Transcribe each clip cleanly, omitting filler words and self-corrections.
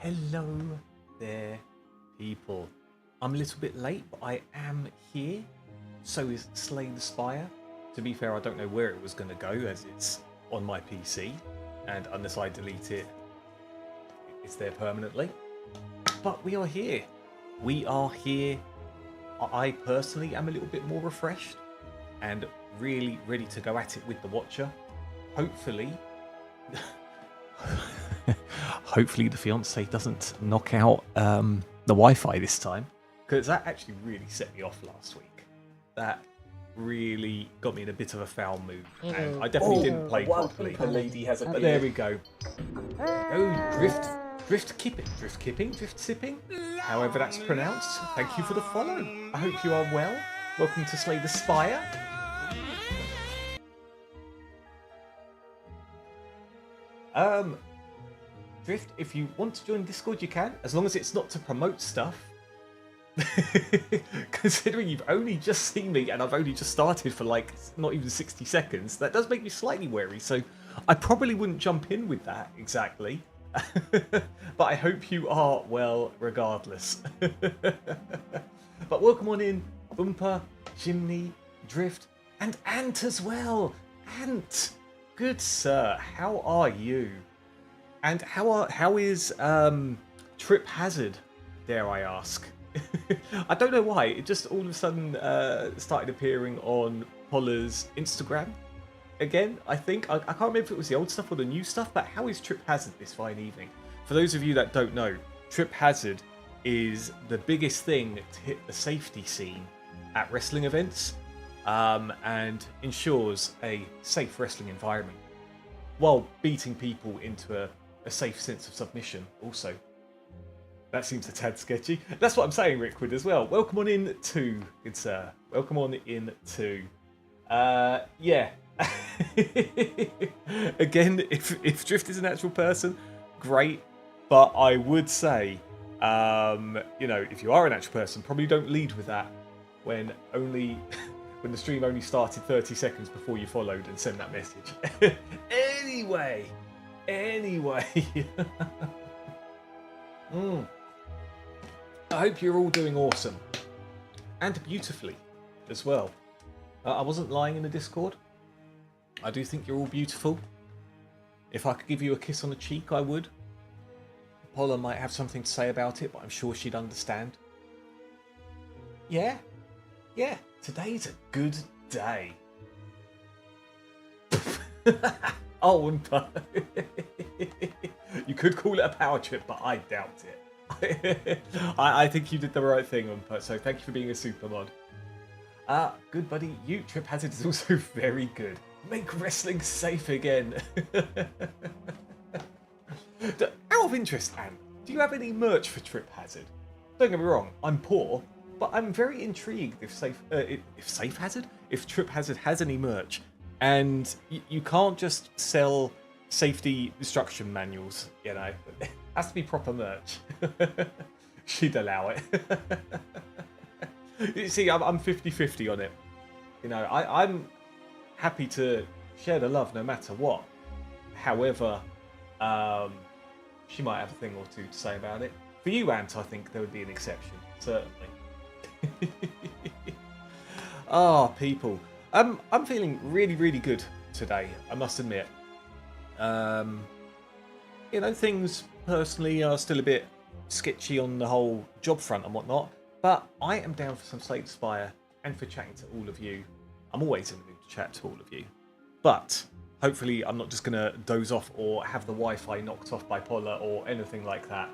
Hello there, people. I'm a little bit late, but I am here. So is Slay the Spire. To be fair, I don't know where it was going to go as it's on my PC. And unless I delete it, it's there permanently. But we are here. We are here. I personally am a little bit more refreshed and really ready to go at it with the Watcher. Hopefully... Hopefully the fiance doesn't knock out the Wi-Fi this time, because that actually really set me off last week. That really got me in a bit of a foul mood, and I definitely didn't play properly. The lady has a But there we go. Oh, drift sipping, however that's pronounced. Thank you for the follow. I hope you are well. Welcome to Slay the Spire. Drift, if you want to join Discord, you can, as long as it's not to promote stuff. Considering you've only just seen me and I've only just started for like not even 60 seconds, that does make me slightly wary, so I probably wouldn't jump in with that exactly. But I hope you are well regardless. But welcome on in, Boompa, Chimney, Drift, and Ant as well. Ant, good sir, how are you? And how is Trip Hazard, dare I ask? I don't know why, it just all of a sudden started appearing on Paula's Instagram again, I think. I can't remember if it was the old stuff or the new stuff, but how is Trip Hazard this fine evening? For those of you that don't know, Trip Hazard is the biggest thing to hit the safety scene at wrestling events, and ensures a safe wrestling environment, while beating people into a safe sense of submission also. That seems a tad sketchy. That's what I'm saying, Rickwood, as well. Welcome on in too, good sir. Welcome on in too. Yeah. Again, if Drift is an actual person, great. But I would say, you know, if you are an actual person, probably don't lead with that when the stream only started 30 seconds before you followed and send that message. Anyway. I hope you're all doing awesome. And beautifully as well. I wasn't lying in the Discord. I do think you're all beautiful. If I could give you a kiss on the cheek, I would. Paula might have something to say about it, but I'm sure she'd understand. Yeah, today's a good day. Oh, you could call it a power trip, but I doubt it. I think you did the right thing, Umpa, so thank you for being a super mod. Good buddy, you, Trip Hazard, is also very good. Make wrestling safe again. Out of interest, Anne, do you have any merch for Trip Hazard? Don't get me wrong, I'm poor, but I'm very intrigued if Trip Hazard has any merch. And you can't just sell safety instruction manuals, you know. It has to be proper merch. She'd allow it. You see, I'm 50-50 on it. You know, I'm happy to share the love no matter what. However, she might have a thing or two to say about it. For you, Ant, I think there would be an exception, certainly. People. I'm feeling really good today, I must admit. You know, things personally are still a bit sketchy on the whole job front and whatnot, but I am down for some Slay the Spire and for chatting to all of you. I'm always in the mood to chat to all of you, but hopefully I'm not just going to doze off or have the Wi-Fi knocked off by Paula or anything like that.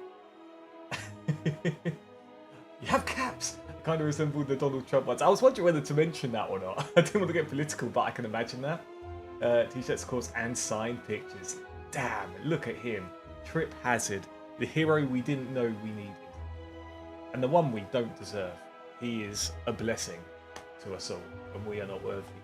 You have caps! Kind of resembled the Donald Trump ones. I was wondering whether to mention that or not. I didn't want to get political, but I can imagine that. T-shirts, of course, and signed pictures. Damn, look at him. Trip Hazard, the hero we didn't know we needed. And the one we don't deserve. He is a blessing to us all, and we are not worthy.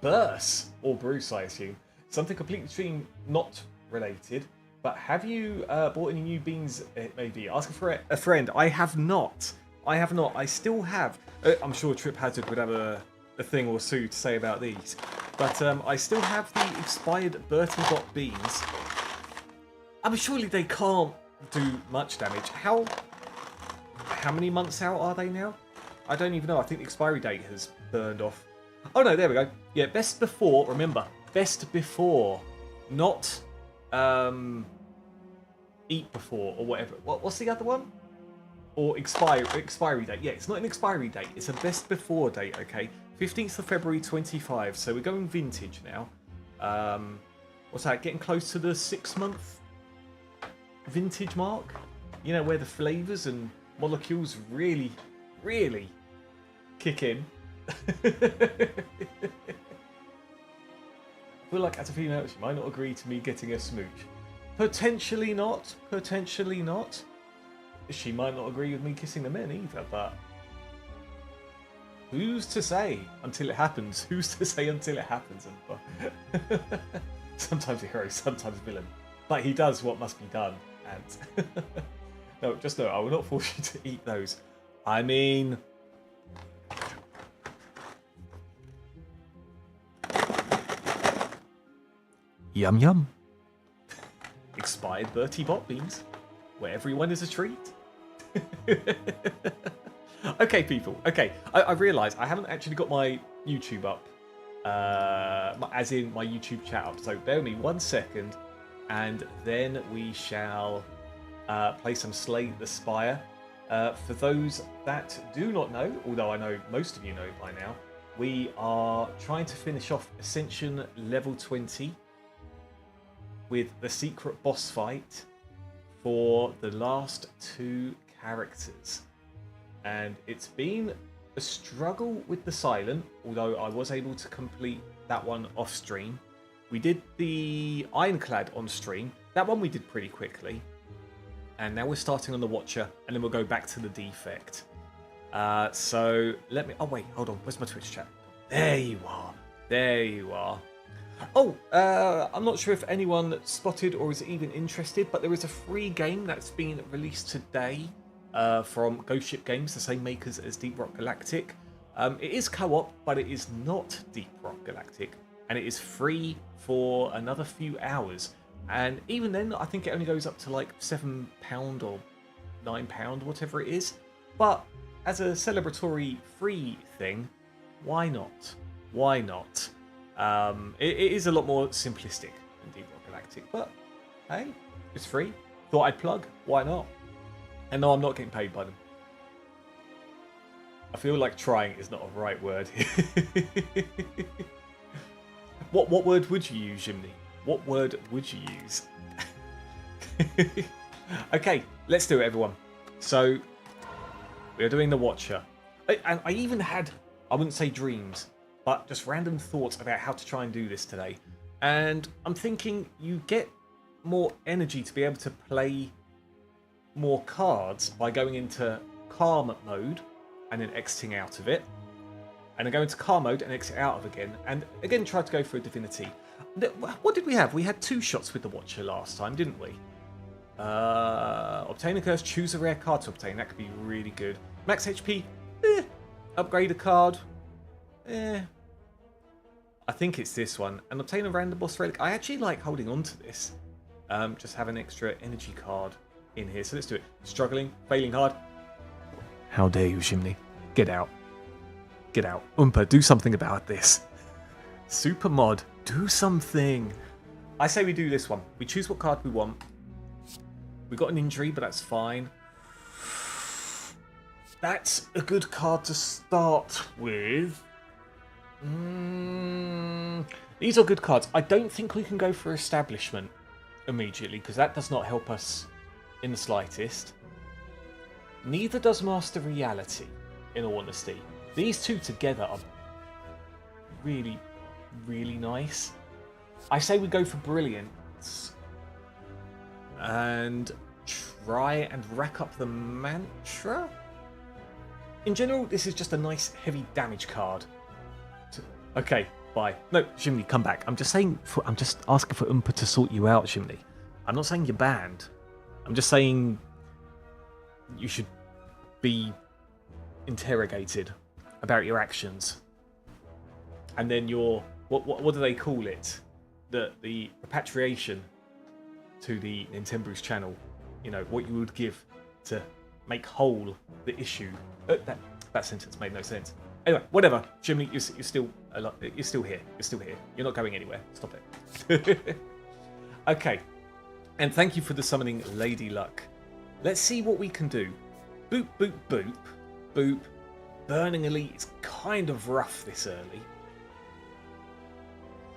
Burse, or Bruce, I assume. Something completely stream not related. But have you bought any new beans? Maybe asking for a friend. I have not. I still have. I'm sure Trip Hazard would have a thing or two to say about these. But I still have the expired Bertie Bot beans. I mean, surely they can't do much damage. How many months out are they now? I don't even know. I think the expiry date has burned off. Oh no, there we go. Yeah, best before. Remember, best before, not eat before or whatever. What's the other one? Or expiry date. Yeah, it's not an expiry date. It's a best before date. Okay, 15th of February 25. So we're going vintage now. What's that? Getting close to the 6-month vintage mark. You know, where the flavors and molecules really, really kick in. I feel like as a female, she might not agree to me getting a smooch. Potentially not. Potentially not. She might not agree with me kissing the men either, but who's to say until it happens? Who's to say until it happens? Sometimes a hero, sometimes a villain. But he does what must be done. And no, just no, I will not force you to eat those. I mean... Yum yum. Expired Bertie Bot beans, where everyone is a treat. Okay, people. Okay, I realise I haven't actually got my YouTube up, as in my YouTube chat up. So bear with me 1 second, and then we shall play some Slay the Spire. For those that do not know, although I know most of you know by now, we are trying to finish off Ascension level 20 with the secret boss fight for the last 2 characters. And it's been a struggle with the silent, although I was able to complete that one off stream. We did the Ironclad on stream. That one we did pretty quickly. And now we're starting on the Watcher, and then we'll go back to the Defect. So let me... Oh, wait, hold on. Where's my Twitch chat? There you are. There you are. Oh, I'm not sure if anyone spotted or is even interested, but there is a free game that's been released today from Ghost Ship Games, the same makers as Deep Rock Galactic. It is co-op, but it is not Deep Rock Galactic, and it is free for another few hours. And even then, I think it only goes up to like £7 or £9, whatever it is. But as a celebratory free thing, why not? Why not? It is a lot more simplistic than Deep Rock Galactic, but hey, it's free. Thought I'd plug. Why not? And no, I'm not getting paid by them. I feel like trying is not a right word. What word would you use, Jimny? What word would you use? Okay, let's do it, everyone. So we're doing the Watcher, and I even had, I wouldn't say dreams, but just random thoughts about how to try and do this today. And I'm thinking you get more energy to be able to play more cards by going into calm mode and then exiting out of it, and then go into calm mode and exit out of again, and again try to go for a divinity. What did we have? We had 2 shots with the Watcher last time, didn't we? Obtain a curse, choose a rare card to obtain. That could be really good. Max HP, upgrade a card, I think it's this one. And obtain a random boss relic. I actually like holding on to this. Just have an extra energy card in here. So let's do it. Struggling, failing hard. How dare you, Chimney? Get out. Get out. Oompa, do something about this. Super mod, do something. I say we do this one. We choose what card we want. We got an injury, but that's fine. That's a good card to start with. These are good cards. I don't think we can go for Establishment immediately, because that does not help us in the slightest. Neither does Master Reality, in all honesty. These two together are really, really nice. I say we go for Brilliance and try and rack up the Mantra. In general, this is just a nice heavy damage card. Okay, bye. No, Shimney, come back. I'm just saying. I'm just asking for Oompa to sort you out, Shimney. I'm not saying you're banned. I'm just saying you should be interrogated about your actions. And then your what do they call it? The repatriation. to the Nintendo's channel, you know, what you would give to make whole the issue. That sentence made no sense. Anyway, whatever. Jimmy, you're still here. You're still here. You're not going anywhere. Stop it. Okay. And thank you for the summoning, Lady Luck. Let's see what we can do. Boop, boop, boop. Boop. Burning Elite is kind of rough this early.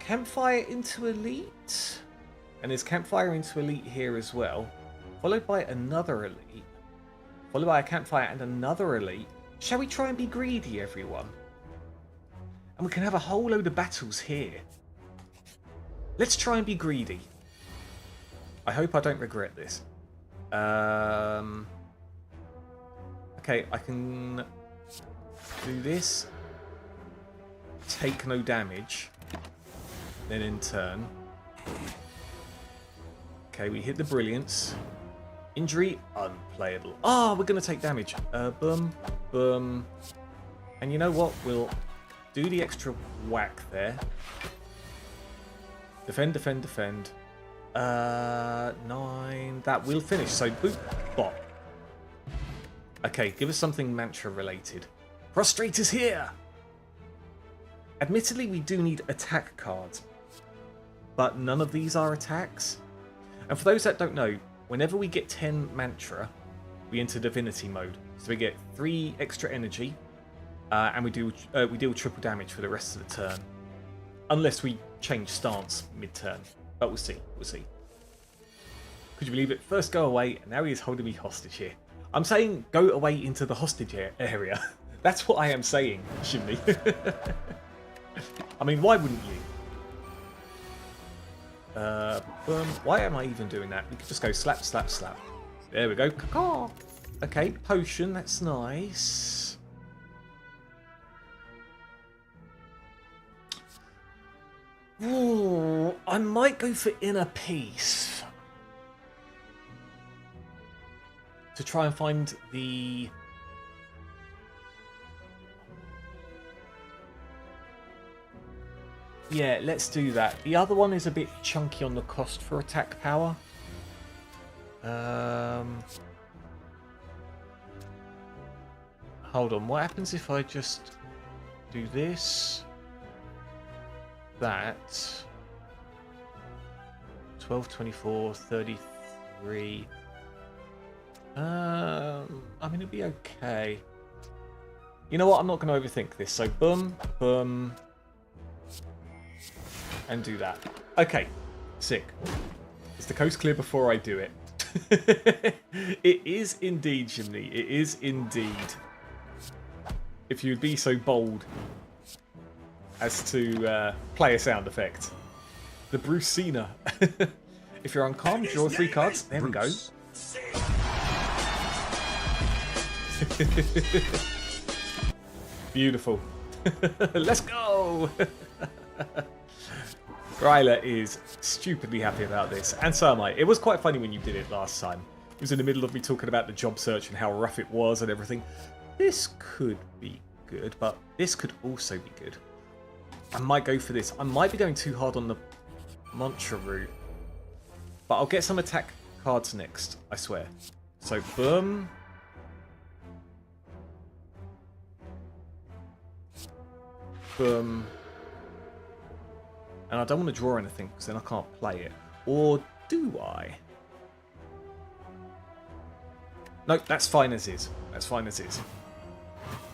Campfire into Elite. And there's Campfire into Elite here as well. Followed by another Elite. Followed by a Campfire and another Elite. Shall we try and be greedy, everyone? And we can have a whole load of battles here. Let's try and be greedy. I hope I don't regret this. Okay, I can do this. Take no damage. Then in turn. Okay, we hit the brilliance. Injury, unplayable. Ah, we're going to take damage. Boom, boom. And you know what? We'll do the extra whack there. Defend, defend, defend. 9. That will finish. So, boop, bop. Okay, give us something mantra related. Prostrate is here! Admittedly, we do need attack cards. But none of these are attacks. And for those that don't know, whenever we get 10 mantra, we enter divinity mode. So we get 3 extra energy, and we deal triple damage for the rest of the turn, unless we change stance mid-turn. But we'll see. We'll see. Could you believe it? First go away, and now he is holding me hostage here. I'm saying go away into the hostage area. That's what I am saying, Shimmy. I mean, why wouldn't you? Boom. Why am I even doing that? We could just go slap, slap, slap. There we go. Caw-caw. Okay, potion. That's nice. Ooh, I might go for inner peace to try and find the... Yeah, let's do that. The other one is a bit chunky on the cost for attack power. Hold on, what happens if I just do this? That. 12, 24, 33. I mean, it'll be okay. You know what? I'm not going to overthink this. So, boom, boom. And do that. Okay, sick. Is the coast clear before I do it? It is indeed, Chimney. It is indeed. If you'd be so bold as to play a sound effect. The Bruce Cena. If you're uncalm, draw 3 cards. There we go. Beautiful. Let's go! Ryla is stupidly happy about this, and so am I. It was quite funny when you did it last time. It was in the middle of me talking about the job search and how rough it was and everything. This could be good, but this could also be good. I might go for this. I might be going too hard on the mantra route, but I'll get some attack cards next, I swear. So, boom. Boom. And I don't want to draw anything, because then I can't play it. Or do I? No, that's fine as is. That's fine as is.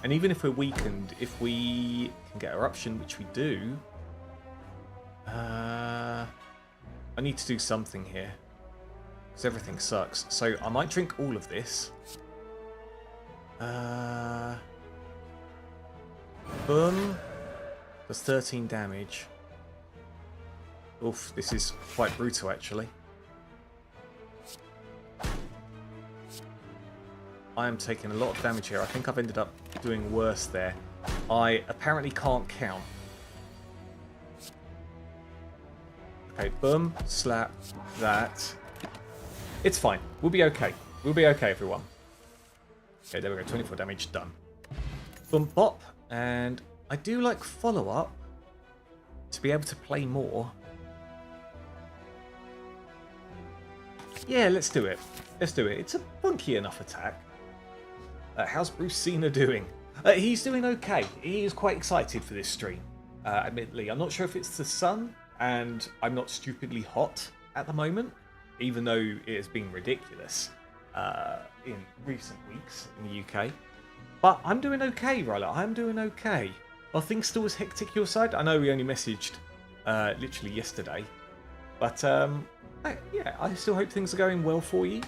And even if we're weakened, if we can get eruption, which we do, I need to do something here. Because everything sucks. So I might drink all of this. Boom. Does 13 damage. Oof, this is quite brutal, actually. I am taking a lot of damage here. I think I've ended up doing worse there. I apparently can't count. Okay, boom, slap, that. It's fine. We'll be okay. We'll be okay, everyone. Okay, there we go. 24 damage, done. Boom, bop. And I do like follow-up to be able to play more. Yeah, let's do it. Let's do it. It's a funky enough attack. How's Bruce Cena doing? He's doing okay. He is quite excited for this stream. Admittedly, I'm not sure if it's the sun and I'm not stupidly hot at the moment, even though it has been ridiculous in recent weeks in the UK. But I'm doing okay, Ryla. I'm doing okay. Are things still as hectic your side? I know we only messaged literally yesterday. But yeah, I still hope things are going well for you.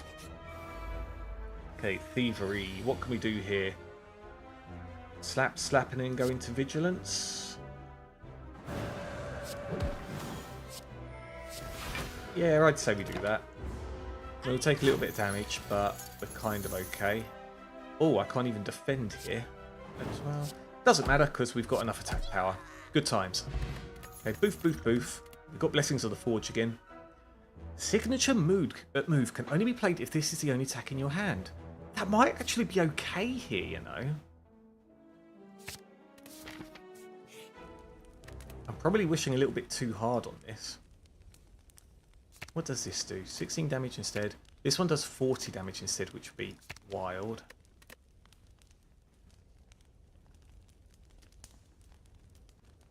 Okay, thievery. What can we do here? Slap, slap, and then go into vigilance. Yeah, I'd say we do that. We'll take a little bit of damage, but we're kind of okay. Oh, I can't even defend here as well. Doesn't matter because we've got enough attack power. Good times. Okay, boof, boof, boof. We've got Blessings of the Forge again. Signature move can only be played if this is the only attack in your hand. That might actually be okay here, you know. I'm probably wishing a little bit too hard on this. What does this do? 16 damage instead. This one does 40 damage instead, which would be wild.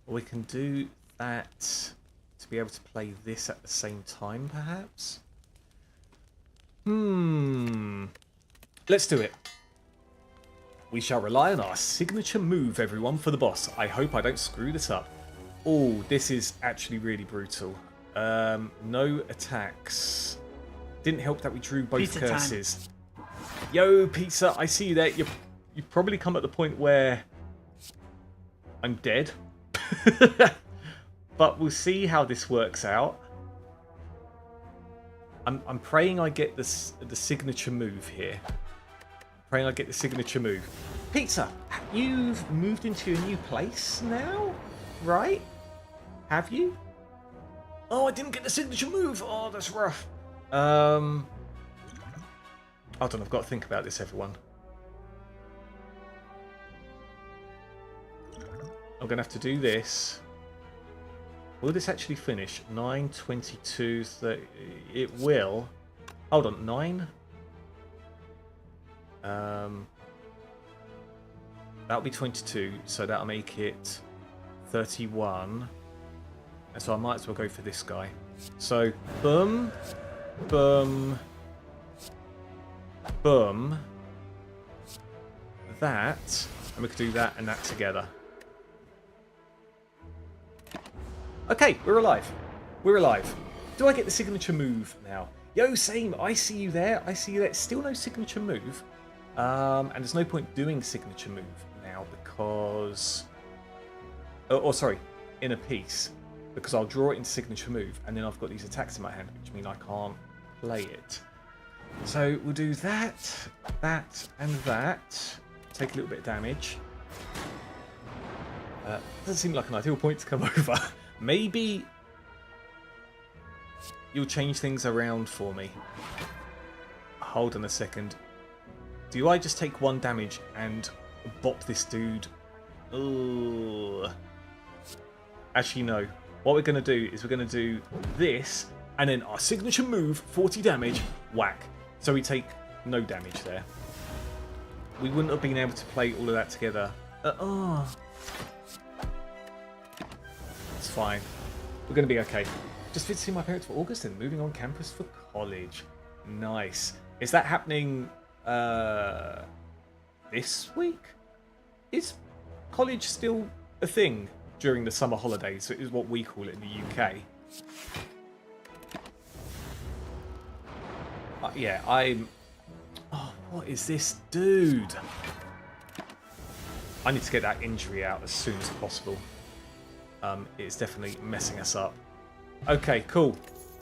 Or we can do that to be able to play this at the same time, perhaps? Let's do it. We shall rely on our signature move, everyone, for the boss. I hope I don't screw this up. Oh, this is actually really brutal. No attacks. Didn't help that we drew both pizza curses. Time. Yo, pizza, I see you there. You've probably come at the point where I'm dead. But we'll see how this works out. I'm praying I get the signature move here. Praying I get the signature move. Pizza, you've moved into your new place now, right? Have you? Oh, I didn't get the signature move. Oh, that's rough. Hold on, I've got to think about this, everyone. I'm going to have to do this. Will this actually finish? 9, 22, 30. It will. Hold on, 9? That'll be 22, so that'll make it 31. And so I might as well go for this guy. So, boom, boom, boom. That, and we could do that and that together. Okay, we're alive. We're alive. Do I get the signature move now? Yo, same. I see you there. I see you there. Still no signature move. And there's no point doing signature move now because... Oh, sorry. In a piece. Because I'll draw it into signature move and then I've got these attacks in my hand, which mean I can't play it. So we'll do that, that, and that. Take a little bit of damage. Doesn't seem like an ideal point to come over. Maybe you'll change things around for me. Hold on a second. Do I just take 1 damage and bop this dude? Ugh. Actually, no. What we're going to do is we're going to do this, and then our signature move, 40 damage, whack. So we take no damage there. We wouldn't have been able to play all of that together. It's fine. We're going to be okay. Just visiting my parents for August and moving on campus for college. Nice. Is that happening this week? Is college still a thing during the summer holidays? Is what we call it in the UK. Yeah, I'm... Oh, what is this dude? I need to get that injury out as soon as possible. It's definitely messing us up. Okay, cool.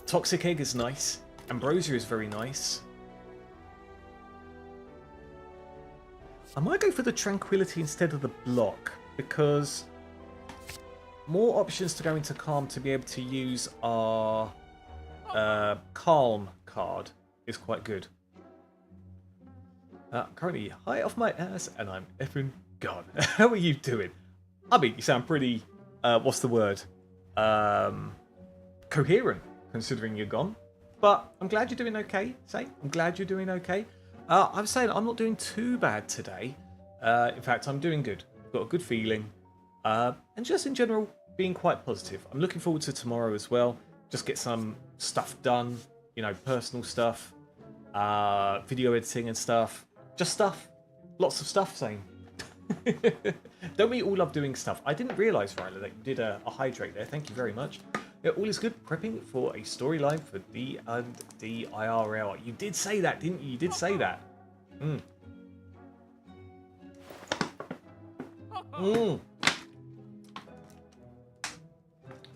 Toxic Egg is nice. Ambrosia is very nice. I might go for the Tranquility instead of the Block, because more options to go into Calm to be able to use our Calm card is quite good. Currently high off my ass and I'm effing gone. How are you doing? I mean, you sound pretty... what's the word? Coherent, considering you're gone. But I'm glad you're doing okay, Saint. I'm glad you're doing okay. I'm saying I'm not doing too bad today. In fact, I'm doing good. I've got a good feeling. And just in general, being quite positive. I'm looking forward to tomorrow as well. Just get some stuff done. You know, personal stuff. Video editing and stuff. Just stuff. Lots of stuff, Saint. Don't we all love doing stuff? I didn't realise, Ryla, that you did a hydrate there. Thank you very much. Yeah, all is good. Prepping for a storyline for D&D IRL. You did say that, didn't you? You did say that.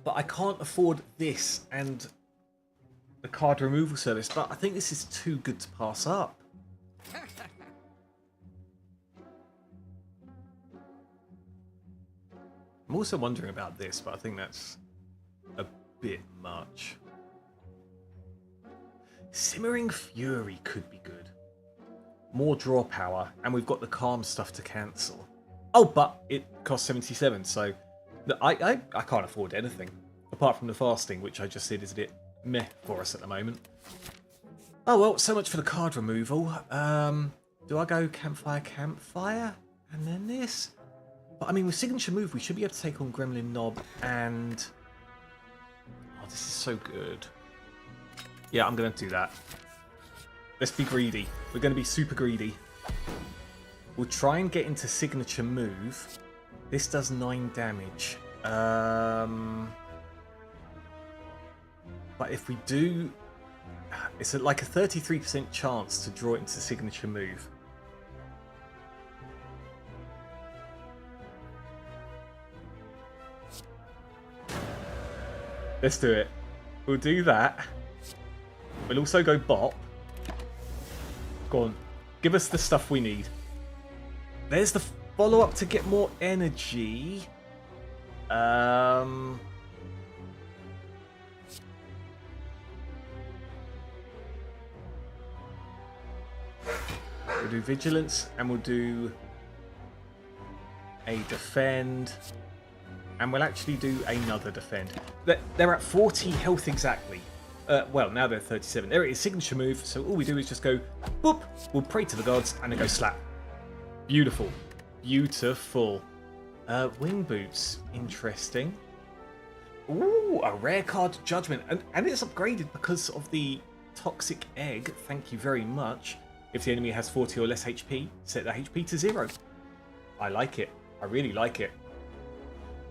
But I can't afford this and the card removal service. But I think this is too good to pass up. I'm also wondering about this, but I think that's a bit much. Simmering Fury could be good. More draw power, and we've got the calm stuff to cancel. Oh, but it costs 77, so I can't afford anything. Apart from the fasting, which I just said is a bit meh for us at the moment. Oh well, so much for the card removal. Do I go campfire, and then this? But I mean, with signature move, we should be able to take on Gremlin Knob and... Oh, this is so good. Yeah, I'm going to do that. Let's be greedy. We're going to be super greedy. We'll try and get into signature move. This does 9 damage. But if we do... It's like a 33% chance to draw it into signature move. Let's do it. We'll do that. We'll also go bop. Go on. Give us the stuff we need. There's the follow-up to get more energy. We'll do vigilance and we'll do a defend. And we'll actually do another defend. They're at 40 health exactly. Well, now they're 37. There it is, signature move. So all we do is just go, boop. We'll pray to the gods and then go slap. Beautiful. Beautiful. Wing boots. Interesting. Ooh, a rare card, Judgment. And it's upgraded because of the toxic egg. Thank you very much. If the enemy has 40 or less HP, set the HP to 0. I like it. I really like it.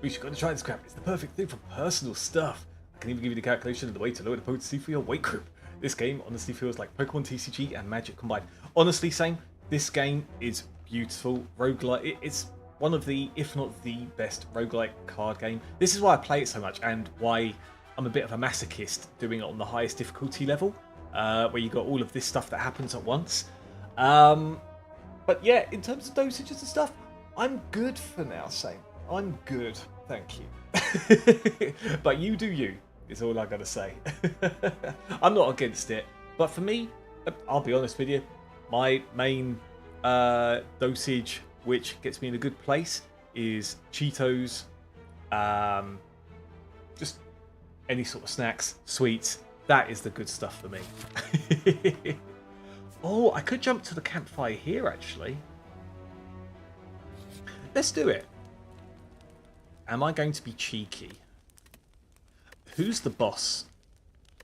We should go to try this crap. It's the perfect thing for personal stuff. I can even give you the calculation of the way to lower the potency for your weight group. This game honestly feels like Pokemon TCG and Magic combined. Honestly, same. This game is beautiful. Roguelike. It's one of the, if not the best roguelike card game. This is why I play it so much and why I'm a bit of a masochist doing it on the highest difficulty level, where you got all of this stuff that happens at once. But yeah, in terms of dosages and stuff, I'm good for now, same. I'm good, thank you. But you do you, is all I gotta say. I'm not against it, but for me, I'll be honest with you, my main dosage, which gets me in a good place, is Cheetos, just any sort of snacks, sweets. That is the good stuff for me. Oh, I could jump to the campfire here, actually. Let's do it. Am I going to be cheeky? Who's the boss?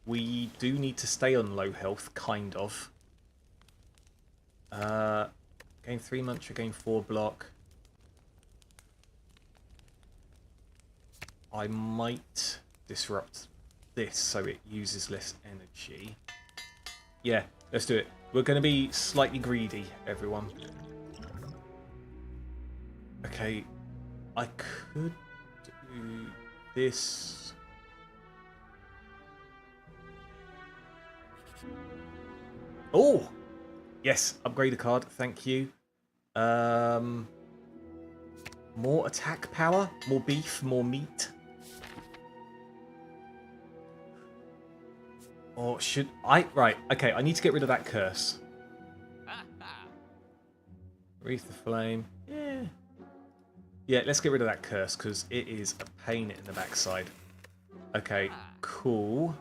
We do need to stay on low health, kind of. Gain 3 munch, gain 4 block. I might disrupt this so it uses less energy. Yeah, let's do it. We're going to be slightly greedy, everyone. Okay, I could do this. Oh! Yes, upgrade a card, thank you. More attack power, more beef, more meat. Or should I? Right, okay, I need to get rid of that curse. Wreath the Flame. Yeah. Yeah, let's get rid of that curse because it is a pain in the backside. Okay, cool.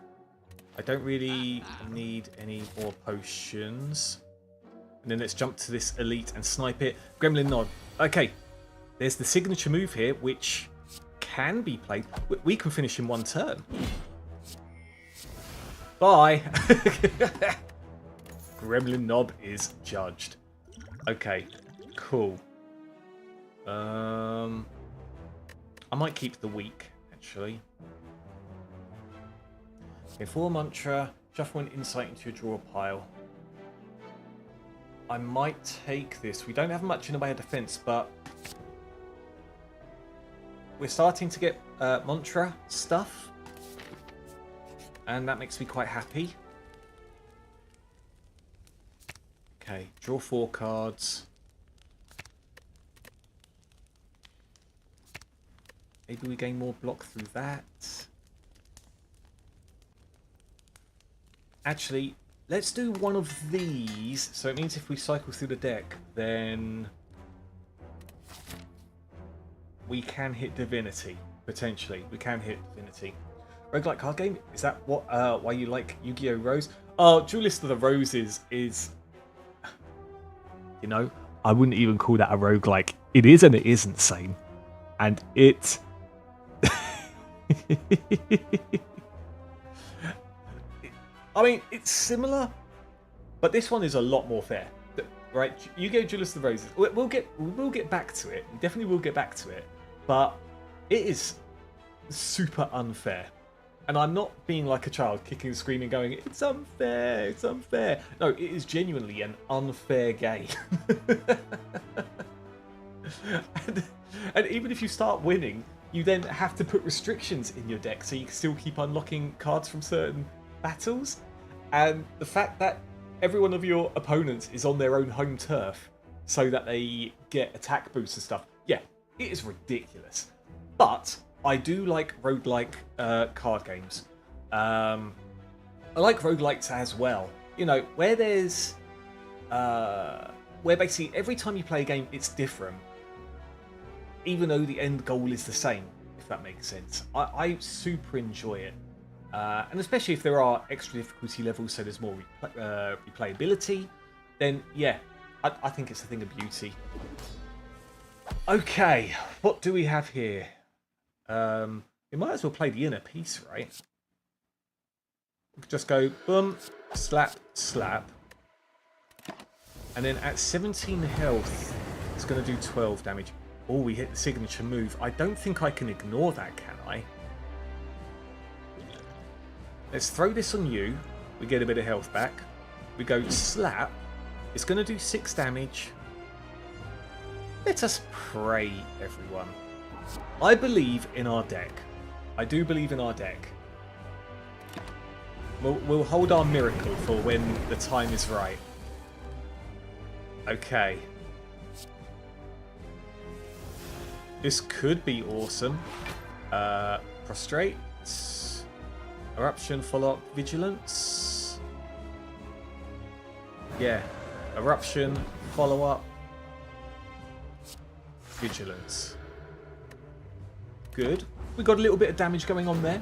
I don't really need any more potions. And then let's jump to this elite and snipe it. Gremlin Nod. Okay, there's the signature move here, which can be played. We can finish in one turn. Bye. Gremlin Knob is judged. Okay, cool. I might keep the weak, actually. Okay, 4 mantra, shuffle an insight into your draw pile. I might take this. We don't have much in the way of defense, but we're starting to get mantra stuff, and that makes me quite happy. Okay, draw 4 cards. Maybe we gain more block through that. Actually, let's do one of these. So it means if we cycle through the deck, then we can hit Divinity. Potentially, we can hit Divinity. Roguelike card game? Is that what? Why you like Yu-Gi-Oh! Rose? Oh, Duelist of the Roses is... You know, I wouldn't even call that a roguelike. It is and it isn't same. And it... I mean, it's similar, but this one is a lot more fair. Right? Yu-Gi-Oh! Duelist of the Roses. We'll get back to it. We definitely will get back to it. But it is super unfair. And I'm not being like a child, kicking and screaming, going, it's unfair, it's unfair. No, it is genuinely an unfair game. and even if you start winning, you then have to put restrictions in your deck so you can still keep unlocking cards from certain battles. And the fact that every one of your opponents is on their own home turf so that they get attack boosts and stuff, yeah, it is ridiculous. But I do like roguelike card games. I like roguelikes as well. You know, where there's... where basically every time you play a game, it's different. Even though the end goal is the same, if that makes sense. I super enjoy it. And especially if there are extra difficulty levels, so there's more replayability, then yeah, I think it's a thing of beauty. Okay, what do we have here? We might as well play the inner piece, right? We could just go boom, slap, slap. And then at 17 health, it's going to do 12 damage. Oh, we hit the signature move. I don't think I can ignore that, can I? Let's throw this on you. We get a bit of health back. We go slap. It's going to do 6 damage. Let us pray, everyone. I believe in our deck. I do believe in our deck. We'll hold our miracle for when the time is right. Okay. This could be awesome. Prostrate. Eruption, follow-up, vigilance. Yeah. Eruption, follow-up, vigilance. Good. We got a little bit of damage going on there.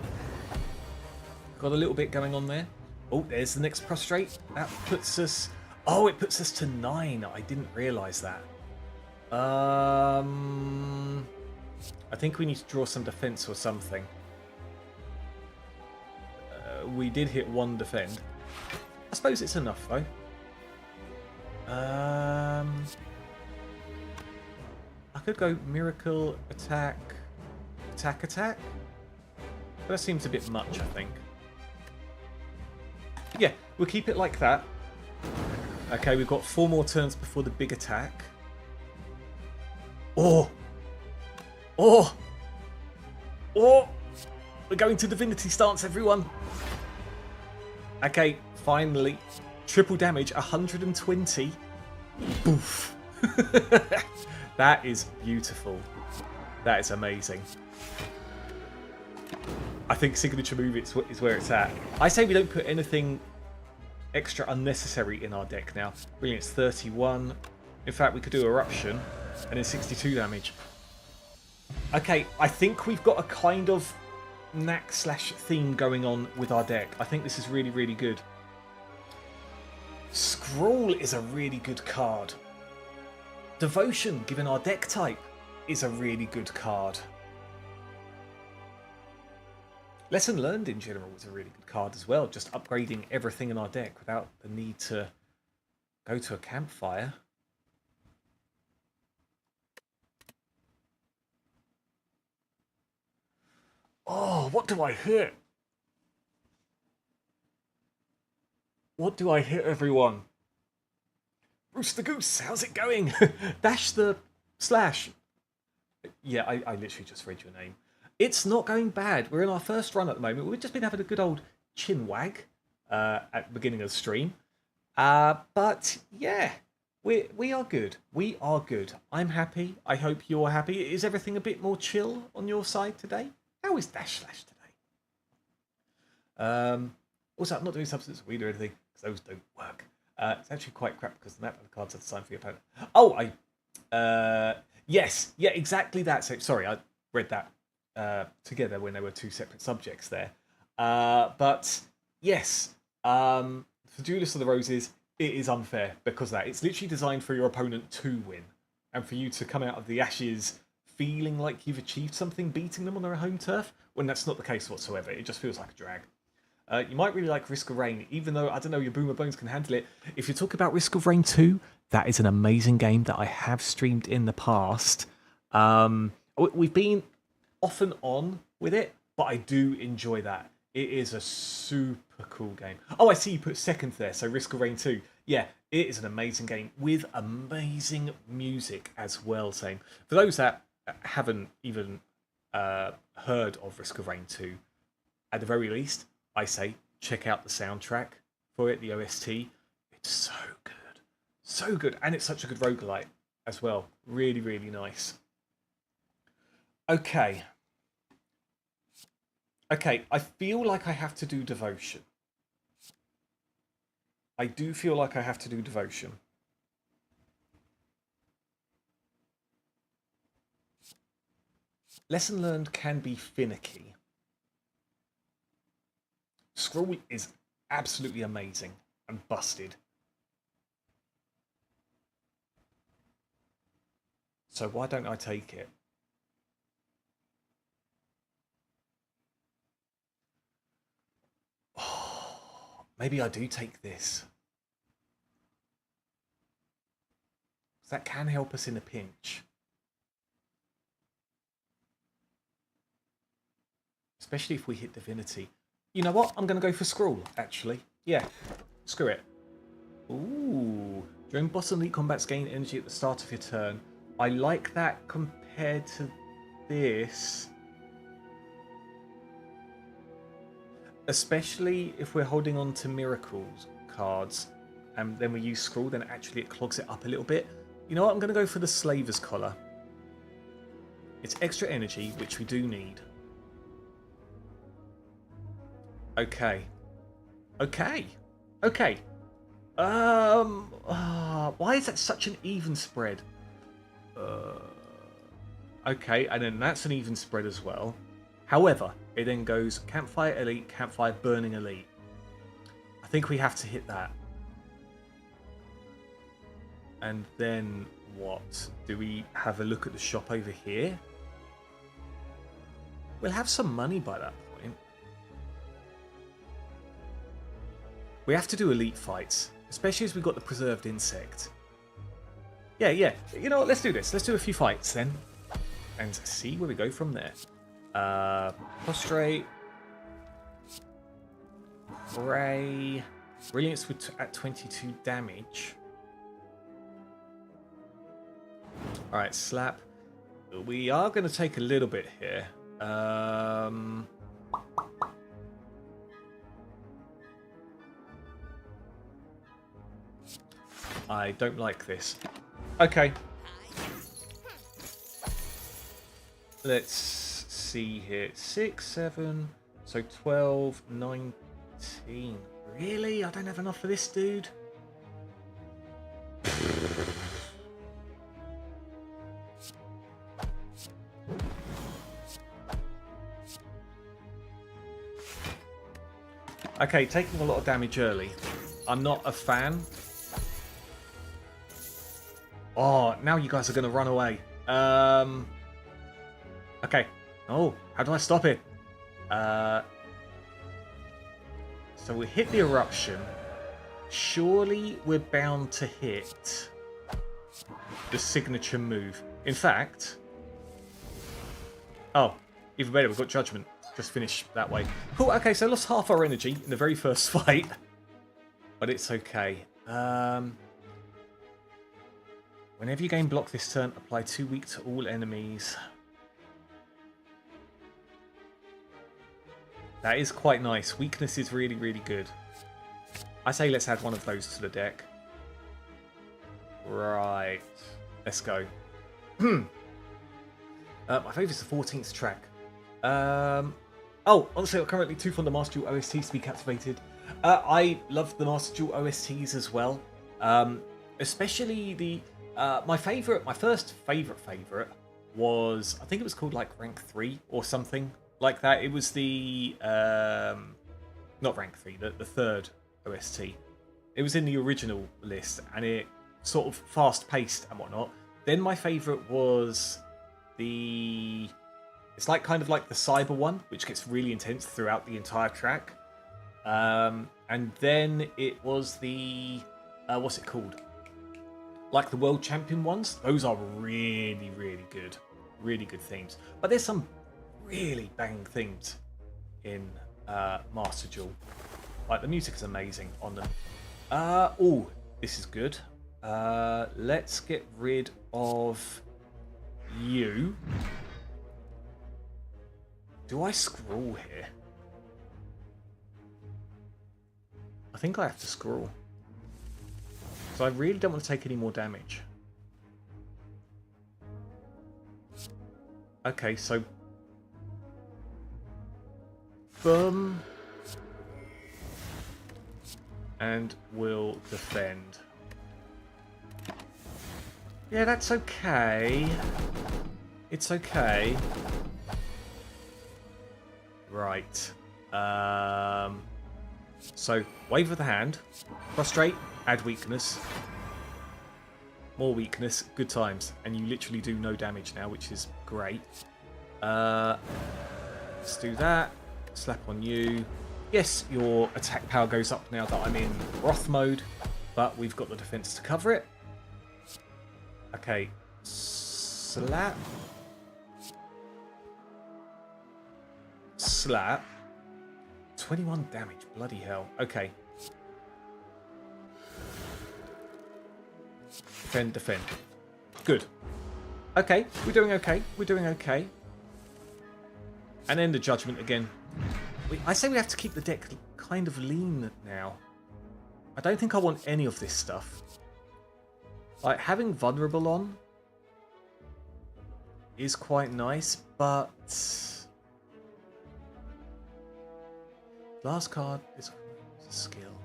Got a little bit going on there. Oh, there's the next prostrate. That puts us... Oh, it puts us to 9. I didn't realise that. I think we need to draw some defense or something. We did hit 1 defend. I suppose it's enough, though. I could go miracle, attack, attack, attack. But that seems a bit much, I think. Yeah, we'll keep it like that. Okay, we've got 4 more turns before the big attack. Oh! Oh! Oh! We're going to Divinity stance, everyone! Okay, finally. Triple damage, 120. Boof. That is beautiful. That is amazing. I think signature move is where it's at. I say we don't put anything extra unnecessary in our deck now. Brilliant, it's 31. In fact, we could do Eruption and then 62 damage. Okay, I think we've got a kind of knack/theme going on with our deck. I think this is really, really good. Scrawl is a really good card. Devotion, given our deck type, is a really good card. Lesson Learned in general is a really good card as well. Just upgrading everything in our deck without the need to go to a campfire. Oh, what do I hit? What do I hit, everyone? Rooster Goose, how's it going? Dash the slash. Yeah, I literally just read your name. It's not going bad. We're in our first run at the moment. We've just been having a good old chin wag at the beginning of the stream. But yeah, we are good. We are good. I'm happy. I hope you're happy. Is everything a bit more chill on your side today? How is Dash Slash today? Also, I'm not doing substance of weed or anything because those don't work. It's actually quite crap because the map and the cards are designed for your opponent. Oh, yes, yeah, exactly that. So sorry, I read that together when there were two separate subjects there. But yes, for Duelist of the Roses, it is unfair because of that. It's literally designed for your opponent to win and for you to come out of the Ashes feeling like you've achieved something beating them on their home turf, when that's not the case whatsoever. It just feels like a drag. You might really like Risk of Rain, even though, I don't know, your Boomer Bones can handle it. If you talk about Risk of Rain 2, that is an amazing game that I have streamed in the past. We've been off and on with it, but I do enjoy that. It is a super cool game. Oh, I see you put second there, so Risk of Rain 2. Yeah, it is an amazing game with amazing music as well, same. For those that haven't even heard of Risk of Rain 2, at the very least, I say check out the soundtrack for it, the OST. It's so good. So good. And it's such a good roguelite as well. Really, really nice. Okay. Okay, I feel like I have to do Devotion. I do feel like I have to do Devotion. Lesson Learned can be finicky. Scroll is absolutely amazing and busted. So why don't I take it? Oh, maybe I do take this. That can help us in a pinch. Especially if we hit Divinity. You know what? I'm going to go for Scrawl, actually. Yeah, screw it. Ooh. During boss and elite combats, gain energy at the start of your turn. I like that compared to this. Especially if we're holding on to Miracles cards and then we use Scrawl, then actually it clogs it up a little bit. You know what? I'm going to go for the Slaver's Collar. It's extra energy, which we do need. Okay. Okay. Okay. Why is that such an even spread? Okay, and then that's an even spread as well. However, it then goes Campfire Elite, Campfire Burning Elite. I think we have to hit that. And then what? Do we have a look at the shop over here? We'll have some money by that point. We have to do elite fights, especially as we've got the Preserved Insect. Yeah. You know what? Let's do this. Let's do a few fights then. And see where we go from there. Prostrate. Pray. Brilliance at 22 damage. Alright, slap. We are going to take a little bit here. I don't like this. Okay. Let's see here. 6, 7, so 12, 19. Really? I don't have enough for this dude? Okay, taking a lot of damage early. I'm not a fan. Oh, now you guys are going to run away. Okay. Oh, how do I stop it? So we hit the eruption. Surely we're bound to hit the signature move. In fact... Oh, even better, we've got Judgment. Just finish that way. Cool, okay, so lost half our energy in the very first fight. But it's okay. Whenever you gain block this turn, apply 2 weak to all enemies. That is quite nice. Weakness is really, really good. I say let's add one of those to the deck. Right. Let's go. My favourite is the 14th track. Oh, honestly, currently 2 from the Master Duel OSTs to be captivated. I love the Master Duel OSTs as well. Especially the... my first favourite was... I think it was called like Rank 3 or something like that. It was the... not Rank 3, the third OST. It was in the original list and it sort of fast-paced and whatnot. Then my favourite was the... It's like kind of like the cyber one, which gets really intense throughout the entire track. And then it was the... what's it called? Like the World Champion ones. Those are really, really good. Really good themes. But there's some really bang themes in Master Duel. Like the music is amazing on them. Oh, this is good. Let's get rid of you. Do I scroll here? I think I have to scroll. So I really don't want to take any more damage. Okay, so... Boom. And we'll defend. Yeah, that's okay. It's okay. Right. So, wave of the hand. Prostrate. Add weakness. More weakness. Good times. And you literally do no damage now, which is great. Let's do that. Slap on you. Yes, your attack power goes up now that I'm in Wrath mode. But we've got the defense to cover it. Okay. Slap. Slap. 21 damage. Bloody hell. Okay. Defend, defend. Good. Okay. We're doing okay. We're doing okay. And then the Judgment again. I say we have to keep the deck kind of lean now. I don't think I want any of this stuff. Like, having Vulnerable on is quite nice, but... Last card is a skill.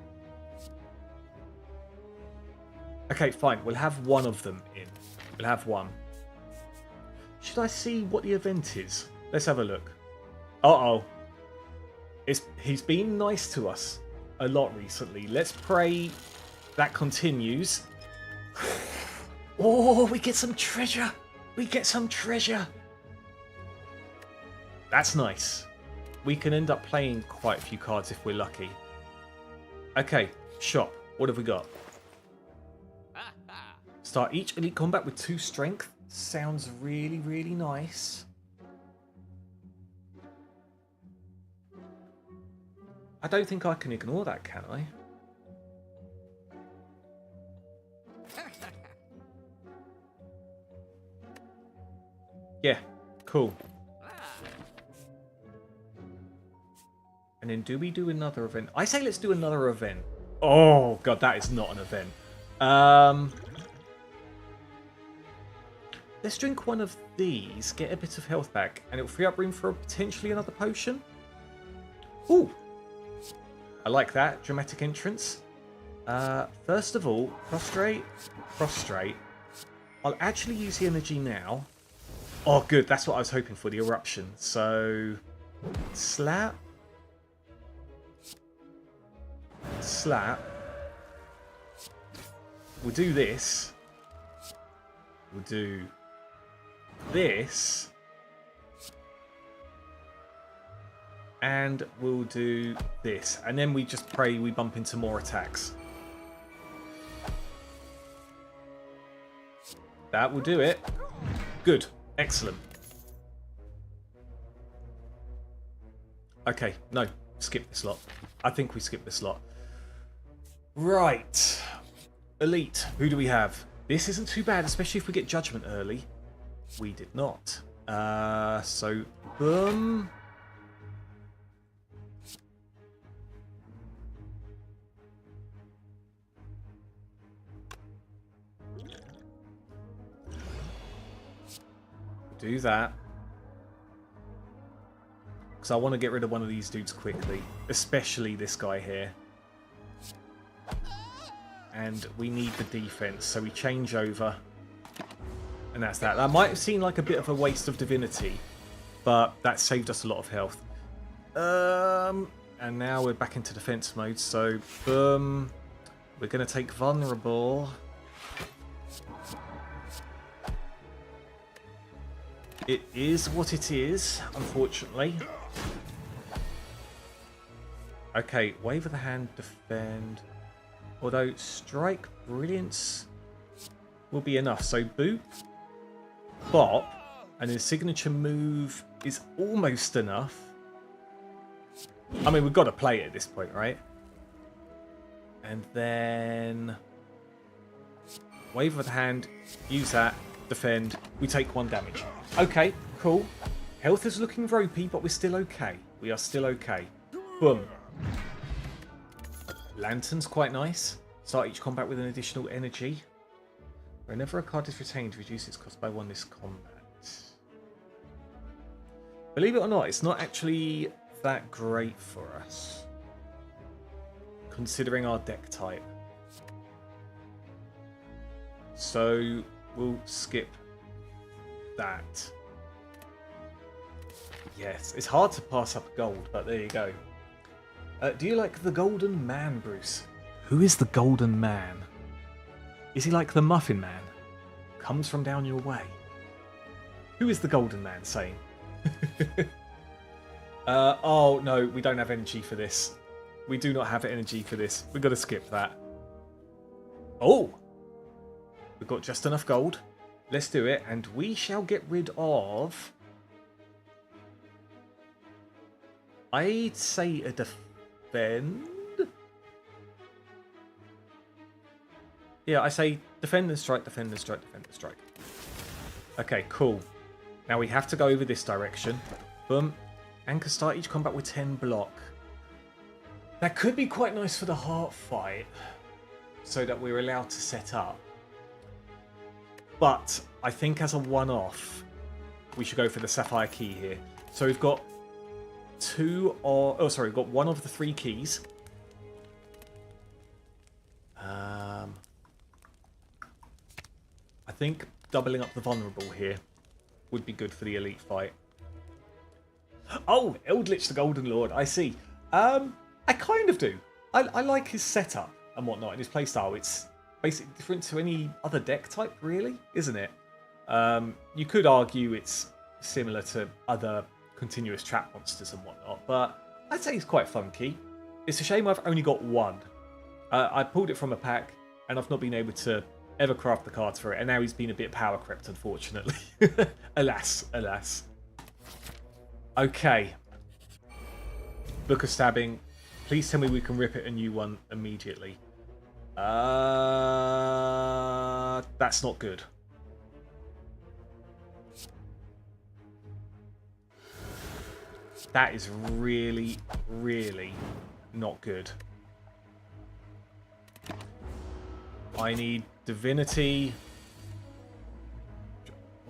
Okay, fine. We'll have one of them in. We'll have one. Should I see what the event is? Let's have a look. Uh-oh. He's been nice to us a lot recently. Let's pray that continues. Oh, we get some treasure. We get some treasure. That's nice. We can end up playing quite a few cards if we're lucky. Okay, shop. What have we got? Start each elite combat with 2 strength. Sounds really, really nice. I don't think I can ignore that, can I? Yeah, cool. And then do we do another event? I say let's do another event. Oh, God, that is not an event. Let's drink one of these, get a bit of health back, and it'll free up room for potentially another potion. Ooh. I like that. Dramatic entrance. First of all, prostrate. Prostrate. I'll actually use the energy now. Oh, good. That's what I was hoping for, the eruption. So, slap. slap. We'll do this. We'll do this. And we'll do this. And then we just pray we bump into more attacks. That will do it. Good. Excellent. Okay. No. Skip this lot. I think we skip this lot. Right. Elite. Who do we have? This isn't too bad, especially if we get Judgment early. We did not. So, boom. Do that. Because I want to get rid of one of these dudes quickly. Especially this guy here. And we need the defense, so we change over. And that's that. That might seem like a bit of a waste of divinity. But that saved us a lot of health. And now we're back into defense mode. So, boom. We're going to take vulnerable. It is what it is, unfortunately. Okay, wave of the hand, defend. Although strike, brilliance will be enough. So boop, bop, and his signature move is almost enough. I mean, we've got to play it at this point, right? And then wave of the hand, use that. Defend. We take 1 damage. Okay, cool. Health is looking ropey, but we're still okay. We are still okay. Boom. Lantern's quite nice. Start each combat with an additional energy. Whenever a card is retained, reduce its cost by 1 this combat. Believe it or not, it's not actually that great for us, considering our deck type. So we'll skip that. Yes, it's hard to pass up gold, but there you go. Do you like the Golden Man, Bruce? Who is the Golden Man? Is he like the Muffin Man? Comes from down your way. Who is the Golden Man saying? Oh, no, we don't have energy for this. We do not have energy for this. We've got to skip that. Oh! We've got just enough gold. Let's do it, and we shall get rid of... I'd say a defend? Yeah, I say defend and strike, defend and strike, defend and strike. Okay, cool. Now we have to go over this direction. Boom. Anchor start each combat with 10 block. That could be quite nice for the heart fight, so that we're allowed to set up. But I think as a one-off, we should go for the Sapphire Key here. So we've got we've got one of the 3 keys. I think doubling up the vulnerable here would be good for the elite fight. Oh, Eldritch the Golden Lord, I see. I kind of do. I like his setup and whatnot, and his playstyle. It's basically different to any other deck type, really, isn't it? You could argue it's similar to other continuous trap monsters and whatnot, but I'd say it's quite funky. It's a shame I've only got 1. I pulled it from a pack, and I've not been able to ever craft the cards for it, and now he's been a bit power crept, unfortunately. Alas, alas. Okay. Book of Stabbing. Please tell me we can rip it a new one immediately. That's not good. That is really, really not good. I need Divinity.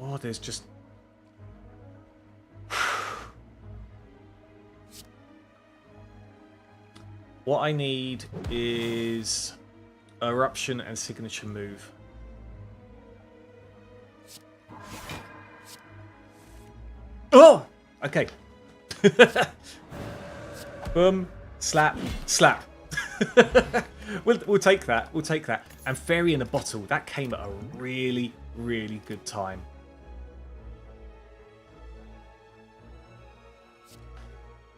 Oh, there's just... What I need is Eruption and Signature Move. Oh! Okay. Boom. Slap. Slap. We'll take that. We'll take that. And Fairy in a Bottle, that came at a really, really good time.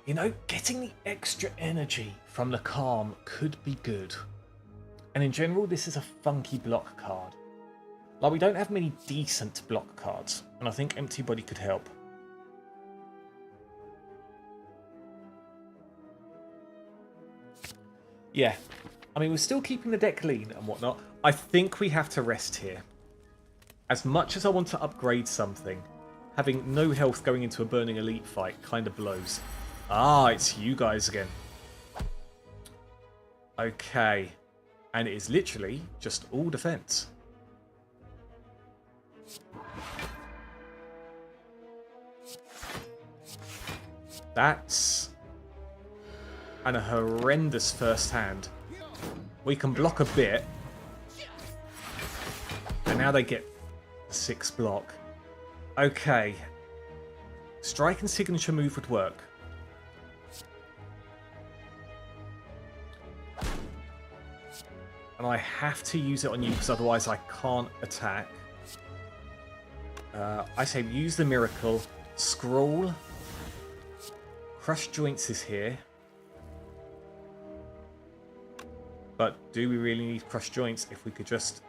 You know, getting the extra energy from the Calm could be good. And in general, this is a funky block card. Like, we don't have many decent block cards, and I think Empty Body could help. Yeah, I mean, we're still keeping the deck lean and whatnot. I think we have to rest here. As much as I want to upgrade something, having no health going into a Burning Elite fight kind of blows. Ah, it's you guys again. Okay. And it is literally just all defense. That's a horrendous first hand. We can block a bit. And now they get 6 block. Okay. Strike and signature move would work. And I have to use it on you because otherwise I can't attack. I say use the Miracle. Scroll. Crush Joints is here. But do we really need Crush Joints if we could just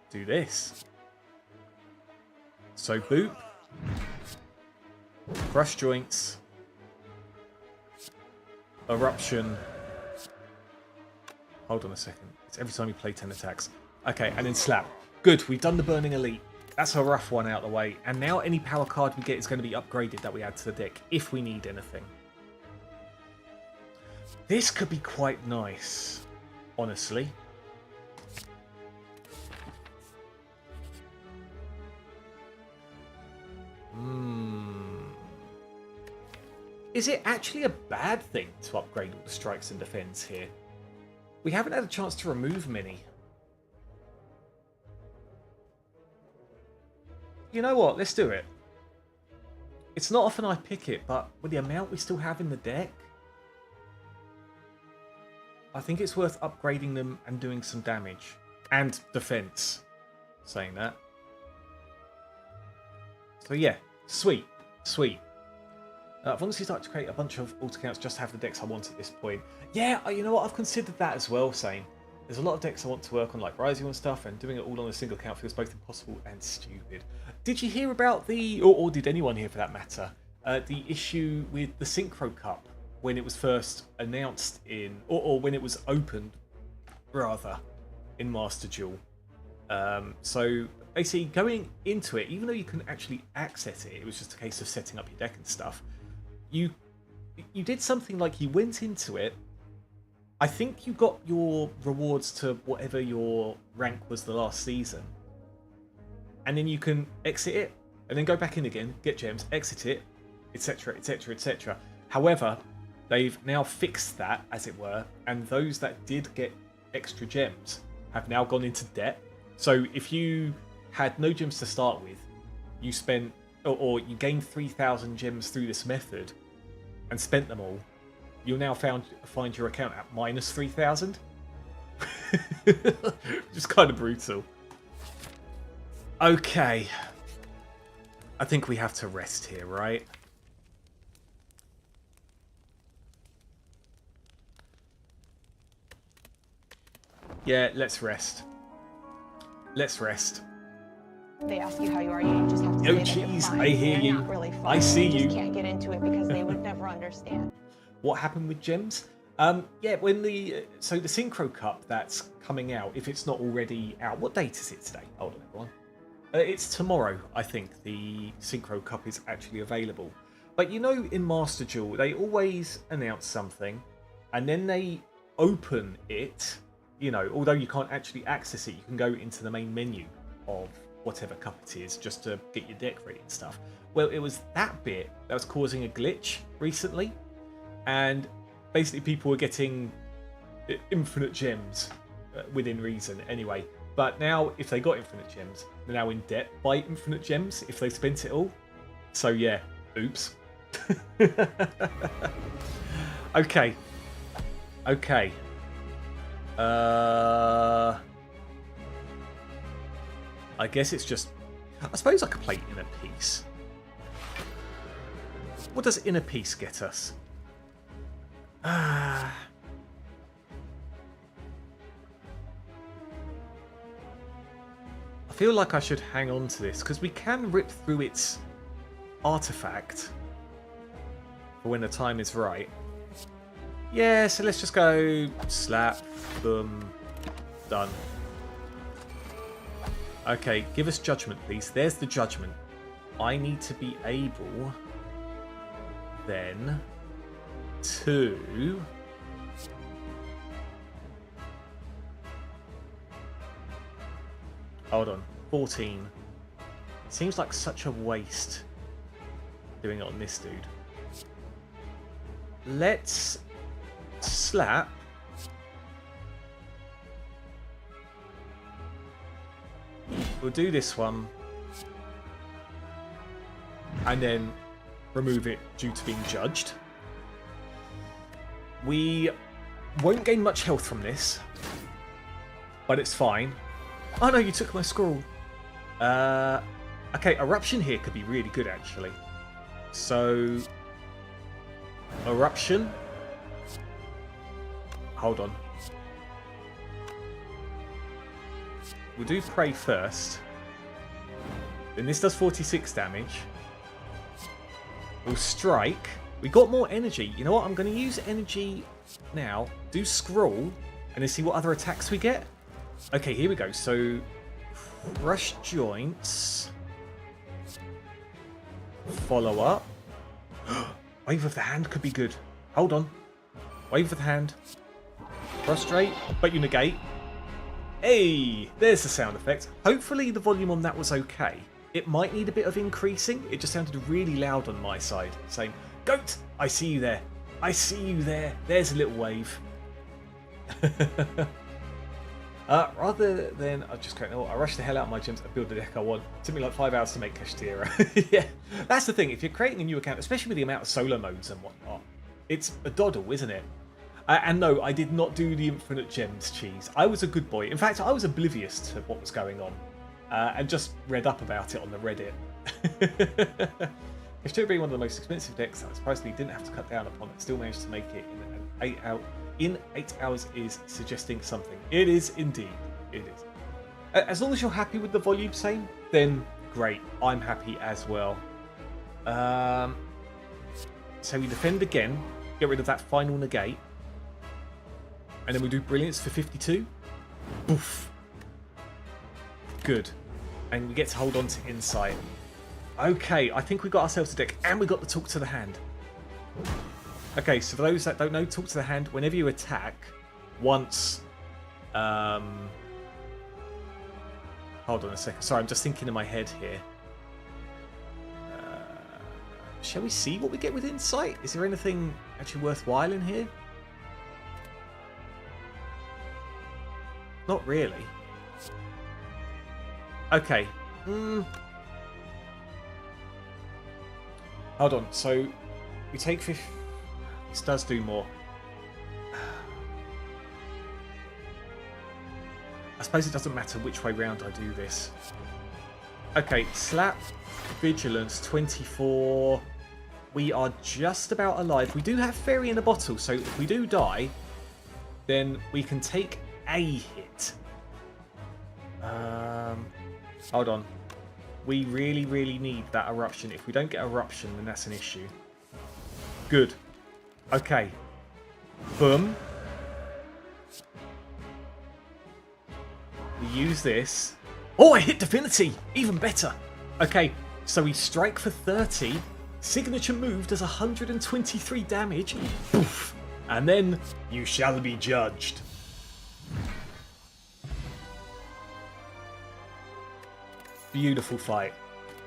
do this? So boop. Crush Joints. Eruption. Hold on a second. It's every time you play 10 attacks. Okay, and then slap. Good, we've done the Burning Elite. That's a rough one out of the way. And now any power card we get is going to be upgraded that we add to the deck if we need anything. This could be quite nice, honestly. Is it actually a bad thing to upgrade all the strikes and defense here? We haven't had a chance to remove many. You know what? Let's do it. It's not often I pick it, but with the amount we still have in the deck, I think it's worth upgrading them and doing some damage. And defense, saying that. So yeah, sweet, sweet. I've honestly started to create a bunch of alt accounts just to have the decks I want at this point. Yeah, you know what, I've considered that as well, saying there's a lot of decks I want to work on, like Rising and stuff, and doing it all on a single account feels both impossible and stupid. Did you hear about the, or did anyone hear for that matter, the issue with the Synchro Cup when it was first announced in, or when it was opened, rather, in Master Duel? So basically going into it, even though you couldn't actually access it, it was just a case of setting up your deck and stuff. You did something like you went into it. I think you got your rewards to whatever your rank was the last season. And then you can exit it, and then go back in again, get gems, exit it, etc, etc, etc. However, they've now fixed that, as it were, and those that did get extra gems have now gone into debt. So if you had no gems to start with, you spent, or you gained 3,000 gems through this method, and spent them all, you'll now find your account at minus 3,000. Just kind of brutal. Okay. I think we have to rest here, right? Yeah, let's rest. Let's rest. They ask you how you are, you just have to say that you're fine. I hear you. Not really fine. I see you. You just can't get into it because they would never understand. What happened with gems? Yeah, when the Synchro Cup that's coming out, if it's not already out, what date is it today? Hold on, everyone. It's tomorrow, I think. The Synchro Cup is actually available. But you know, in Master Duel, they always announce something, and then they open it. You know, although you can't actually access it, you can go into the main menu of whatever cup it is just to get your deck ready and stuff. Well, it was that bit that was causing a glitch recently, and basically people were getting infinite gems within reason anyway. But now if they got infinite gems, they're now in debt by infinite gems if they spent it all. So yeah, oops. Okay. I guess it's just... I suppose I could play Inner Peace. What does Inner Peace get us? I feel like I should hang on to this, because we can rip through its artifact for when the time is right. Yeah, so let's just go slap, boom, done. Okay, give us judgment, please. There's the judgment. I need to be able then to... Hold on, 14. Seems like such a waste doing it on this dude. Let's slap. We'll do this one. And then remove it due to being judged. We won't gain much health from this. But it's fine. Oh no, you took my scroll. Okay, Eruption here could be really good actually. So... Eruption. Hold on. We'll do Prey first. Then this does 46 damage. We'll Strike. We got more energy. You know what? I'm going to use energy now. Do Scroll. And then see what other attacks we get. Okay, here we go. So, Crush Joints. Follow up. Wave of the Hand could be good. Hold on. Wave of the Hand. Frustrate, but you negate. Hey, there's the sound effect. Hopefully the volume on that was okay. It might need a bit of increasing. It just sounded really loud on my side, saying, "Goat, I see you there. I see you there. There's a little wave." Rather than, I just can't know, I rush the hell out of my gyms and build the deck I want. It took me like 5 hours to make Kashtira. Yeah, that's the thing. If you're creating a new account, especially with the amount of solo modes and whatnot, it's a doddle, isn't it? And no, I did not do the infinite gems cheese. I was a good boy. In fact, I was oblivious to what was going on. And just read up about it on the Reddit. Kashtira being one of the most expensive decks that I surprisingly didn't have to cut down upon, it still managed to make it in 8 hours is suggesting something. It is indeed. It is. As long as you're happy with the volume same, then great. I'm happy as well. So we defend again. Get rid of that final negate. And then we do Brilliance for 52. Boof. Good. And we get to hold on to Insight. Okay, I think we got ourselves a deck. And we got the Talk to the Hand. Okay, so for those that don't know, Talk to the Hand, whenever you attack, once... hold on a second. Sorry, I'm just thinking in my head here. Shall we see what we get with Insight? Is there anything actually worthwhile in here? Not really. Okay. Hold on. So we take 50. This does do more. I suppose it doesn't matter which way round I do this. Okay, Slap, Vigilance, 24. We are just about alive. We do have Fairy in a bottle, so if we do die, then we can take a hit. Hold on. We really, really need that Eruption. If we don't get Eruption, then that's an issue. Good. Okay. Boom. We use this. Oh, I hit Divinity! Even better. Okay, so we strike for 30. Signature move does 123 damage. Poof. And then you shall be judged. Beautiful fight.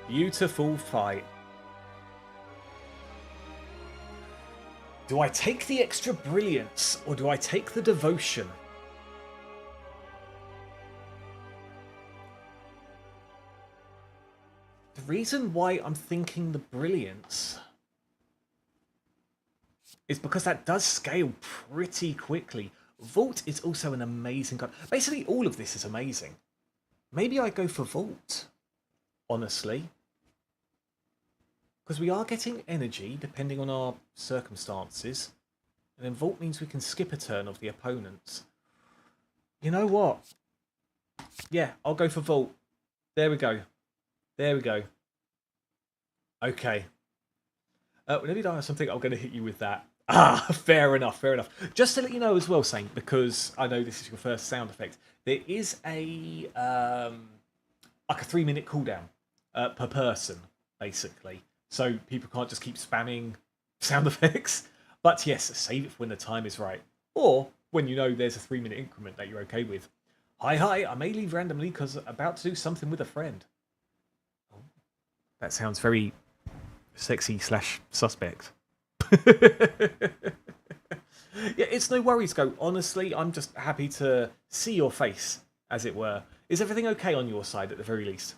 Beautiful fight. Do I take the extra brilliance or do I take the devotion? The reason why I'm thinking the brilliance is because that does scale pretty quickly. Vault is also an amazing card. Basically, all of this is amazing. Maybe I go for Vault, honestly. Because we are getting energy, depending on our circumstances. And then Vault means we can skip a turn of the opponents. You know what? Yeah, I'll go for Vault. There we go. There we go. Okay. Whenever you die on something, I'm going to hit you with that. Ah, fair enough, fair enough. Just to let you know as well, Saint, because I know this is your first sound effect, there is a like a 3-minute cooldown per person, basically. So people can't just keep spamming sound effects. But yes, save it for when the time is right. Or when you know there's a 3-minute increment that you're okay with. Hi, I may leave randomly because I'm about to do something with a friend. Oh, that sounds very sexy / suspect. Yeah, it's no worries, Go. Honestly, I'm just happy to see your face, as it were. Is everything okay on your side at the very least?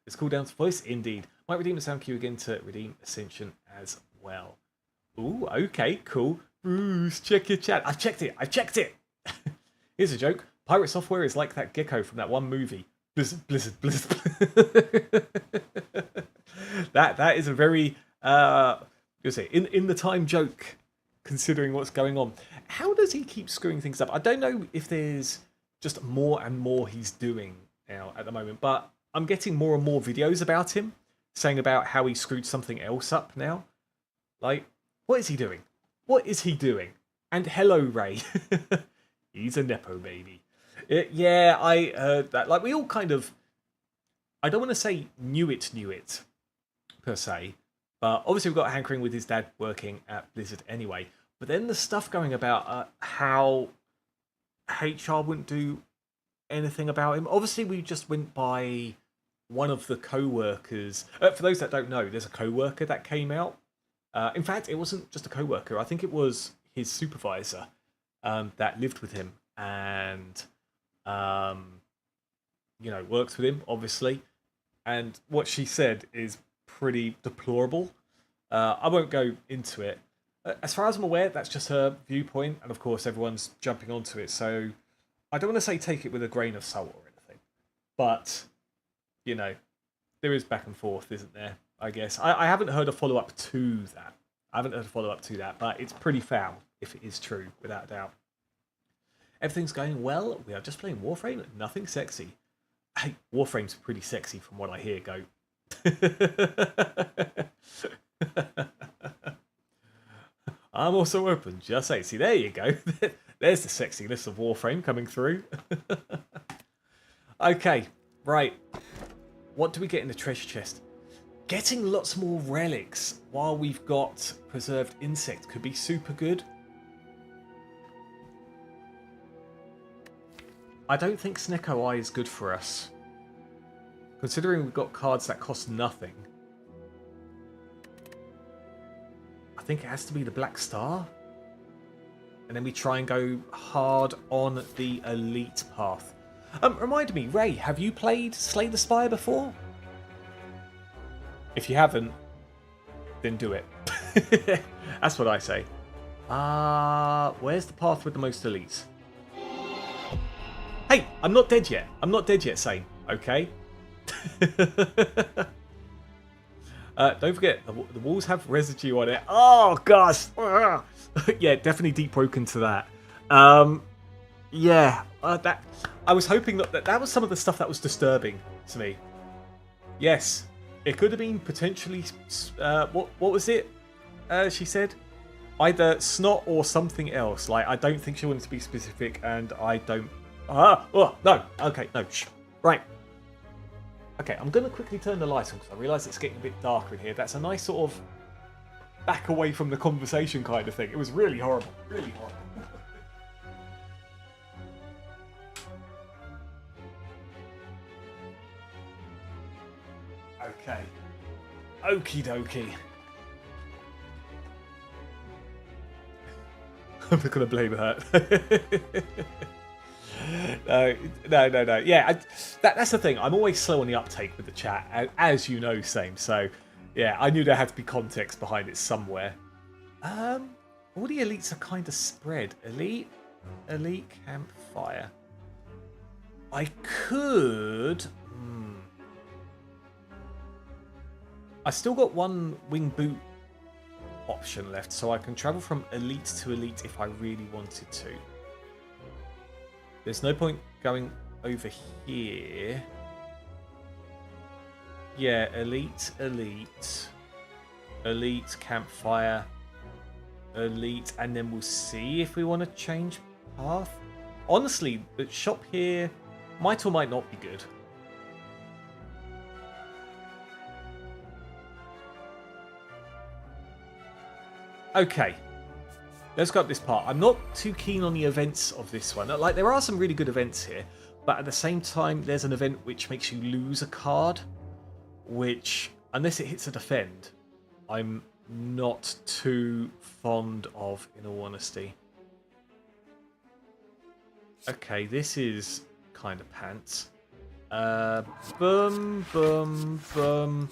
It's cool down to voice, indeed. Might redeem the sound cue again to redeem Ascension as well. Ooh, okay, cool. Bruce, check your chat. I've checked it. Here's a joke. Pirate software is like that gecko from that one movie. Blizzard. That is a very you'll say in the time joke, considering what's going on. How does he keep screwing things up? I don't know if there's just more and more he's doing now at the moment, but I'm getting more and more videos about him saying about how he screwed something else up now. Like, what is he doing? What is he doing? And hello, Ray. He's a Nepo baby. Yeah, I heard that. Like, we all kind of... I don't want to say knew it, per se. But obviously we've got a hankering with his dad working at Blizzard anyway. But then the stuff going about how HR wouldn't do anything about him. Obviously, we just went by one of the co-workers. For those that don't know, there's a co-worker that came out. In fact, it wasn't just a co-worker. I think it was his supervisor that lived with him and, works with him, obviously. And what she said is pretty deplorable. I won't go into it. As far as I'm aware, that's just her viewpoint. And of course, everyone's jumping onto it. So I don't want to say take it with a grain of salt or anything. But, there is back and forth, isn't there? I guess. I haven't heard a follow-up to that. But it's pretty foul, if it is true, without a doubt. Everything's going well. We are just playing Warframe. Nothing sexy. Hey, Warframe's pretty sexy from what I hear, Go. I'm also open, just say. See, there you go. There's the sexiness of Warframe coming through. Okay, right. What do we get in the treasure chest? Getting lots more relics while we've got preserved insect could be super good. I don't think Snecko Eye is good for us. Considering we've got cards that cost nothing. I think it has to be the Black Star. And then we try and go hard on the elite path. Remind me, Ray, have you played Slay the Spire before? If you haven't, then do it. That's what I say. Where's the path with the most elites? Hey, I'm not dead yet. Sane. Okay? Don't forget, the walls have residue on it. Oh, gosh. Yeah, definitely deep broken to that. Yeah, that I was hoping that was some of the stuff that was disturbing to me. Yes, it could have been potentially... what was it? She said? Either snot or something else. Like, I don't think she wanted to be specific, and I don't... no. Okay, no. Shh. Right. Okay, I'm going to quickly turn the light on because I realise it's getting a bit darker in here. That's a nice sort of back away from the conversation kind of thing. It was really horrible. Really horrible. Okay. Okie dokie. I'm not going to blame her. No. Yeah, that's the thing. I'm always slow on the uptake with the chat, as you know, same. So, yeah, I knew there had to be context behind it somewhere. All the elites are kind of spread. Elite, Elite campfire. I could... I still got one wing boot option left, so I can travel from elite to elite if I really wanted to. There's no point going over here. Yeah, elite, elite, elite, campfire, elite, and then we'll see if we want to change path. Honestly, the shop here might or might not be good. Okay, let's go up this part. I'm not too keen on the events of this one. Like, there are some really good events here, but at the same time, there's an event which makes you lose a card, which, unless it hits a defend, I'm not too fond of, in all honesty. Okay, this is kind of pants. Boom, boom, boom.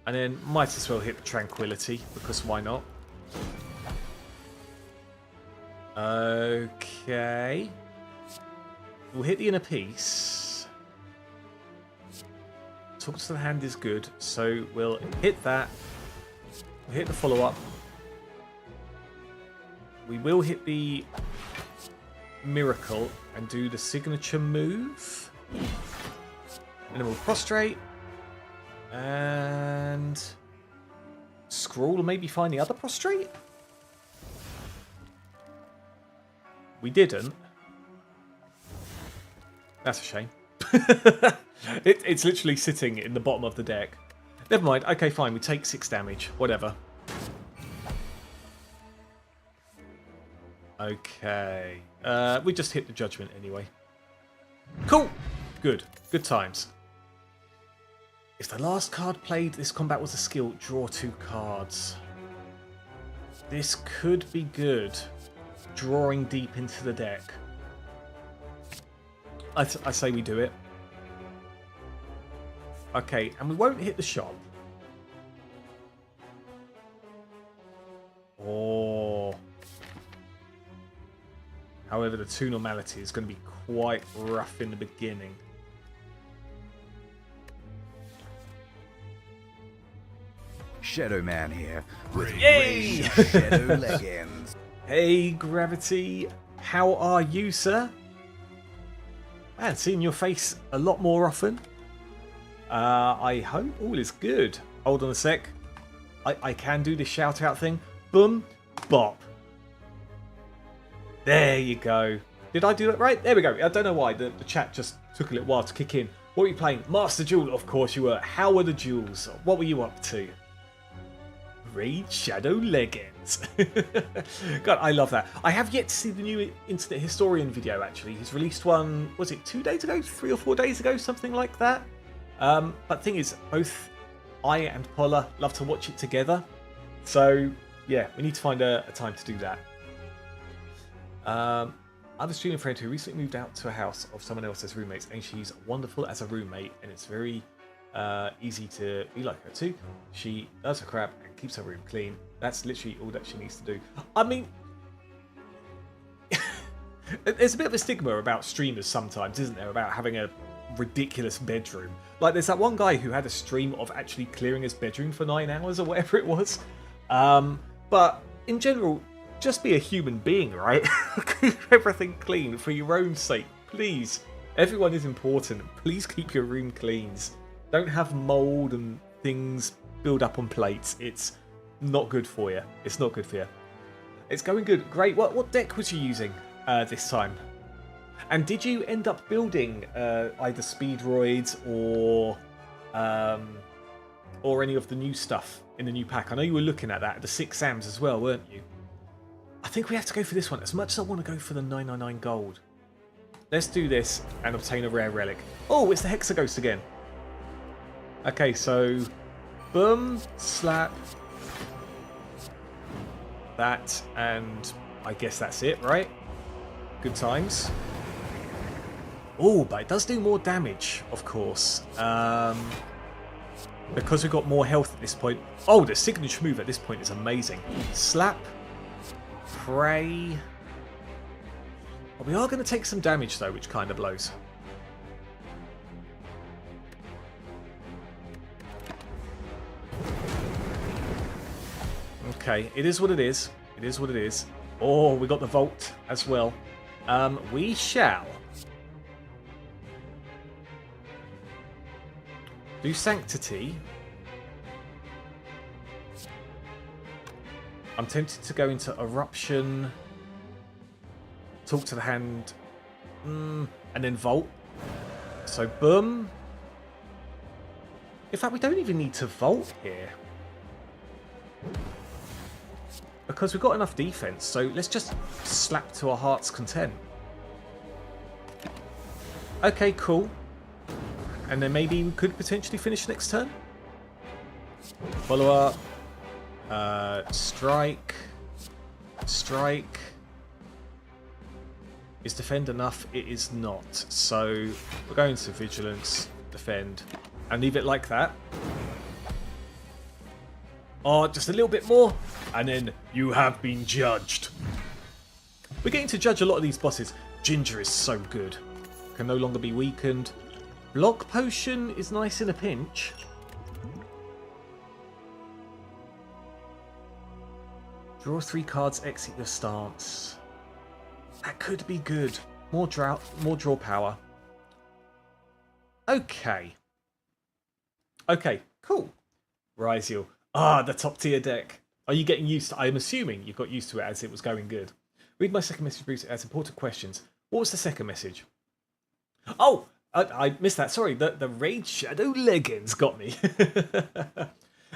And then might as well hit the Tranquility, because why not? Okay. We'll hit the inner piece. Talk to the hand is good, so we'll hit that. We'll hit the follow-up. We will hit the Miracle and do the signature move. And then we'll prostrate. And scroll or maybe find the other prostrate? We didn't. That's a shame. It's literally sitting in the bottom of the deck. Never mind. Okay, fine. We take 6 damage. Whatever. Okay. We just hit the judgment anyway. Cool. Good. Good times. If the last card played this combat was a skill, draw 2 cards. This could be good. Drawing deep into the deck. I say we do it. Okay, and we won't hit the shop. Oh. However, the 2 normality is going to be quite rough in the beginning. Shadow Man here with Yay! Shadow Legends. Hey, Gravity. How are you, sir? Man, seeing your face a lot more often. I hope all is good. Hold on a sec. I can do this shout-out thing. Boom. Bop. There you go. Did I do it right? There we go. I don't know why. The chat just took a little while to kick in. What were you playing? Master Duel, of course you were. How were the duels? What were you up to? Raid Shadow Legends. God, I love that. I have yet to see the new Internet Historian video, actually. He's released one, was it 2 days ago? 3 or 4 days ago? Something like that. But the thing is, both I and Paula love to watch it together. So, yeah, we need to find a time to do that. I have a student friend who recently moved out to a house of someone else's roommates, and she's wonderful as a roommate, and it's very easy to be like her too. She does her crap and keeps her room clean. That's literally all that she needs to do. I mean, there's a bit of a stigma about streamers sometimes, isn't there, about having a ridiculous bedroom. Like, there's that one guy who had a stream of actually clearing his bedroom for 9 hours or whatever it was. But in general, just be a human being, right? Keep everything clean for your own sake, please. Everyone is important. Please keep your room clean. Don't have mold and things build up on plates. It's not good for you. It's not good for you. It's going good. Great. What deck was you using this time? And did you end up building either Speedroids or any of the new stuff in the new pack? I know you were looking at that, the 6 Sams as well, weren't you? I think we have to go for this one. As much as I want to go for the 999 gold. Let's do this and obtain a rare relic. Oh, it's the Hexaghost again. Okay, so boom, slap, that, and I guess that's it, right? Good times. Oh, but it does do more damage, of course. Because we've got more health at this point. Oh, the signature move at this point is amazing. Slap, pray, Well, we are going to take some damage, though, which kind of blows. Okay, it is what it is. It is what it is. Oh, we got the Vault as well. We shall do Sanctity. I'm tempted to go into Eruption, talk to the hand, and then Vault. So, boom. In fact, we don't even need to Vault here, because we've got enough defense, so let's just slap to our heart's content. Okay, cool. And then maybe we could potentially finish next turn. Follow up. Strike. Strike. Is defend enough? It is not. So we're going to Vigilance, defend, and leave it like that. Oh, just a little bit more. And then you have been judged. We're getting to judge a lot of these bosses. Ginger is so good. Can no longer be weakened. Block Potion is nice in a pinch. Draw 3 cards, exit your stance. That could be good. More draw power. Okay. Okay, cool. Ryziel. Ah, the top tier deck. Are you getting used to? I'm assuming you got used to it as it was going good. Read my second message, Bruce. It has important questions. What was the second message? Oh, I missed that. Sorry, the Raid Shadow Leggings got me.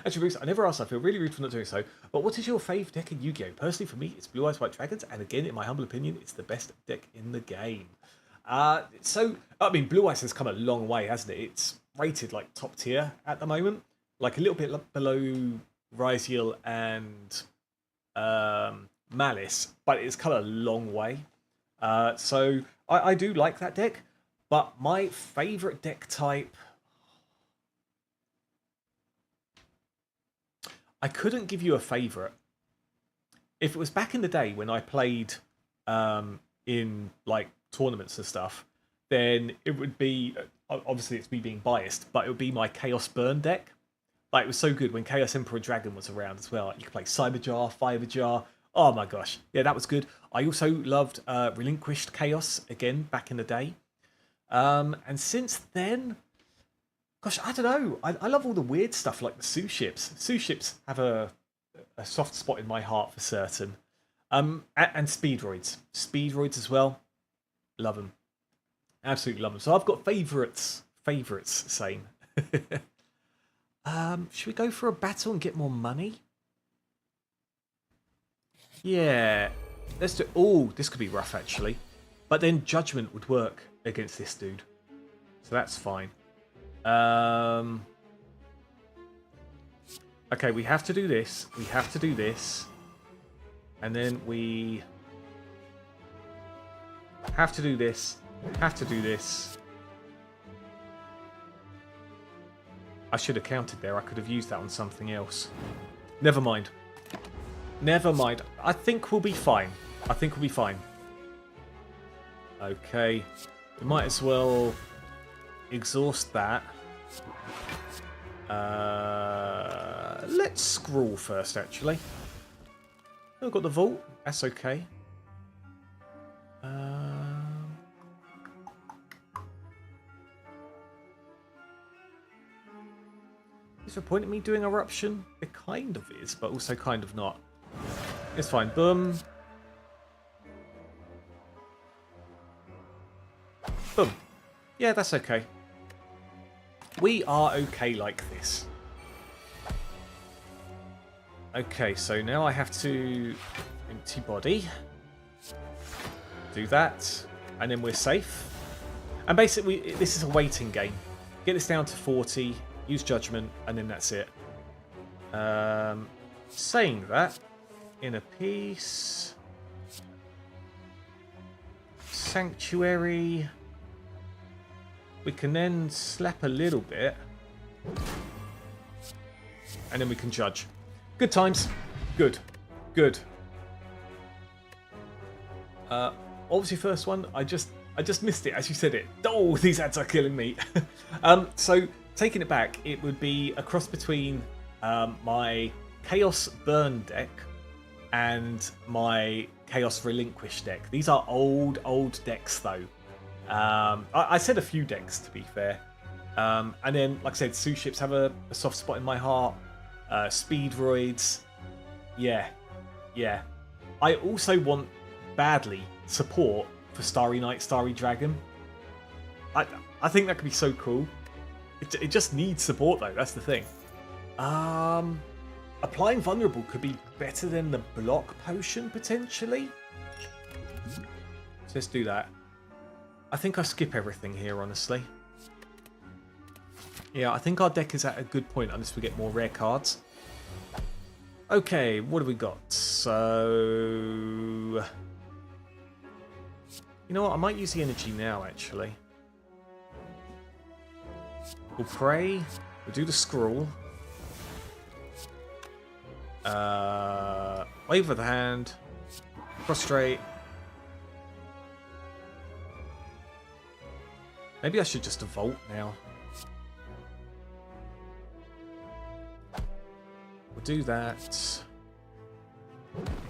Actually, Bruce, I never asked. I feel really rude for not doing so. But what is your fave deck in Yu-Gi-Oh? Personally, for me, it's Blue Eyes White Dragons, and again, in my humble opinion, it's the best deck in the game. So, I mean, Blue Eyes has come a long way, hasn't it? It's rated like top tier at the moment, like a little bit below Ryziel and Malice, but it's come a long way. So I do like that deck, but my favourite deck type, I couldn't give you a favourite. If it was back in the day when I played in like tournaments and stuff, then it would be, obviously it's me being biased, but it would be my Chaos Burn deck. Like, it was so good when Chaos Emperor Dragon was around as well. You could play Cyberjar, Fiberjar. Oh my gosh. Yeah, that was good. I also loved Relinquished Chaos, again, back in the day. And since then, gosh, I don't know. I love all the weird stuff like the Sue ships. Sue ships have a soft spot in my heart for certain. And Speedroids. Speedroids as well. Love them. Absolutely love them. So I've got favourites. Favourites, same. Should we go for a battle and get more money? Yeah. Let's do... Oh, this could be rough, actually. But then Judgment would work against this dude. So that's fine. Okay, we have to do this. We have to do this. And then we have to do this. Have to do this. I should have counted there. I could have used that on something else. Never mind. Never mind. I think we'll be fine. I think we'll be fine. Okay. We might as well exhaust that. Let's scroll first, actually. I've got the vault. That's okay. Is there a point in me doing Eruption? It kind of is, but also kind of not. It's fine. Boom. Boom. Yeah, that's okay. We are okay like this. Okay, so now I have to empty body. Do that. And then we're safe. And basically, this is a waiting game. Get this down to 40. Use Judgment, and then that's it. Saying that, in a piece, Sanctuary. We can then slap a little bit, and then we can judge. Good times. Good. Good. what was your first one? I just missed it as you said it. Oh, these ads are killing me. So taking it back, it would be a cross between my Chaos Burn deck and my Chaos Relinquish deck. These are old decks though. I said a few decks to be fair. And then, like I said, Sue Ships have a soft spot in my heart. Speedroids. Yeah. I also want badly support for Starry Night, Starry Dragon. I think that could be so cool. It just needs support though, that's the thing. Applying Vulnerable could be better than the Block Potion potentially. So let's do that. I think I skip everything here, honestly. Yeah, I think our deck is at a good point unless we get more rare cards. Okay, what have we got? So... You know what, I might use the energy now, actually. We'll pray. We'll do the scroll. Wave of the hand. Prostrate. Maybe I should just vault now. We'll do that.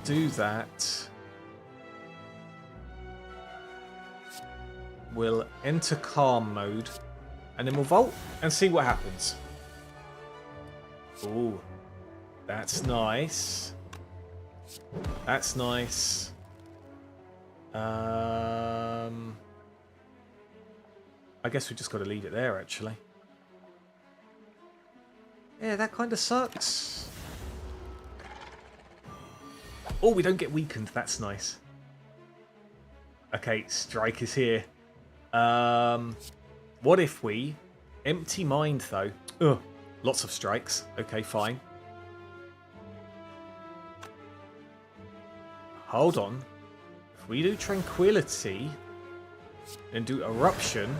Do that. We'll enter calm mode. And then we'll vault and see what happens. Ooh. That's nice. That's nice. I guess we just got to leave it there, actually. Yeah, that kind of sucks. Oh, we don't get weakened. That's nice. Okay, strike is here. What if we empty mind, though? Ugh, lots of strikes. Okay, fine. Hold on. If we do Tranquility and do Eruption,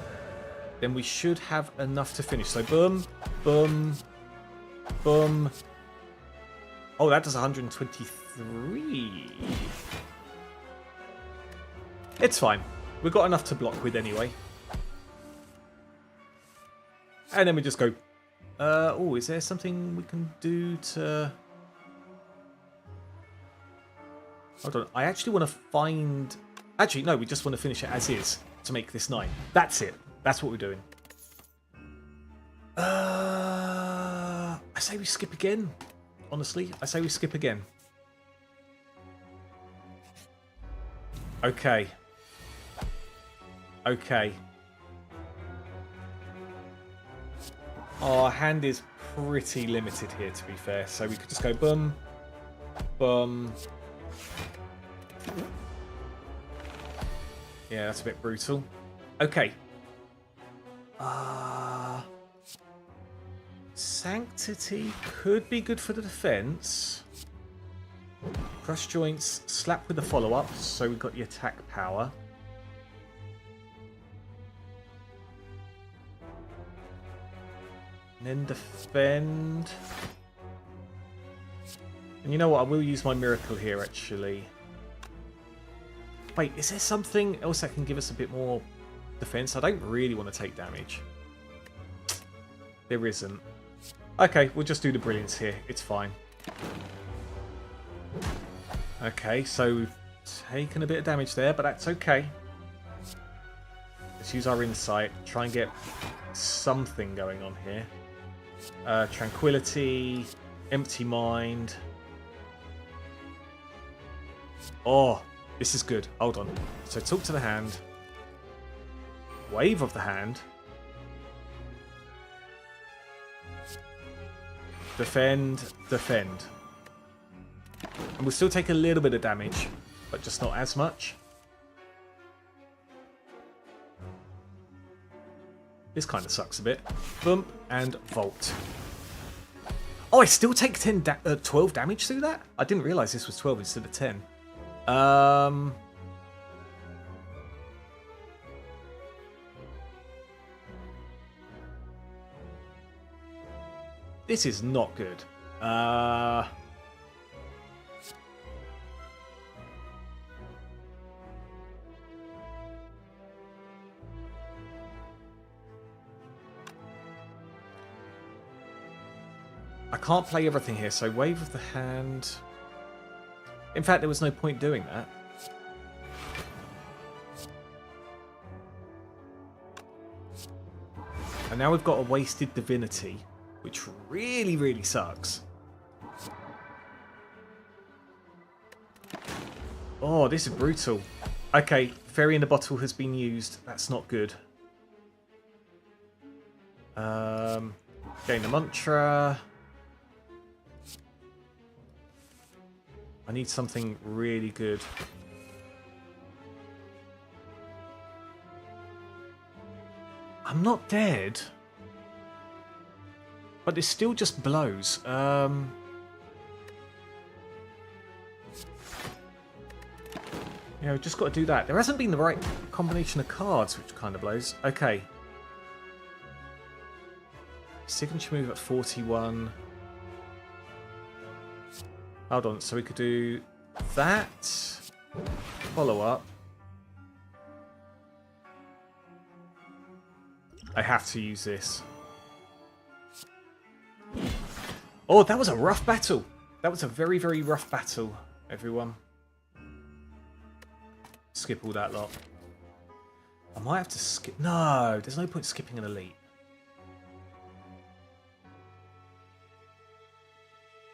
then we should have enough to finish. So boom, boom, boom. Oh, that does 123. It's fine. We've got enough to block with anyway. And then we just go... oh, is there something we can do to... Hold on. I actually want to find... Actually, no, we just want to finish it as is to make this 9. That's it. That's what we're doing. I say we skip again. Honestly, I say we skip again. Okay. Okay. Our hand is pretty limited here, to be fair. So we could just go boom, boom. Yeah, that's a bit brutal. Okay. Sanctity could be good for the defense. Crush joints, slap with the follow-up, so we've got the attack power. And then defend. And you know what? I will use my miracle here, actually. Wait, is there something else that can give us a bit more defense? I don't really want to take damage. There isn't. Okay, we'll just do the brilliance here. It's fine. Okay, so we've taken a bit of damage there, but that's okay. Let's use our insight. Try and get something going on here. Tranquility. Empty mind. Oh, this is good. Hold on. So talk to the hand. Wave of the hand. Defend, defend. And we'll still take a little bit of damage, but just not as much. This kind of sucks a bit. Boom, and Vault. Oh, I still take 12 damage through that? I didn't realise this was 12 instead of 10. This is not good. I can't play everything here, so Wave of the Hand. In fact, there was no point doing that. And now we've got a wasted Divinity, which really, really sucks. Oh, this is brutal. Okay, Fairy in the Bottle has been used. That's not good. Gain the mantra. I need something really good. I'm not dead. But it still just blows. Yeah, we've just got to do that. There hasn't been the right combination of cards, which kind of blows. Okay. Signature move at 41. Hold on, so we could do that. Follow up. I have to use this. Oh, that was a rough battle. That was a very, very rough battle, everyone. Skip all that lot. I might have to skip. No, there's no point skipping an elite.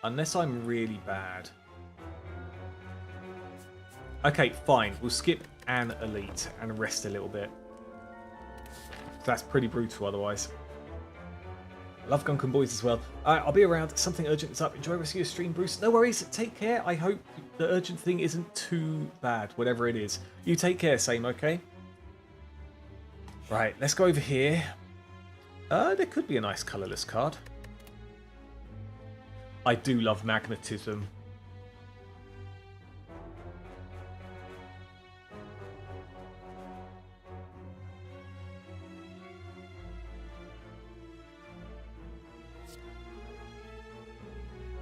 Unless I'm really bad. Okay, fine. We'll skip an elite and rest a little bit. That's pretty brutal otherwise. Love Gunkin Boys as well. I'll be around. Something urgent is up. Enjoy the rest of your stream, Bruce. No worries. Take care. I hope the urgent thing isn't too bad, whatever it is. You take care, same, okay? Right, let's go over here. There could be a nice colourless card. I do love magnetism.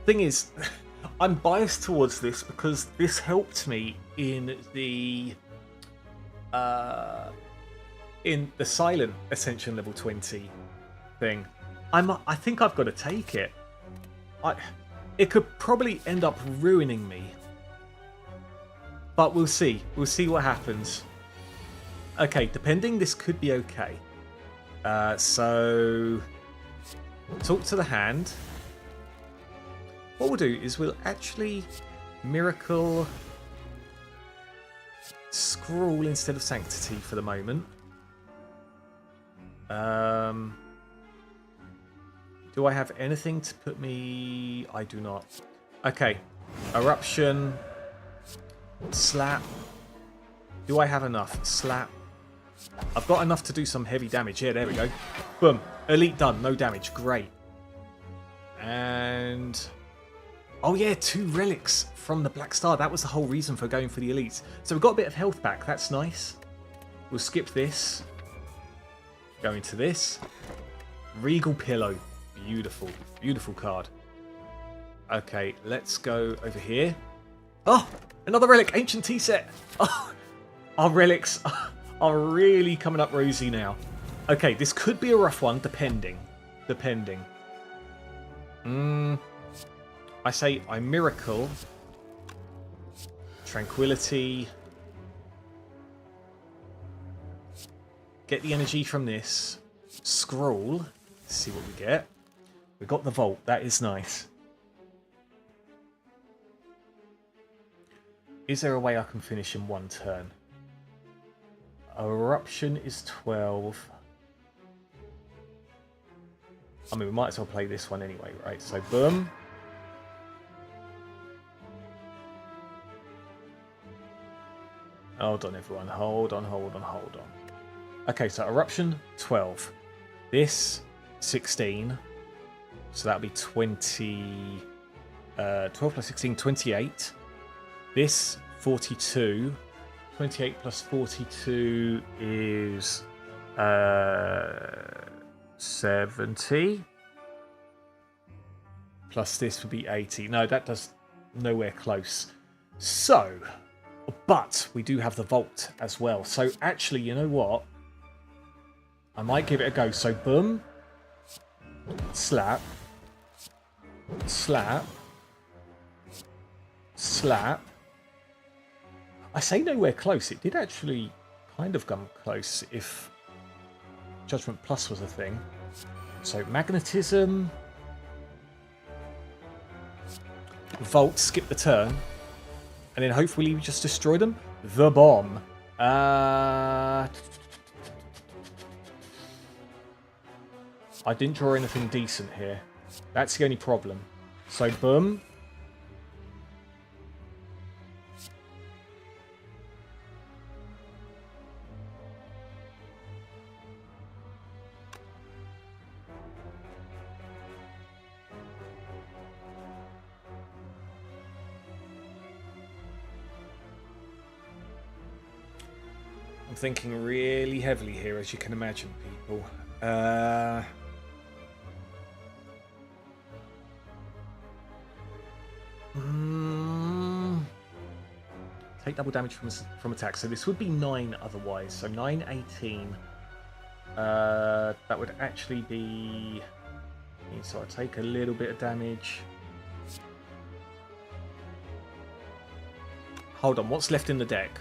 Thing is, I'm biased towards this because this helped me in the silent Ascension level 20 thing. I think I've got to take it. It could probably end up ruining me, but we'll see. We'll see what happens. Okay, depending, this could be okay. So talk to the hand. What we'll do is we'll actually Miracle Scroll instead of Sanctity for the moment. Do I have anything to put me... I do not. Okay. Eruption. Slap. Do I have enough? Slap. I've got enough to do some heavy damage. Yeah, there we go. Boom. Elite done. No damage. Great. And... oh yeah, 2 relics from the Black Star. That was the whole reason for going for the elites. So we've got a bit of health back. That's nice. We'll skip this. Go into this. Regal Pillow. Beautiful. Beautiful card. Okay, let's go over here. Oh, another relic. Ancient Tea Set. Oh, our relics are really coming up rosy now. Okay, this could be a rough one, depending. I say I Miracle. Tranquility. Get the energy from this. Scroll. Let's see what we get. We got the Vault. That is nice. Is there a way I can finish in 1 turn? Eruption is 12. I mean, we might as well play this one anyway, right? So, boom. Hold on, everyone. Hold on. Okay, so Eruption, 12. This, 16. So that'll be 20... 12 plus 16, 28. This, 42. 28 plus 42 is... 70. Plus this would be 80. No, that does nowhere close. So... but we do have the Vault as well. So actually, you know what? I might give it a go. So boom. Slap. Slap. Slap. I say nowhere close. It did actually kind of come close if Judgment Plus was a thing. So magnetism. Volt, skip the turn. And then hopefully we just destroy them. The bomb. I didn't draw anything decent here. That's the only problem. So boom. I'm thinking really heavily here, as you can imagine, people. Take double damage from attack. So this would be 9 otherwise. So 9, 18. That would actually be... So I take a little bit of damage. Hold on, what's left in the deck?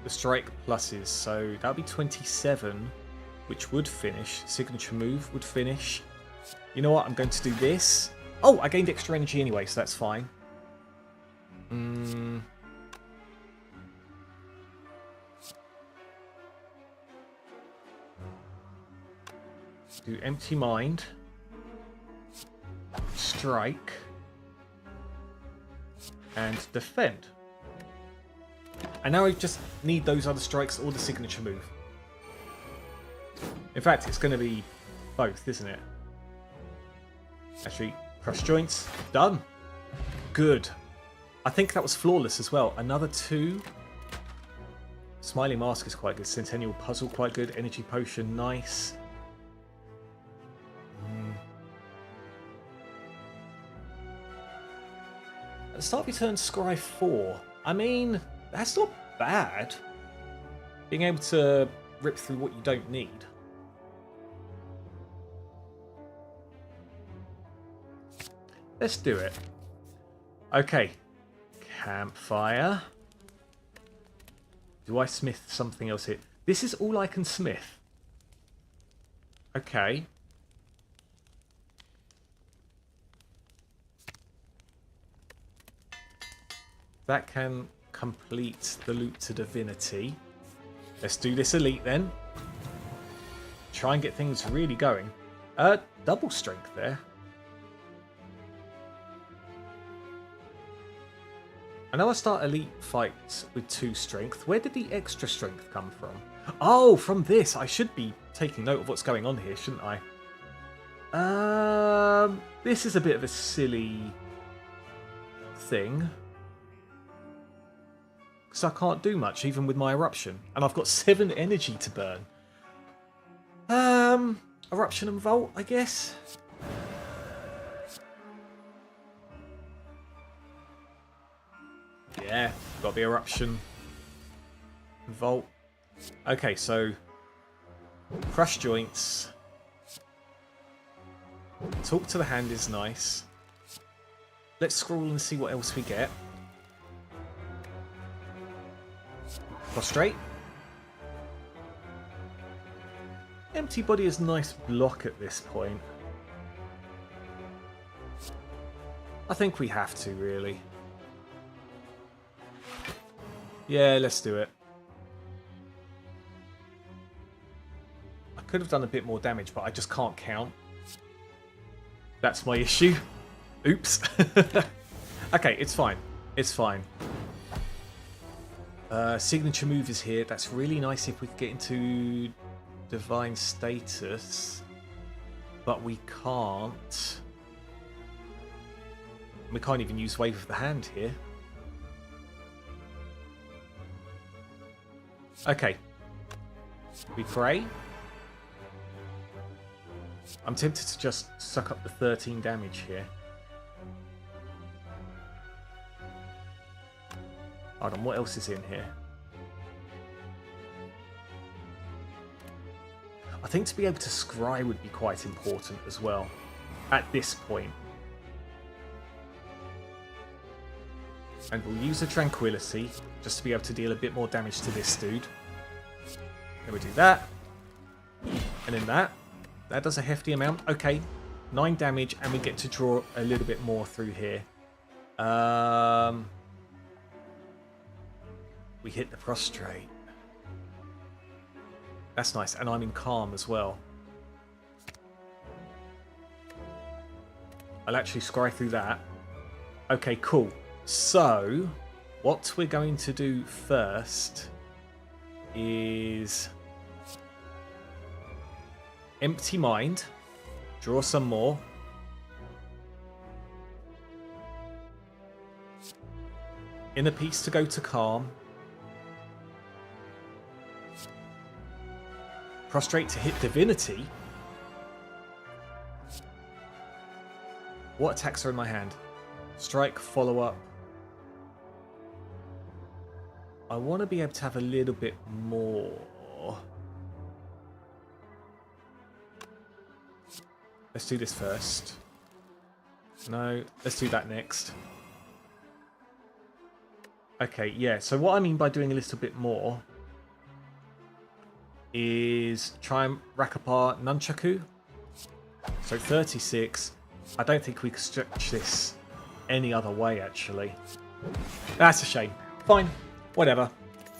The strike pluses, so that would be 27, which would finish. Signature move would finish. You know what? I'm going to do this. Oh, I gained extra energy anyway, so that's fine. Do Empty Mind. Strike. And defend. And now I just need those other strikes or the signature move. In fact, it's going to be both, isn't it? Actually, crush joints. Done. Good. I think that was flawless as well. Another 2. Smiling Mask is quite good. Centennial Puzzle quite good. Energy Potion, nice. At the start of your turn, scry 4. I mean... That's not bad. Being able to rip through what you don't need. Let's do it. Okay. Campfire. Do I smith something else here? This is all I can smith. Okay. That can... complete the loop to divinity. Let's do this elite then. Try and get things really going. Double strength there. I know I start elite fights with 2 strength. Where did the extra strength come from? Oh, from this. I should be taking note of what's going on here, shouldn't I? This is a bit of a silly thing. Because I can't do much, even with my eruption. And I've got 7 energy to burn. Eruption and Volt, I guess. Yeah, got the Eruption and Volt. Okay, so... Crush Joints. Talk to the Hand is nice. Let's scroll and see what else we get. Prostrate. Empty Body is nice block at this point. I think we have to, really. Yeah, let's do it. I could have done a bit more damage, but I just can't count. That's my issue. Oops. Okay, it's fine. It's fine. Signature move is here. That's really nice if we could get into divine status. But we can't. We can't even use Wave of the Hand here. Okay. We pray. I'm tempted to just suck up the 13 damage here. Hold on, what else is in here? I think to be able to scry would be quite important as well. At this point. And we'll use the Tranquility just to be able to deal a bit more damage to this dude. Then we do that. And then that. That does a hefty amount. Okay. 9 damage, and we get to draw a little bit more through here. We hit the prostrate. That's nice. And I'm in calm as well. I'll actually scry through that. Okay, cool. So, what we're going to do first is empty mind, draw some more. Inner peace to go to calm. Prostrate to hit divinity. What attacks are in my hand? Strike, follow up. I want to be able to have a little bit more. Let's do this first. No, let's do that next. Okay, yeah, so what I mean by doing a little bit more is try and rack up our nunchaku. So 36. I don't think we could stretch this any other way, actually. That's a shame. Fine. Whatever.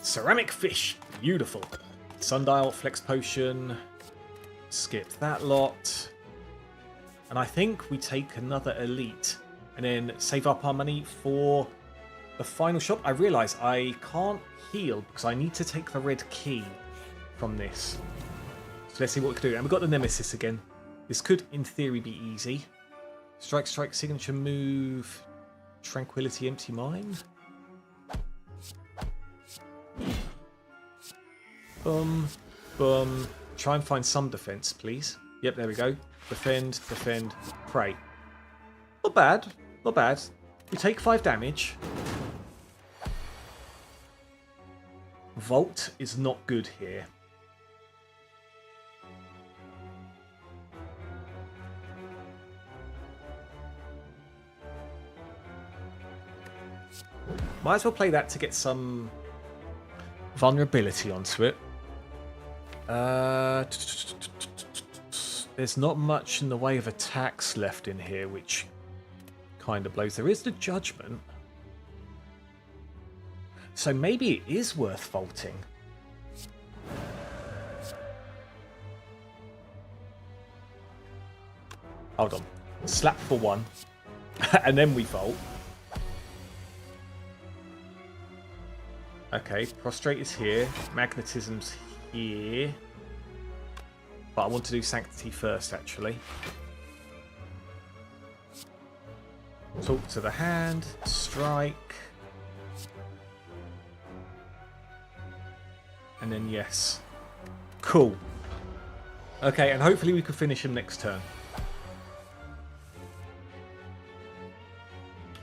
Ceramic fish. Beautiful. Sundial, flex potion. Skip that lot. And I think we take another elite and then save up our money for the final shop. I realise I can't heal because I need to take the red key from this. So let's see what we can do. And we've got the Nemesis again. This could, in theory, be easy. Strike, strike, signature move. Tranquility, empty mind. Boom, boom. Try and find some defense, please. Yep, there we go. Defend, defend, pray. Not bad, not bad. We take 5 damage. Vault is not good here. Might as well play that to get some vulnerability onto it. There's not much in the way of attacks left in here, which kind of blows. There is the Judgment. So maybe it is worth vaulting. Hold on. Slap for 1. And then we vault. Okay, prostrate is here. Magnetism's here. But I want to do sanctity first, actually. Talk to the hand. Strike. And then yes. Cool. Okay, and hopefully we can finish him next turn.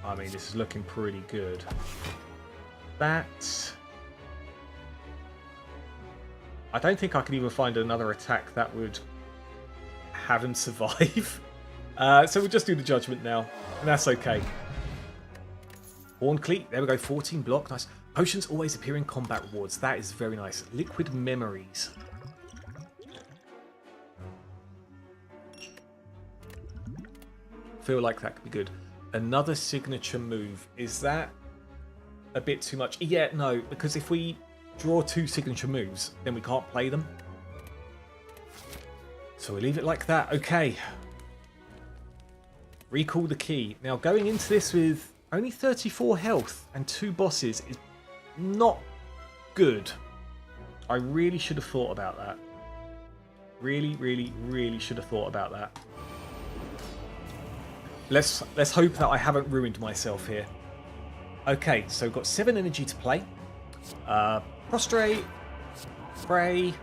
I mean, this is looking pretty good. That... I don't think I can even find another attack that would have him survive. So we'll just do the Judgment now, and that's okay. Horn Cleat, there we go, 14 block, nice. Potions always appear in combat rewards, that is very nice. Liquid Memories. Feel like that could be good. Another signature move, is that a bit too much? Yeah, no, because if we draw 2 signature moves, then we can't play them. So we leave it like that. Okay. Recall the key. Now, going into this with only 34 health and 2 bosses is not good. I really should have thought about that. Really, really, really should have thought about that. Let's hope that I haven't ruined myself here. Okay, so we've got 7 energy to play. Prostrate, pray.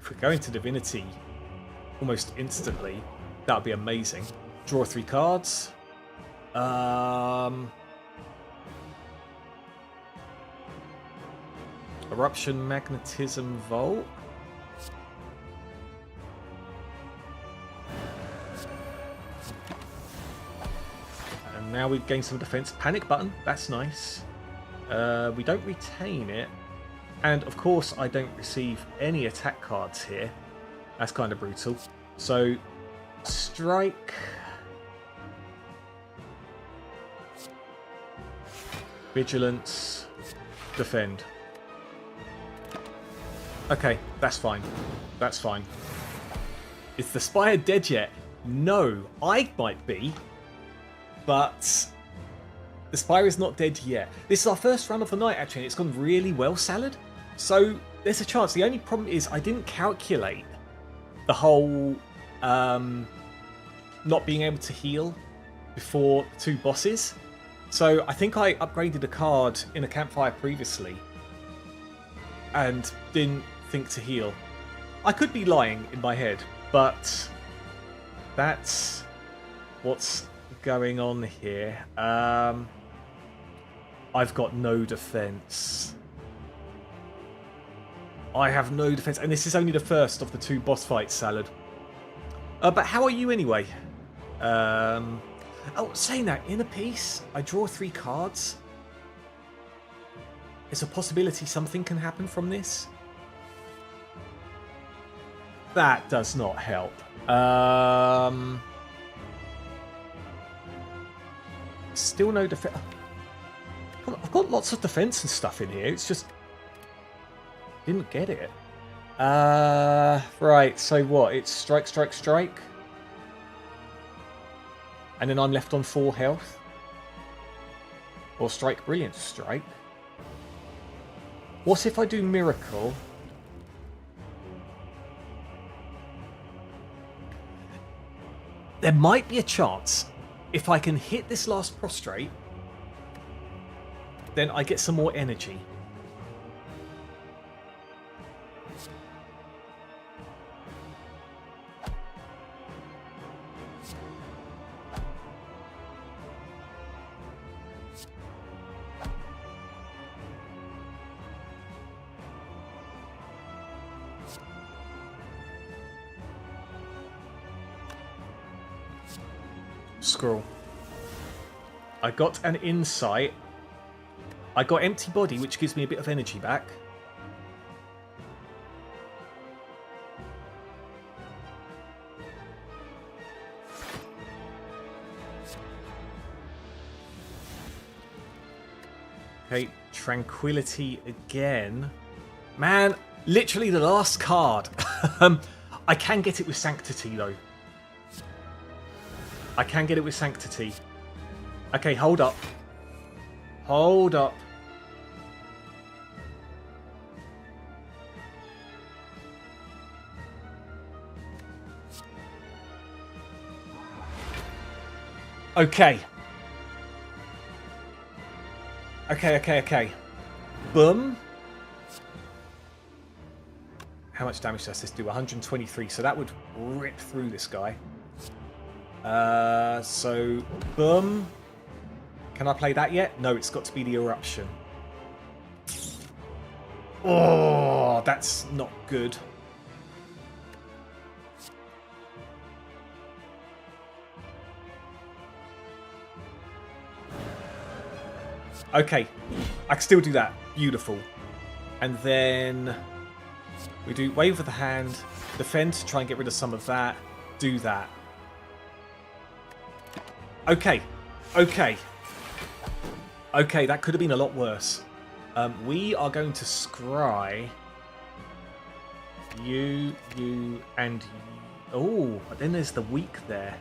If we go into divinity almost instantly, that would be amazing. Draw 3 cards. Eruption, magnetism, vault. And Now we've gained some defense. Panic button. That's nice. We don't retain it. And, of course, I don't receive any attack cards here. That's kind of brutal. So, strike. Vigilance. Defend. Okay, that's fine. That's fine. Is the Spire dead yet? No, I might be. But the Spire is not dead yet. This is our first run of the night, actually, and it's gone really well, Salad. So there's a chance. The only problem is I didn't calculate the whole not being able to heal before the 2 bosses. So I think I upgraded a card in a campfire previously and didn't think to heal. I could be lying in my head, but that's what's going on here. I've got no defense. I have no defense, and this is only the first of the 2 boss fights, Salad. But how are you anyway? Oh, saying that, in a piece, I draw 3 cards. There's a possibility something can happen from this. That does not help. Still no defense. I've got lots of defense and stuff in here. It's just didn't get it. Right. So what? It's strike, strike, strike, and then I'm left on 4 health. Or strike, brilliant strike. What if I do miracle? There might be a chance if I can hit this last prostrate, then I get some more energy. Scroll. I got an insight. I got empty body, which gives me a bit of energy back. Okay, tranquility again. Man, literally the last card. I can get it with sanctity though. I can get it with sanctity. Okay, hold up. Hold up. Okay. Okay. Boom. How much damage does this do? 123. So that would rip through this guy. So, boom. Can I play that yet? No, it's got to be the eruption. Oh, that's not good. Okay, I can still do that. Beautiful. And then we do wave of the hand, defend to try and get rid of some of that, do that. Okay, that could have been a lot worse. We are going to scry you, and you. Oh, but then there's the weak there.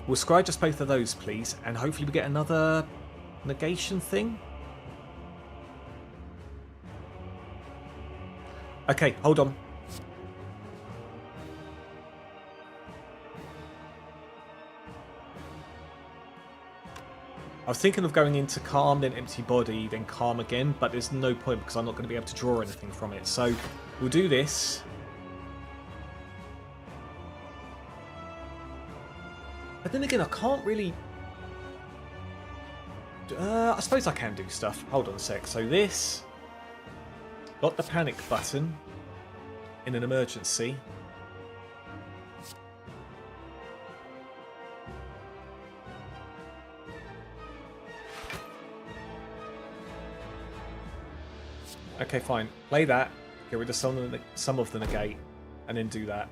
We'll scry just both of those, please, and hopefully we get another negation thing. Okay, hold on. I was thinking of going into calm, then empty body, then calm again, but there's no point because I'm not going to be able to draw anything from it. So we'll do this. But then again, I can't really... I suppose I can do stuff. Hold on a sec. So this... Got the panic button in an emergency. Okay, fine. Play that. Get rid of some of the negate, and then do that.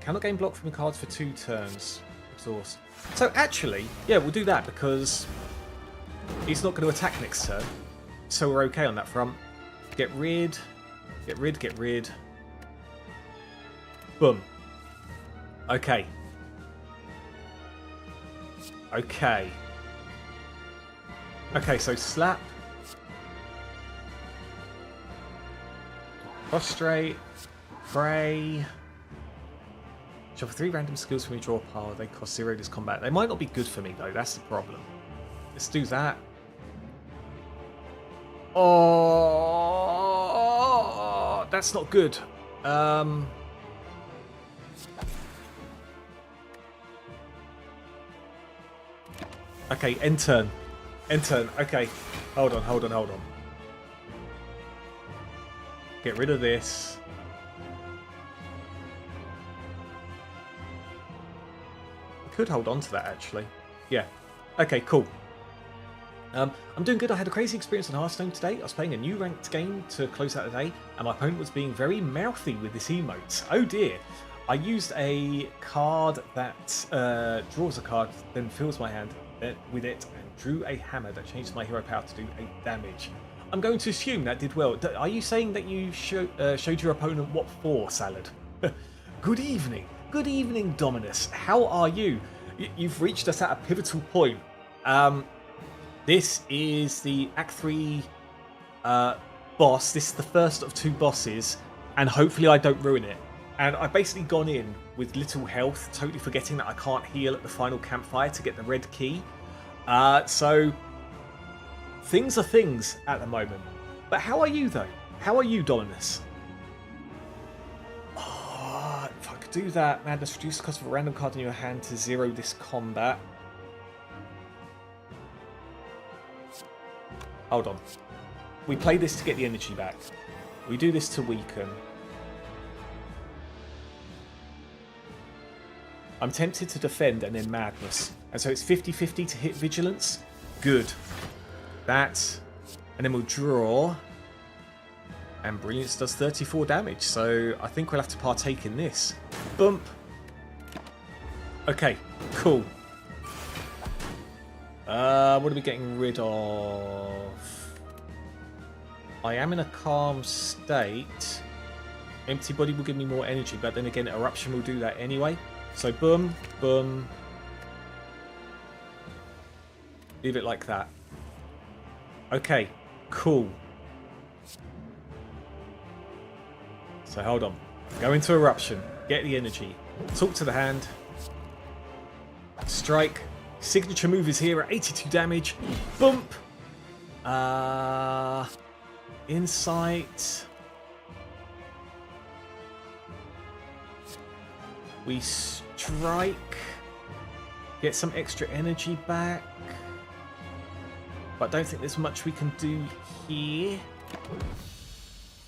Cannot gain block from cards for 2 turns. Exhaust. So actually, yeah, we'll do that because he's not going to attack next turn. So we're okay on that front. Get rid. Get rid. Get rid. Boom. Okay. Okay. Okay, so slap. Prostrate. Pray. Shuffle 3 random skills from your draw pile. They cost 0 this combat. They might not be good for me though. That's the problem. Let's do that. Oh, that's not good. Okay, end turn. End turn. Okay. Hold on, hold on, hold on. Get rid of this. Could hold on to that actually. Yeah. Okay, cool. I'm doing good. I had a crazy experience on Hearthstone today. I was playing a new ranked game to close out the day, and my opponent was being very mouthy with this emote. Oh dear. I used a card that draws a card, then fills my hand with it, and drew a hammer that changed my hero power to do 8 damage. I'm going to assume that did well. Are you saying that you showed your opponent what for, Salad? Good evening. Good evening, Dominus. How are you? You've reached us at a pivotal point. This is the Act 3 boss. This is the first of 2 bosses, and hopefully I don't ruin it. And I've basically gone in with little health, totally forgetting that I can't heal at the final campfire to get the red key. So things are things at the moment. But how are you though? How are you, Dominus? Oh, if I could do that, Madness, reduce the cost of a random card in your hand to 0 this combat. Hold on. We play this to get the energy back. We do this to weaken. I'm tempted to defend and then Madness. And so it's 50-50 to hit Vigilance. Good. That. And then we'll draw. And Brilliance does 34 damage. So I think we'll have to partake in this. Bump. Okay, cool. What are we getting rid of? I am in a calm state. Empty Body will give me more energy, but then again, Eruption will do that anyway. So boom, boom. Leave it like that. Okay, cool. So hold on. Go into Eruption. Get the energy. Talk to the hand. Strike. Signature move is here at 82 damage. Bump. Insight. We strike. Get some extra energy back. But I don't think there's much we can do here.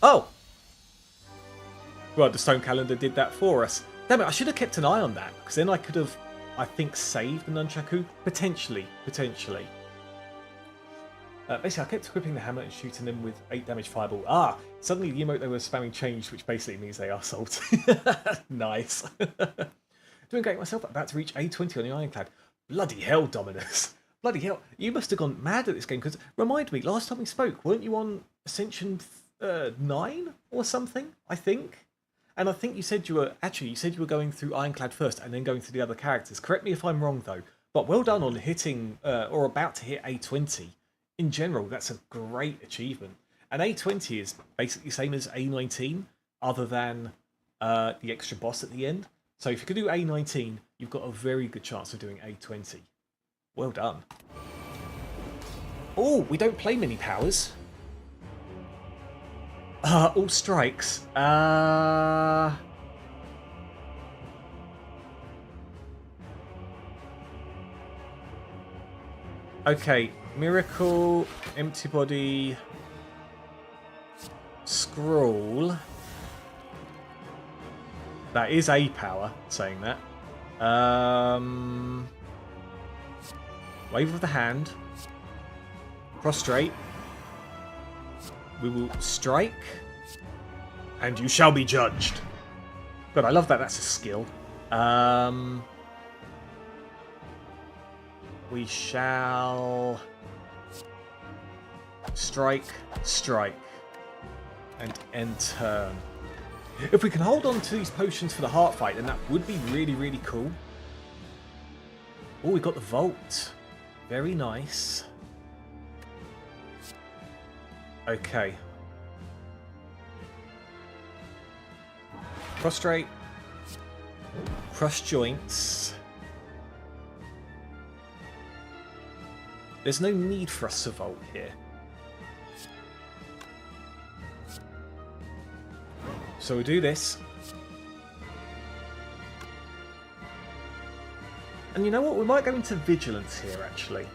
Oh! Well, the Stone Calendar did that for us. Damn it, I should have kept an eye on that, because then I could have, I think, saved the Nunchaku. Potentially. Basically, I kept equipping the hammer and shooting them with 8 damage fireball. Ah! Suddenly the emote they were spamming changed, which basically means they are salty. Nice. Doing great myself, about to reach A20 on the Ironclad. Bloody hell, Dominus. Bloody hell. You must have gone mad at this game, because remind me, last time we spoke, weren't you on Ascension 9 or something, I think? And I think you said you were going through Ironclad first and then going through the other characters. Correct me if I'm wrong, though. But well done on hitting, or about to hit A20. In general, that's a great achievement. And A20 is basically the same as A19, other than the extra boss at the end. So if you could do A19, you've got a very good chance of doing A20. Well done. Oh, we don't play mini powers. All strikes. Okay, Miracle, Empty Body, Scroll. That is a power, saying that. Wave of the Hand. Prostrate. We will strike. And you shall be judged. God, I love that. That's a skill. We shall strike, strike, and end turn. If we can hold on to these potions for the heart fight, then that would be really, really cool. Oh, we got the Vault. Very nice. Okay. Prostrate. Crush joints. There's no need for us to vault here. So we do this. And you know what? We might go into Vigilance here, actually.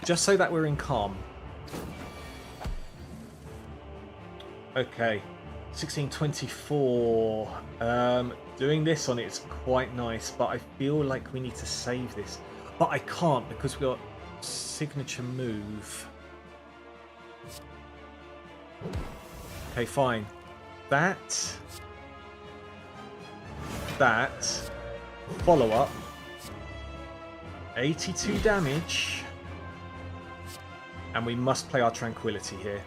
Just so that we're in calm. Okay. 1624. Doing this on it's quite nice, but I feel like we need to save this. But I can't because we got signature move. Okay, fine. That. Follow up. 82 damage. And we must play our Tranquility here.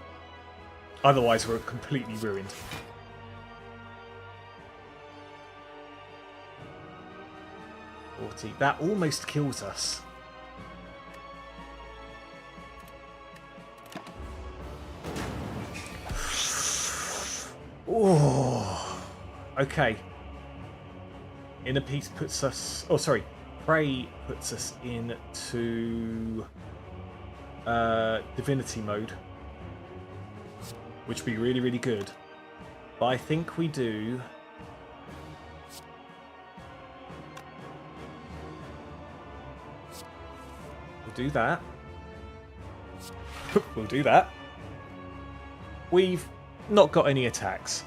Otherwise we're completely ruined. That almost kills us. Oh, okay. Inner Peace puts us... Oh, sorry. Prey puts us into Divinity mode. Which would be really, really good. But I think we do... We'll do that. We'll do that. We've not got any attacks.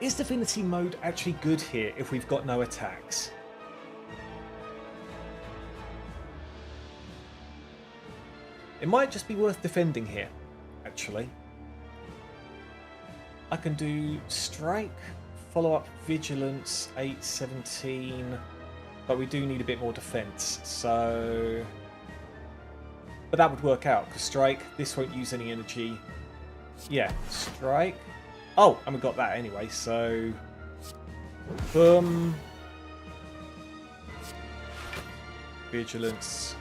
Is Divinity mode actually good here if we've got no attacks? It might just be worth defending here, actually. I can do Strike, follow up Vigilance, 817, but we do need a bit more defense, so... But that would work out, because Strike, this won't use any energy. Yeah, Strike. Oh, and we got that anyway, so... Boom. Vigilance.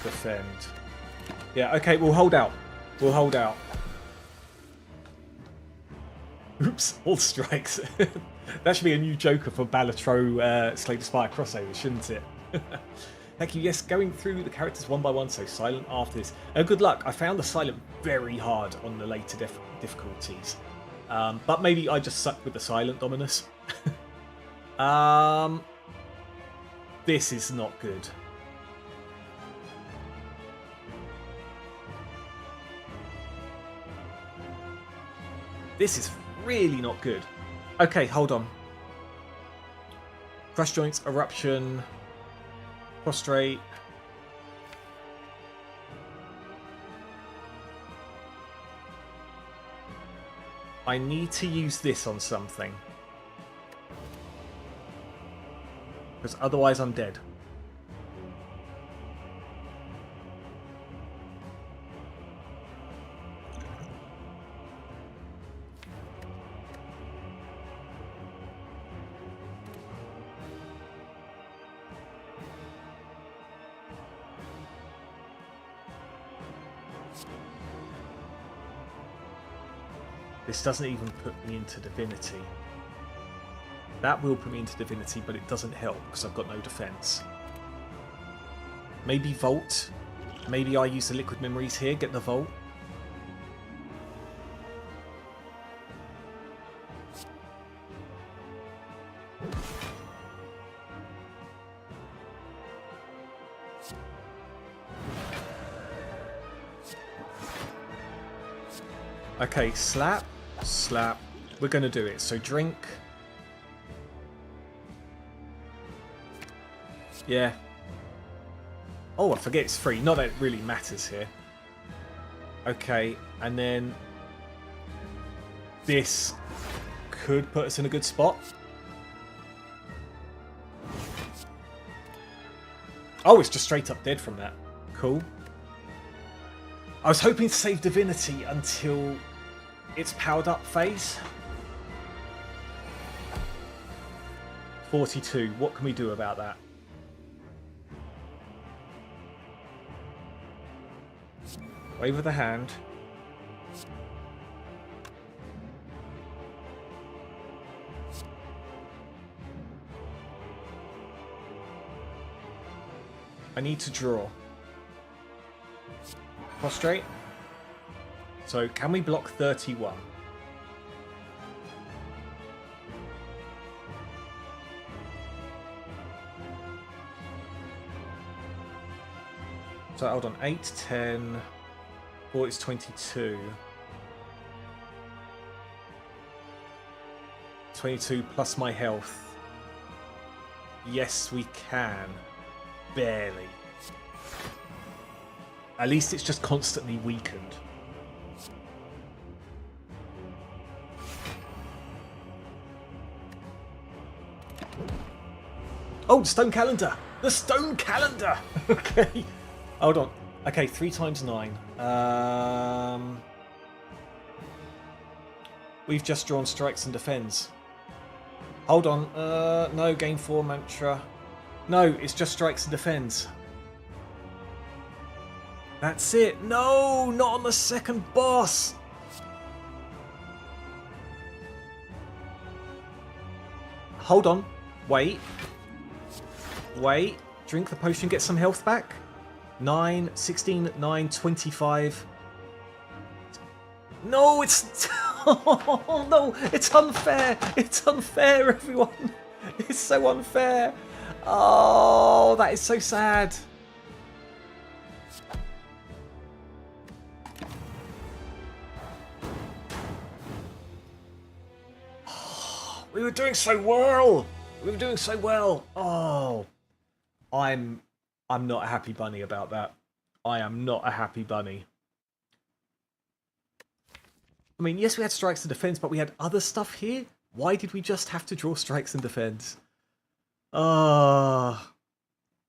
Defend. Yeah, okay, we'll hold out. We'll hold out. Oops, all strikes. That should be a new Joker for Balatro Slay the Spire crossover, shouldn't it? Thank you. Yes, going through the characters one by one, so silent after this. Good luck. I found the silent very hard on the later difficulties. But maybe I just suck with the silent, Dominus. This is not good. This is really not good. Okay, hold on. Crush joints, eruption, prostrate. I need to use this on something. Because otherwise I'm dead. This doesn't even put me into Divinity. That will put me into Divinity, but it doesn't help because I've got no defense. Maybe Vault. Maybe I use the Liquid Memories here, get the Vault. Okay, slap, slap. We're going to do it. So drink. Yeah. Oh, I forget it's free. Not that it really matters here. Okay, and then this could put us in a good spot. Oh, it's just straight up dead from that. Cool. I was hoping to save Divinity until its powered up phase. 42. What can we do about that? Wave of the hand. I need to draw. Prostrate. So can we block 31? So hold on, 8, 10, 4 is 22. 22 plus my health. Yes, we can. Barely. At least it's just constantly weakened. Oh, the stone calendar! The stone calendar! Okay. Hold on. Okay, 3 times 9. We've just drawn strikes and defends. Hold on. No, gain 4 mantra. No, it's just strikes and defends. That's it. No, not on the second boss. Hold on. Wait. Wait. Drink the potion, get some health back. 9, 16, 9, 25. No, it's... Oh, no, it's unfair. It's unfair, everyone. It's so unfair. Oh, that is so sad. We were doing so well. We were doing so well. Oh, I'm not a happy bunny about that. I am not a happy bunny. I mean, yes, we had strikes and defense, but we had other stuff here. Why did we just have to draw strikes and defense? Ah.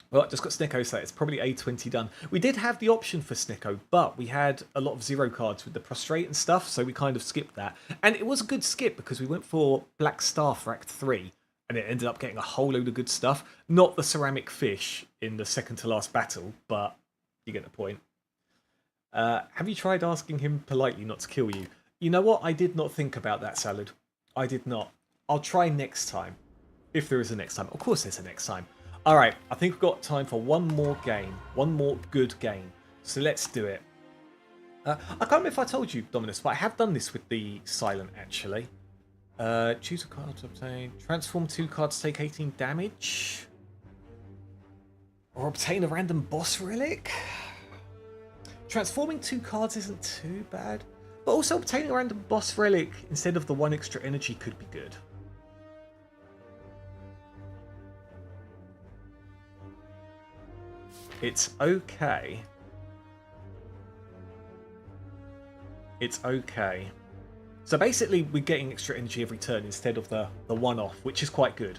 Well, I just got Snicko, so it's probably A20 done. We did have the option for Snicko, but we had a lot of 0 cards with the Prostrate and stuff, so we kind of skipped that. And it was a good skip because we went for Black Star for Act 3, and it ended up getting a whole load of good stuff. Not the Ceramic Fish in the second to last battle, but you get the point. Have you tried asking him politely not to kill you? You know what? I did not think about that, Salad. I did not. I'll try next time. If there is a next time. Of course there's a next time. Alright, I think we've got time for one more game. One more good game. So let's do it. I can't remember if I told you, Dominus, but I have done this with the Silent, actually. Choose a card to obtain. Transform 2 cards, take 18 damage. Or obtain a random boss relic. Transforming 2 cards isn't too bad. But also obtaining a random boss relic instead of the 1 extra energy could be good. It's okay. It's okay. So basically, we're getting extra energy every turn instead of the one-off, which is quite good.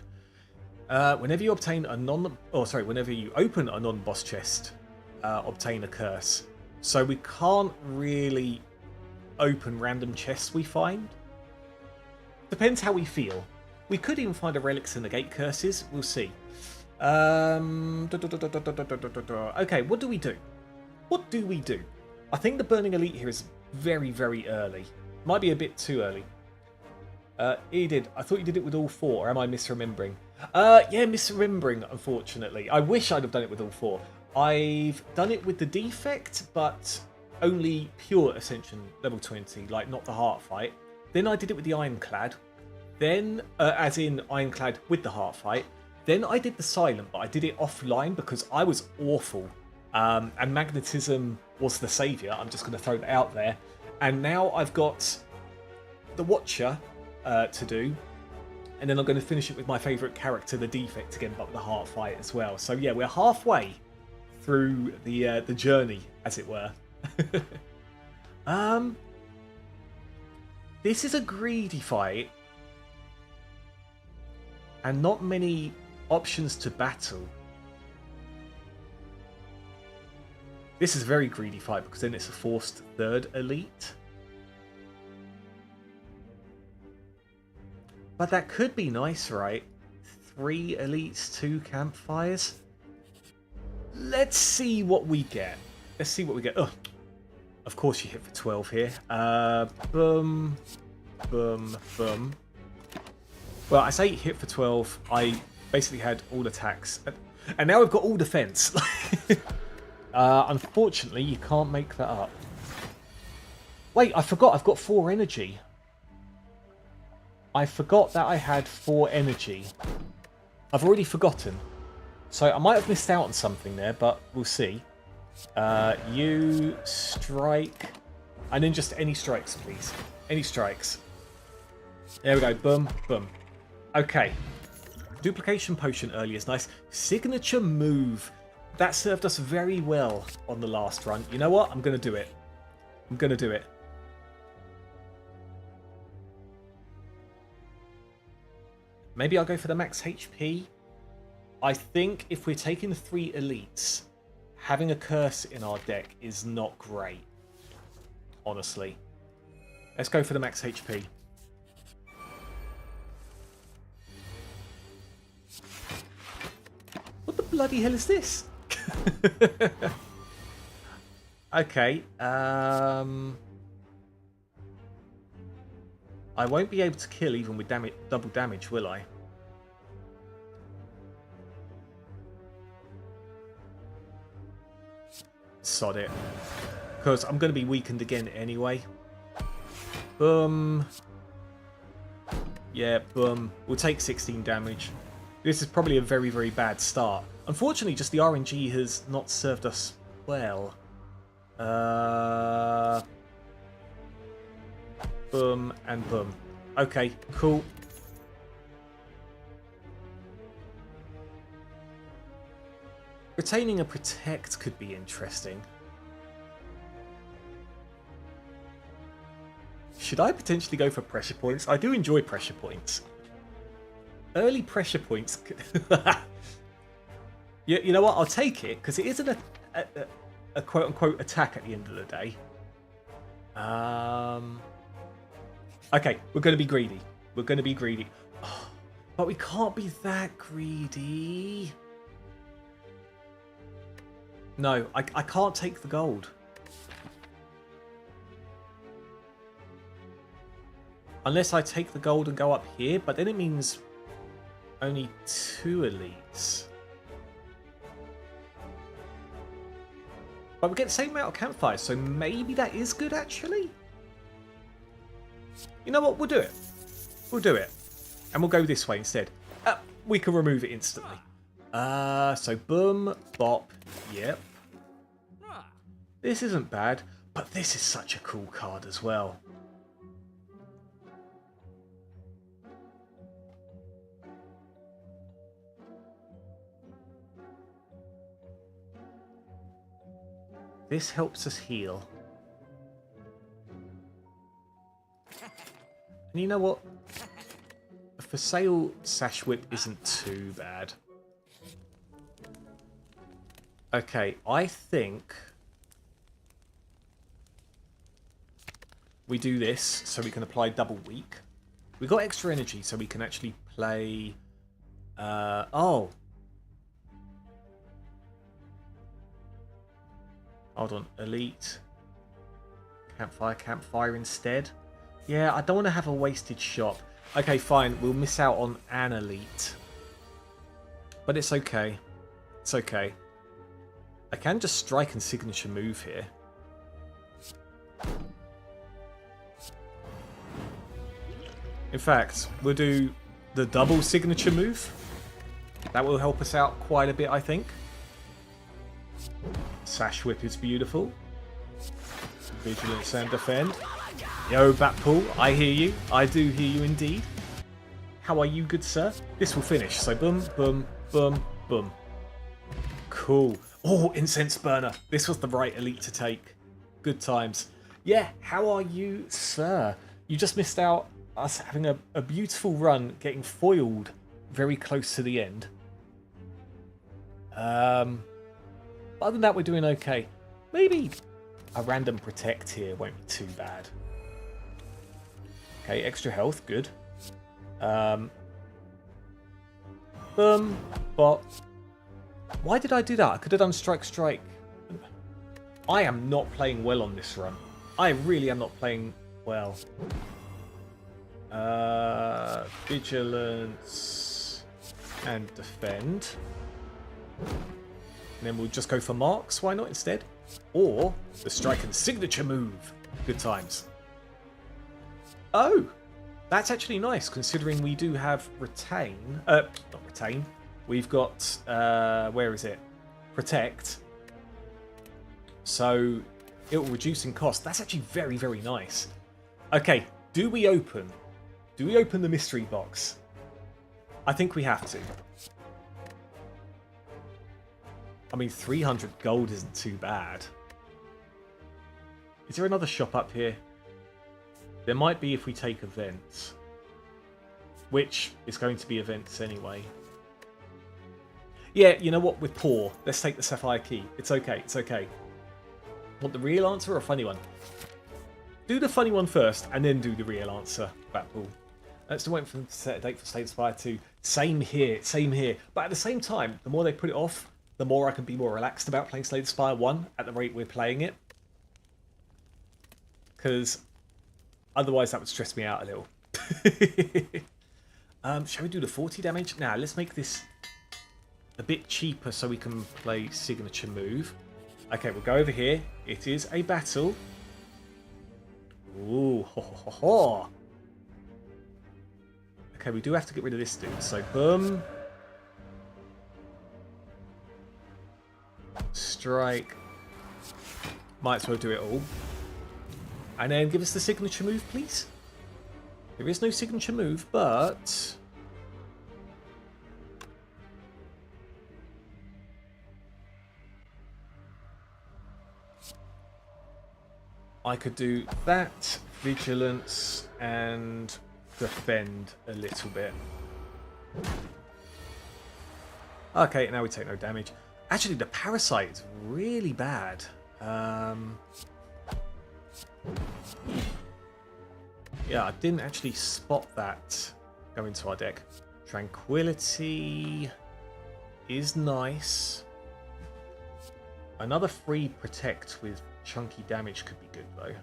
Whenever you obtain a whenever you open a non-boss chest, obtain a curse. So we can't really open random chests we find. Depends how we feel. We could even find a relics and negate curses. We'll see. Okay, what do we do? What do we do? I think the Burning Elite here is very, very early. Might be a bit too early. He did. I thought you did it with all 4. Or am I misremembering? Yeah, misremembering, unfortunately. I wish I'd have done it with all 4. I've done it with the defect, but only pure Ascension level 20, like not the Heart Fight. Then I did it with the Ironclad. Then, as in Ironclad with the Heart Fight. Then I did the Silent, but I did it offline because I was awful. And Magnetism was the saviour. I'm just going to throw that out there. And now I've got the Watcher to do. And then I'm going to finish it with my favourite character, the Defect, again, but with the Heart Fight as well. So yeah, we're halfway through the journey, as it were. This is a greedy fight. And not many options to battle. This is a very greedy fight because then it's a forced third elite. But that could be nice, right? 3 elites, 2 campfires. Let's see what we get. Let's see what we get. Oh, of course you hit for 12 here. Boom, boom, boom. Well, I say hit for 12. I basically had all attacks. And now we've got all defense. Unfortunately, you can't make that up. Wait, I forgot. I've got 4 energy. I forgot that I had 4 energy. I've already forgotten. So I might have missed out on something there, but we'll see. You strike. And then just any strikes, please. Any strikes. There we go. Boom, boom. Okay. Duplication potion earlier is nice. Signature move. That served us very well on the last run. You know what? I'm going to do it. I'm going to do it. Maybe I'll go for the max HP. I think if we're taking 3 elites, having a curse in our deck is not great. Honestly. Let's go for the max HP. What the bloody hell is this? Okay. I won't be able to kill even with double damage, will I? Sod it. Because I'm going to be weakened again anyway. Boom. Yeah, boom. We'll take 16 damage. This is probably a very, very bad start. Unfortunately, just the RNG has not served us well. Boom and boom. Okay, cool. Retaining a protect could be interesting. Should I potentially go for pressure points? I do enjoy pressure points. Early pressure points. You know what? I'll take it because it isn't a quote-unquote attack at the end of the day. Okay, we're going to be greedy. We're going to be greedy. Oh, but we can't be that greedy. No, I can't take the gold. Unless I take the gold and go up here, but then it means only 2 elites. But we get the same amount of campfires, so maybe that is good, actually? You know what? We'll do it. We'll do it. And we'll go this way instead. We can remove it instantly. So boom, bop, yep. This isn't bad, but this is such a cool card as well. This helps us heal. And you know what? A for sale Sash Whip isn't too bad. Okay, I think we do this so we can apply double weak. We got extra energy so we can actually play... oh. Hold on, elite. Campfire instead. Yeah, I don't want to have a wasted shot. Okay, fine, we'll miss out on an elite. But it's okay. It's okay. I can just strike and signature move here. In fact, we'll do the double signature move. That will help us out quite a bit, I think. Sash Whip is beautiful. Vigilance and defend. Yo, Batpool, I hear you. I do hear you indeed. How are you, good sir? This will finish. So boom, boom, boom, boom. Cool. Oh, incense burner. This was the right elite to take. Good times. Yeah, how are you, sir? You just missed out us having a beautiful run, getting foiled very close to the end. Other than that, we're doing okay. Maybe a random protect here won't be too bad. Okay, extra health, good. Boom, bot. Why did I do that? I could have done strike, strike. I am not playing well on this run. I really am not playing well. Vigilance and defend. And then we'll just go for marks. Why not instead? Or the strike and signature move. Good times. Oh, that's actually nice considering we do have retain. Not retain. We've got, where is it? Protect. So it will reduce in cost. That's actually very, very nice. Okay, do we open? Do we open the mystery box? I think we have to. I mean, 300 gold isn't too bad. Is there another shop up here? There might be if we take events. Which is going to be events anyway. Yeah, you know what? We're poor. Let's take the Sapphire Key. It's okay. It's okay. Want the real answer or a funny one? Do the funny one first, and then do the real answer. Batpool. Still waiting for them to set a date for Slay the Spire 2. Same here. Same here. But at the same time, the more they put it off, the more I can be more relaxed about playing Slay the Spire 1 at the rate we're playing it. Because otherwise that would stress me out a little. Shall we do the 40 damage? Now, let's make this a bit cheaper so we can play signature move. Okay, we'll go over here. It is a battle. Ooh, ho, ho, ho, ho. Okay, we do have to get rid of this dude. So, boom. Strike. Might as well do it all. And then give us the signature move, please. There is no signature move, but... I could do that, vigilance, and defend a little bit. Okay, now we take no damage. Actually, the parasite is really bad. Yeah, I didn't actually spot that go into our deck. Tranquility is nice. Another free protect with chunky damage could be good, though.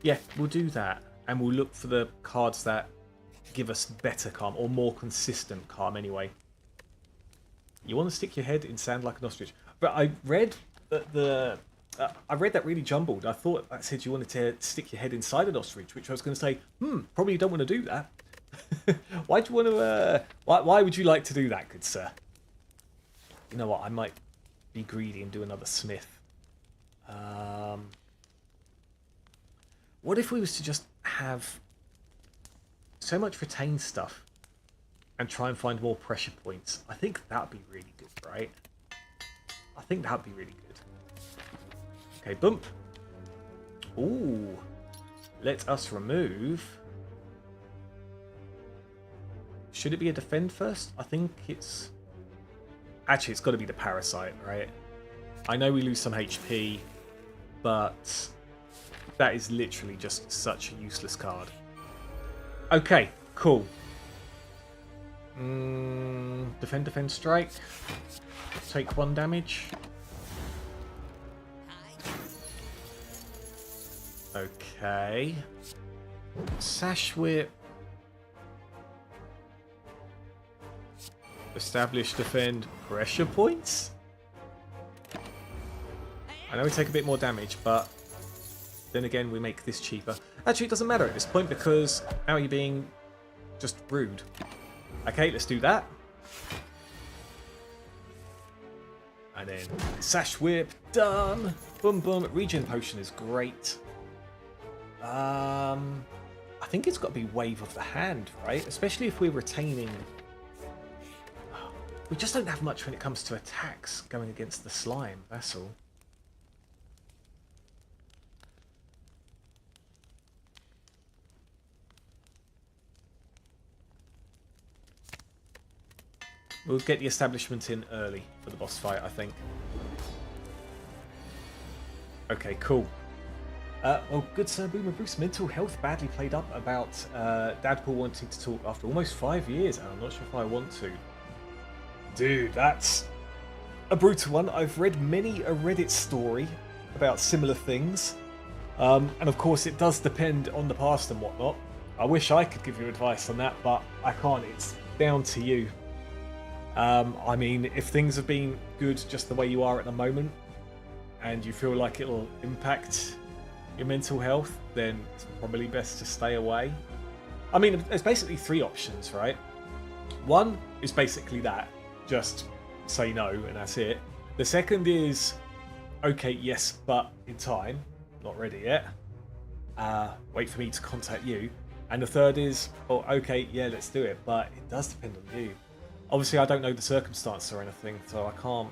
Yeah, we'll do that. And we'll look for the cards that give us better calm, or more consistent calm anyway. You want to stick your head in sand like an ostrich. But I read that I read that really jumbled. I thought that said you wanted to stick your head inside an ostrich, which I was going to say, probably you don't want to do that. Why do you want to? Why would you like to do that, good sir? You know what? I might be greedy and do another smith. What if we was to just have so much retained stuff and try and find more pressure points? I think that'd be really good, right? I think that'd be really good. Okay, bump. Ooh. Let us remove. Should it be a defend first? I think it's... Actually, it's got to be the parasite, right? I know we lose some HP, but that is literally just such a useless card. Okay, cool. Defend, defend, strike. Take 1 damage. Okay. Sash Whip. Establish, defend, pressure points? I know we take a bit more damage, but then again, we make this cheaper. Actually, it doesn't matter at this point because now you're being just rude. Okay, let's do that. And then Sash Whip, done. Boom, boom. Regen Potion is great. I think it's got to be Wave of the Hand, right? Especially if we're retaining. We just don't have much when it comes to attacks going against the slime, that's all. We'll get the establishment in early for the boss fight, I think. Okay, cool. Well, good sir, Boomer Bruce. Mental health badly played up about Dadpool wanting to talk after almost 5 years, and I'm not sure if I want to. Dude, that's a brutal one. I've read many a Reddit story about similar things. And of course, it does depend on the past and whatnot. I wish I could give you advice on that, but I can't. It's down to you. I mean, if things have been good just the way you are at the moment, and you feel like it'll impact your mental health, then it's probably best to stay away. I mean, there's basically 3 options, right? One is basically that. Just say no, and that's it. The second is, okay, yes, but in time. Not ready yet. Wait for me to contact you. And the third is, oh, okay, yeah, let's do it, but it does depend on you. Obviously, I don't know the circumstance or anything, so I can't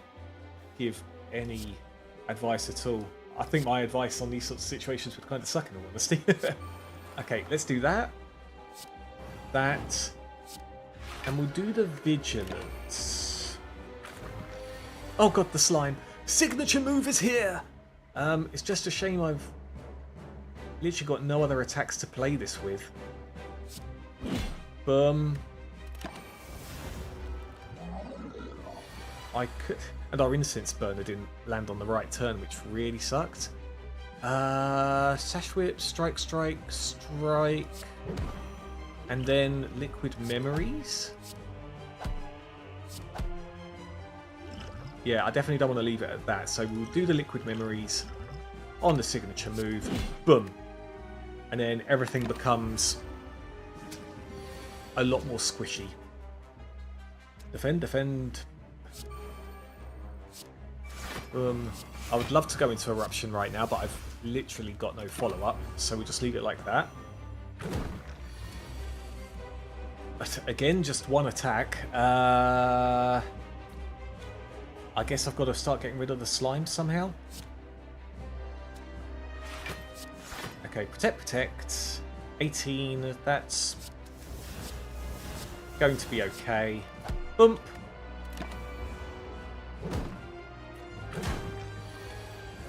give any advice at all. I think my advice on these sorts of situations would kind of suck, in all honesty. Okay, let's do that. That. And we'll do the Vigilance. Oh god, the slime. Signature move is here! It's just a shame I've literally got no other attacks to play this with. Boom. I could... And our incense burner didn't land on the right turn, which really sucked. Sash Whip, Strike, Strike, Strike. And then Liquid Memories. Yeah, I definitely don't want to leave it at that. So we'll do the Liquid Memories on the signature move. Boom. And then everything becomes a lot more squishy. Defend, defend. I would love to go into Eruption right now, but I've literally got no follow-up, so we'll just leave it like that. But again, just one attack. I guess I've got to start getting rid of the slime somehow. Okay, protect, protect. 18, that's going to be okay. Bump.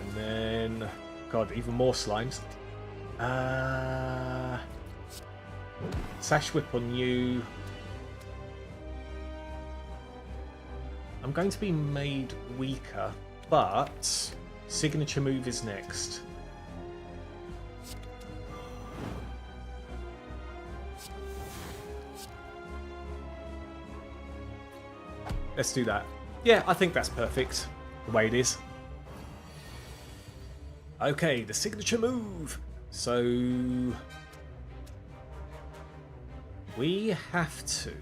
And then, God, even more slimes. Sash Whip on you. I'm going to be made weaker, but signature move is next. Let's do that. Yeah, I think that's perfect, the way it is. Okay, the signature move. So we have to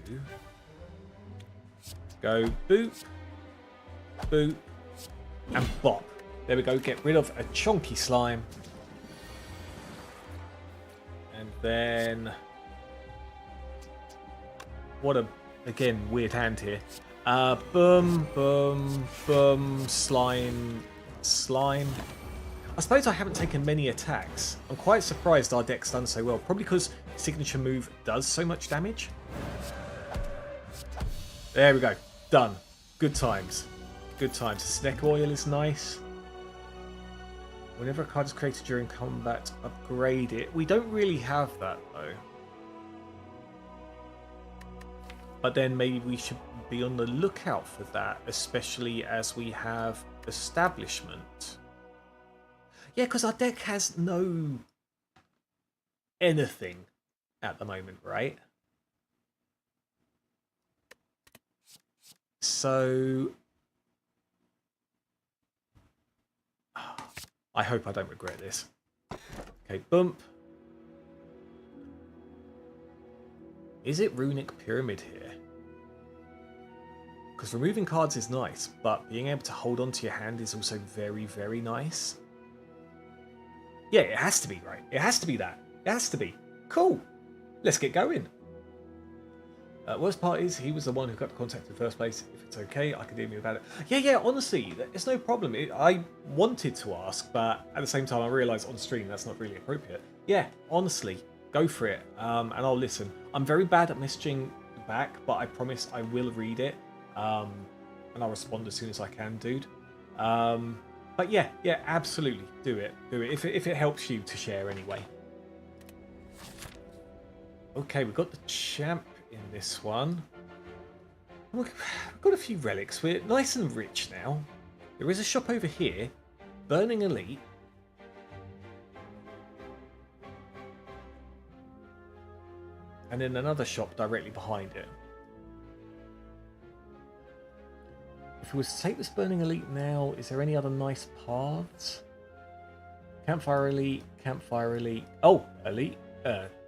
go boop, boop, and bop. There we go, get rid of a chunky slime. And then, what a, again, weird hand here. Boom, boom, boom, slime, slime. I suppose I haven't taken many attacks. I'm quite surprised our deck's done so well. Probably because signature move does so much damage. There we go. Done. Good times. Good times. Snake oil is nice. Whenever a card is created during combat, upgrade it. We don't really have that, though. But then maybe we should be on the lookout for that, especially as we have establishment. Yeah, because our deck has no anything at the moment, right? So I hope I don't regret this. Okay, bump. Is it Runic Pyramid here? because removing cards is nice, but being able to hold on to your hand is also very, very nice. Yeah, it has to be, right? It has to be that. It has to be. Cool. Let's get going. Worst part is he was the one who got the contact in the first place. If it's okay, I can deal with about it. Yeah, honestly, it's no problem. I wanted to ask, but at the same time, I realised on stream that's not really appropriate. Yeah, honestly, go for it, and I'll listen. I'm very bad at messaging back, but I promise I will read it, and I'll respond as soon as I can, dude. But yeah, absolutely, do it. If it helps you to share anyway. Okay, we've got the champ in this one. We've got a few relics. We're nice and rich now. There is a shop over here. Burning Elite. And then another shop directly behind it. If we was to take this Burning Elite now, is there any other nice paths? Campfire Elite, Campfire Elite. Oh, Elite.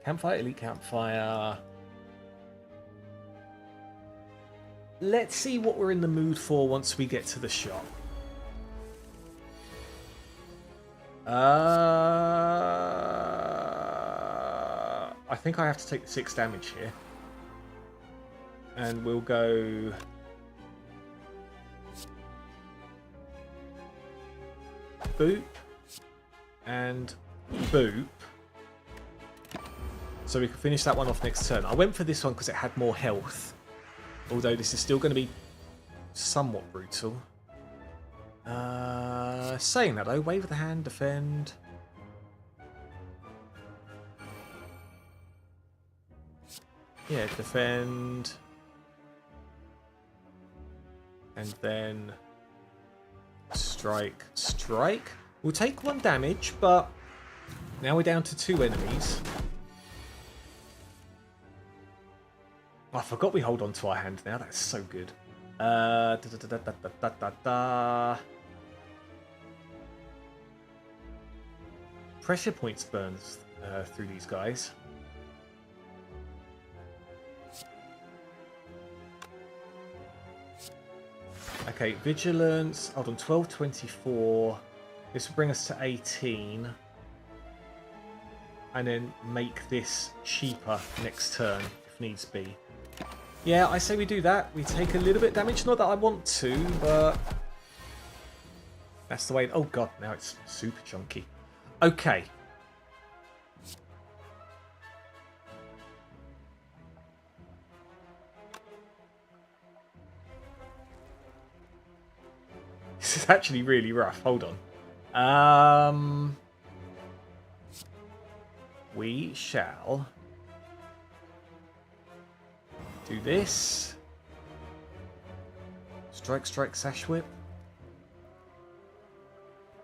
Campfire, Elite Campfire. Let's see what we're in the mood for once we get to the shop. I think I have to take the 6 damage here. And we'll go... boop. And boop. So we can finish that one off next turn. I went for this one because it had more health. Although this is still going to be somewhat brutal. Saying that though, wave of the hand, defend. Yeah, defend. And then strike. Strike. We'll take 1 damage, but now we're down to 2 enemies. I forgot we hold on to our hand now. That's so good. Pressure points burns through these guys. Okay, vigilance. Hold on, 12, 24. This will bring us to 18. And then make this cheaper next turn if needs be. Yeah, I say we do that. We take a little bit of damage. Not that I want to, but that's the way. Oh god, now it's super chunky. Okay. This is actually really rough. Hold on. We shall do this. Strike, strike, sash whip.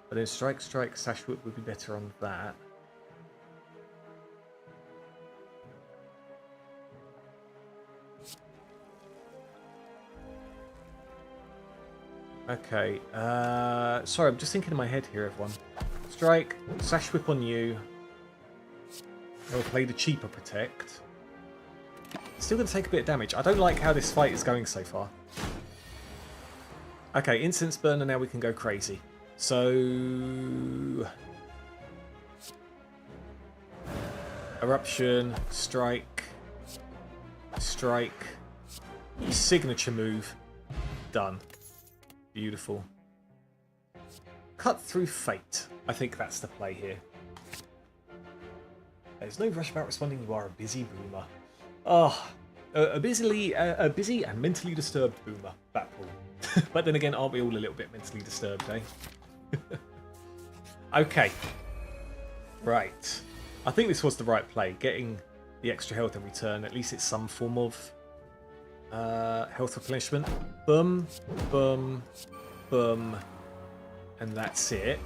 But then strike, strike, sash whip would be better on that. Okay. Sorry, I'm just thinking in my head here, everyone. Strike, sash whip on you. I'll play the cheaper protect. Still going to take a bit of damage. I don't like how this fight is going so far. Okay, incense burner, now we can go crazy. So... eruption, strike, strike, signature move, done. Beautiful. Cut through fate. I think that's the play here. There's no rush about responding, you are a busy boomer. Oh, a busy and mentally disturbed boomer, Batpool. But then again, aren't we all a little bit mentally disturbed, eh? Okay. Right. I think this was the right play. Getting the extra health in return. At least it's some form of health replenishment. Boom, boom, boom. And that's it.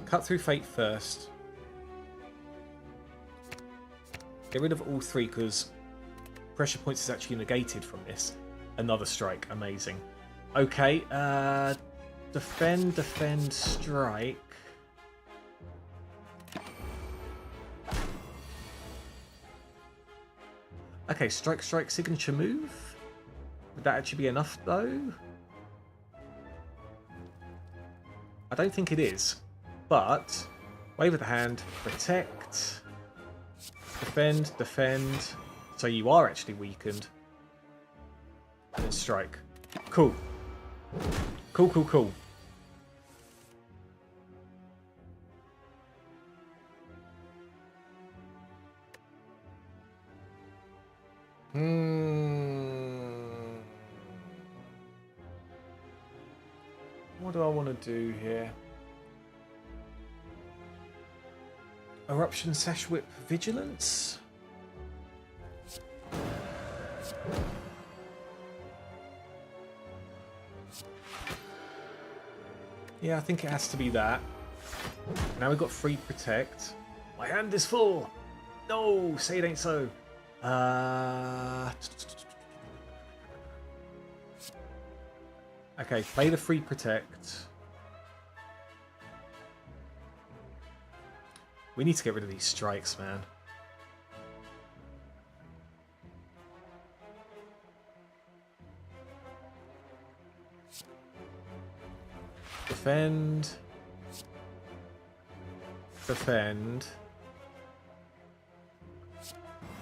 Cut through fate first. Get rid of all 3 because pressure points is actually negated from this. Another strike, amazing. Okay, defend, defend, strike. Okay, strike, strike, signature move. Would that actually be enough, though? I don't think it is. But, wave of the hand, protect, defend, defend. So you are actually weakened. And then strike. Cool. Cool, cool, cool. What do I want to do here? Eruption, Sash Whip, Vigilance? Yeah, I think it has to be that. Now we've got free protect. My hand is full! No, say it ain't so. Okay, play the free protect. We need to get rid of these strikes, man. Defend. Defend.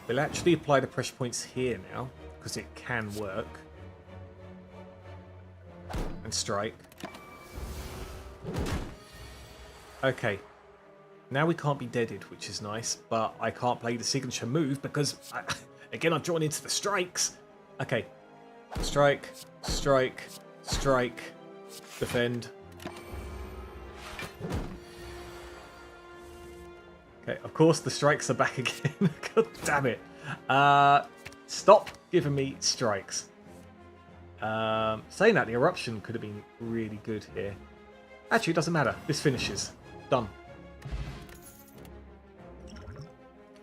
We'll actually apply the pressure points here now, because it can work. And strike. Okay. Now we can't be deaded, which is nice, but I can't play the signature move because, again, I've drawn into the strikes. Okay. Strike, strike, strike, defend. Okay, of course the strikes are back again. God damn it. Stop giving me strikes. Saying that, the eruption could have been really good here. Actually, it doesn't matter. This finishes. Done.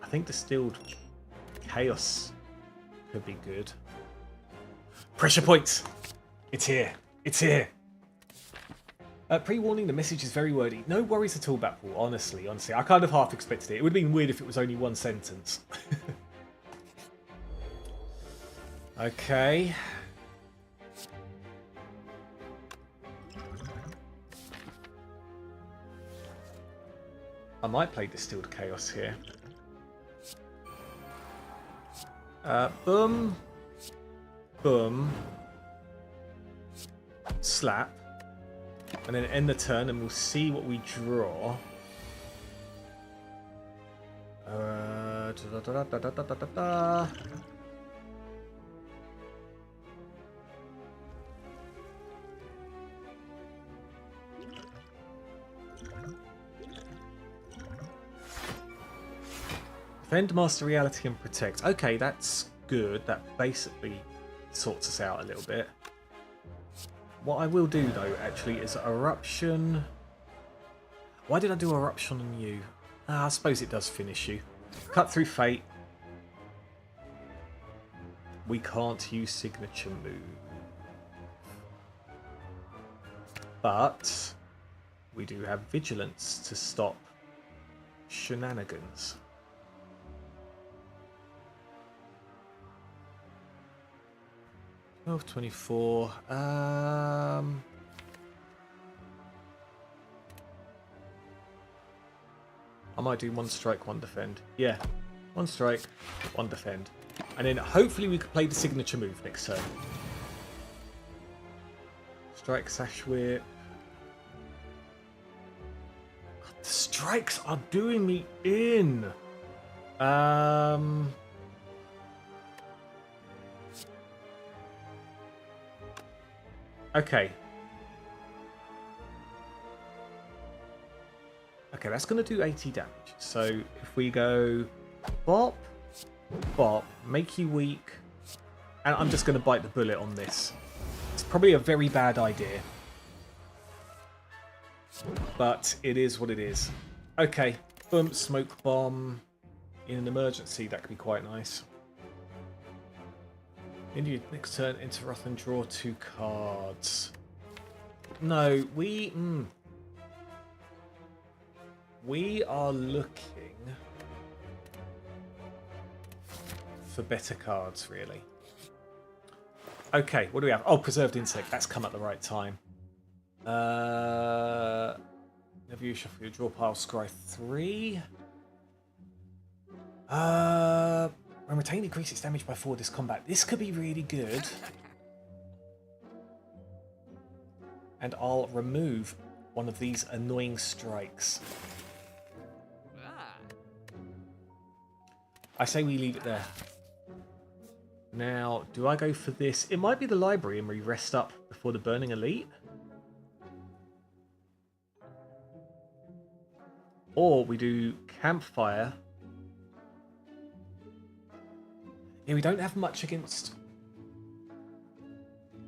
I think Distilled Chaos could be good. Pressure points! It's here. It's here. Pre-warning, the message is very wordy. No worries at all, Batpool. Honestly. I kind of half expected it. It would have been weird if it was only one sentence. Okay. I might play Distilled Chaos here. Boom. Boom. Slap. And then end the turn and we'll see what we draw. Defend, Master Reality, and Protect. Okay, that's good. That basically sorts us out a little bit. What I will do, though, actually, is Eruption. Why did I do Eruption on you? I suppose it does finish you. Cut through Fate. We can't use Signature Move. But we do have Vigilance to stop shenanigans. Oh, 24. I might do one strike, one defend. Yeah, one strike, one defend. And then hopefully we can play the signature move next turn. Strike, Sash Whip. God, the strikes are doing me in. Okay. Okay, that's going to do 80 damage. So if we go bop, bop, make you weak, and I'm just going to bite the bullet on this. It's probably a very bad idea. But it is what it is. Okay, boom, smoke bomb. In an emergency, that could be quite nice. Next turn, interrupt and draw 2 cards. No, we are looking for better cards, really. Okay, what do we have? Oh, Preserved Insect. That's come at the right time. Whenever you shuffle your draw pile, scry 3. When retained, increase its damage by 4 this combat. This could be really good. And I'll remove one of these annoying strikes. I say we leave it there. Now, do I go for this? It might be the library and we rest up before the Burning Elite. Or we do Campfire. Yeah, we don't have much against...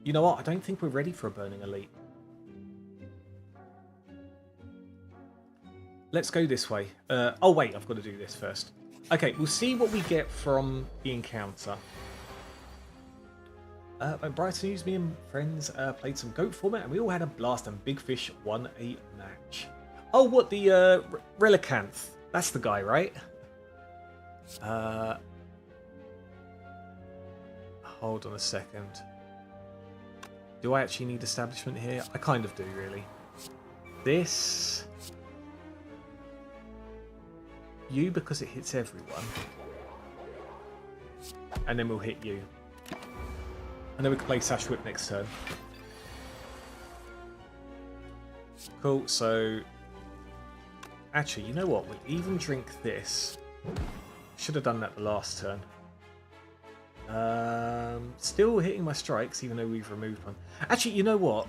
You know what? I don't think we're ready for a Burning Elite. Let's go this way. Oh, wait, I've got to do this first. Okay, we'll see what we get from the encounter. When Brighton used me and friends played some goat format and we all had a blast and Big Fish won a match. Oh, what, the Relicanth? That's the guy, right? Hold on a second. Do I actually need establishment here? I kind of do, really. This... You, because it hits everyone. And then we'll hit you. And then we can play Sash Whip next turn. Cool, so... Actually, you know what? We'll even drink this. Should have done that the last turn. Still hitting my strikes, even though we've removed one. Actually, you know what?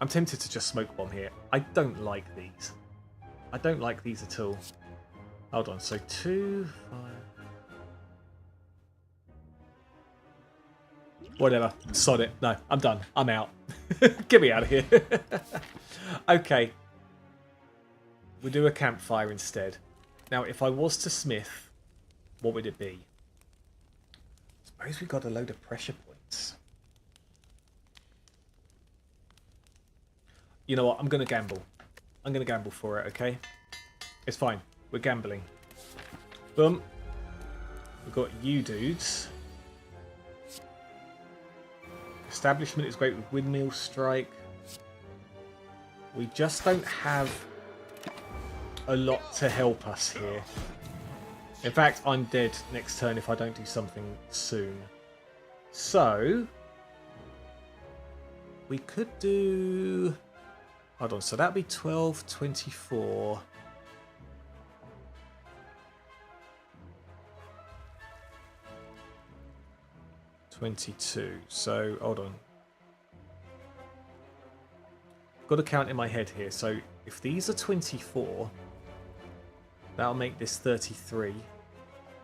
I'm tempted to just Smoke Bomb here. I don't like these. I don't like these at all. Hold on, so 2, 5... Whatever. Sod it. No, I'm done. I'm out. Get me out of here. Okay. We'll do a Campfire instead. Now, if I was to Smith, what would it be? I suppose we got a load of pressure points. You know what? I'm going to gamble. I'm going to gamble for it, okay? It's fine. We're gambling. Boom. We've got you dudes. Establishment is great with Windmill Strike. We just don't have a lot to help us here. In fact, I'm dead next turn if I don't do something soon. So, we could do... Hold on, so that'd be 12, 24... 22. So, hold on. Got to count in my head here. So, if these are 24, that'll make this 33,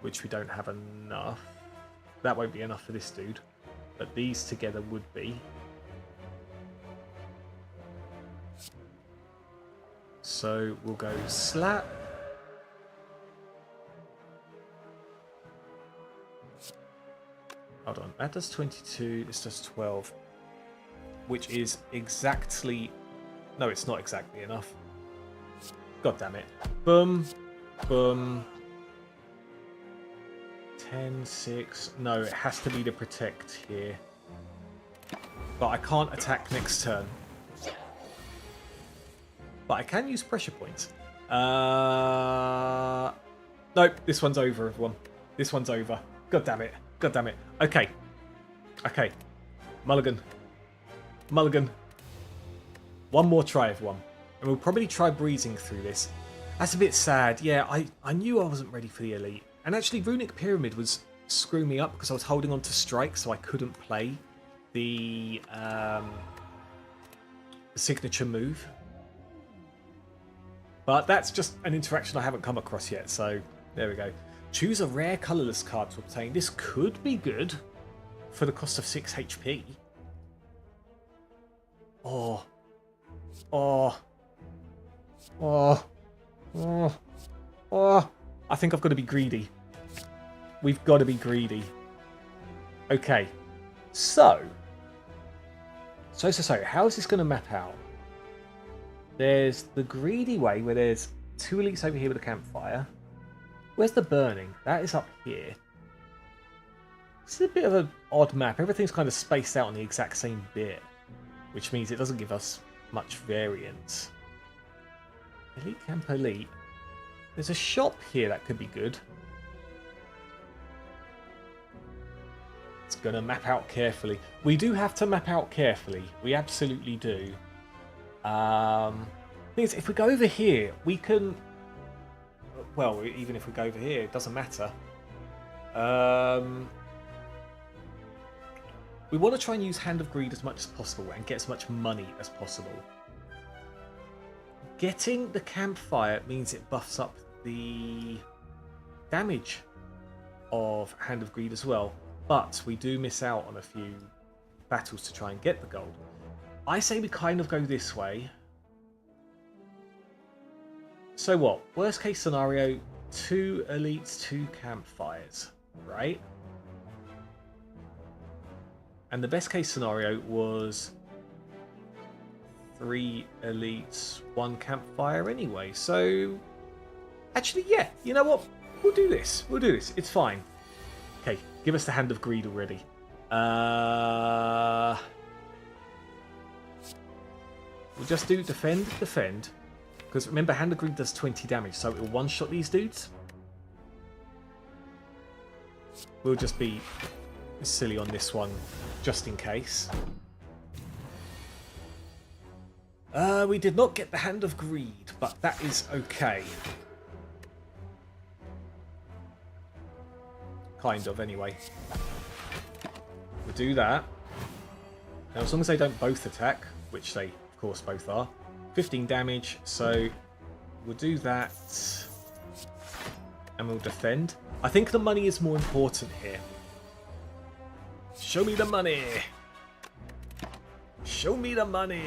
which we don't have enough. That won't be enough for this dude, but these together would be. So, we'll go slap. Hold on, that does 22, this does 12, which is exactly... No, it's not exactly enough. God damn it. Boom, boom. 10, 6. No, it has to be the protect here. But I can't attack next turn. But I can use pressure points. Nope, this one's over, everyone. This one's over. God damn it. God damn it. Okay. Okay. Mulligan. Mulligan. One more try, everyone. And we'll probably try breezing through this. That's a bit sad. Yeah, I knew I wasn't ready for the Elite. And actually, Runic Pyramid was screwing me up because I was holding on to Strike, so I couldn't play the signature move. But that's just an interaction I haven't come across yet, so there we go. Choose a rare colourless card to obtain. This could be good for the cost of 6 HP. Oh. Oh. Oh. Oh. Oh. I think I've got to be greedy. We've got to be greedy. Okay. So, how is this going to map out? There's the greedy way where there's 2 elites over here with a campfire. Where's the burning? That is up here. This is a bit of an odd map. Everything's kind of spaced out on the exact same bit, which means it doesn't give us much variance. Elite Camp Elite. There's a shop here that could be good. It's going to map out carefully. We do have to map out carefully. We absolutely do. Thing is, if we go over here, we can... Well, even if we go over here, it doesn't matter. We want to try and use Hand of Greed as much as possible and get as much money as possible. Getting the campfire means it buffs up the damage of Hand of Greed as well, but we do miss out on a few battles to try and get the gold. I say we kind of go this way. So what? Worst case scenario, 2 elites, 2 campfires, right? And the best case scenario was 3 elites, 1 campfire anyway. So, actually, yeah, you know what? We'll do this. We'll do this. It's fine. Okay, give us the Hand of Greed already. We'll just do defend, defend. Because remember, Hand of Greed does 20 damage, so it will one-shot these dudes. We'll just be silly on this one, just in case. We did not get the Hand of Greed, but that is okay. Kind of, anyway. We'll do that. Now, as long as they don't both attack, which they, of course, both are, 15 damage, so we'll do that. And we'll defend. I think the money is more important here. Show me the money! Show me the money!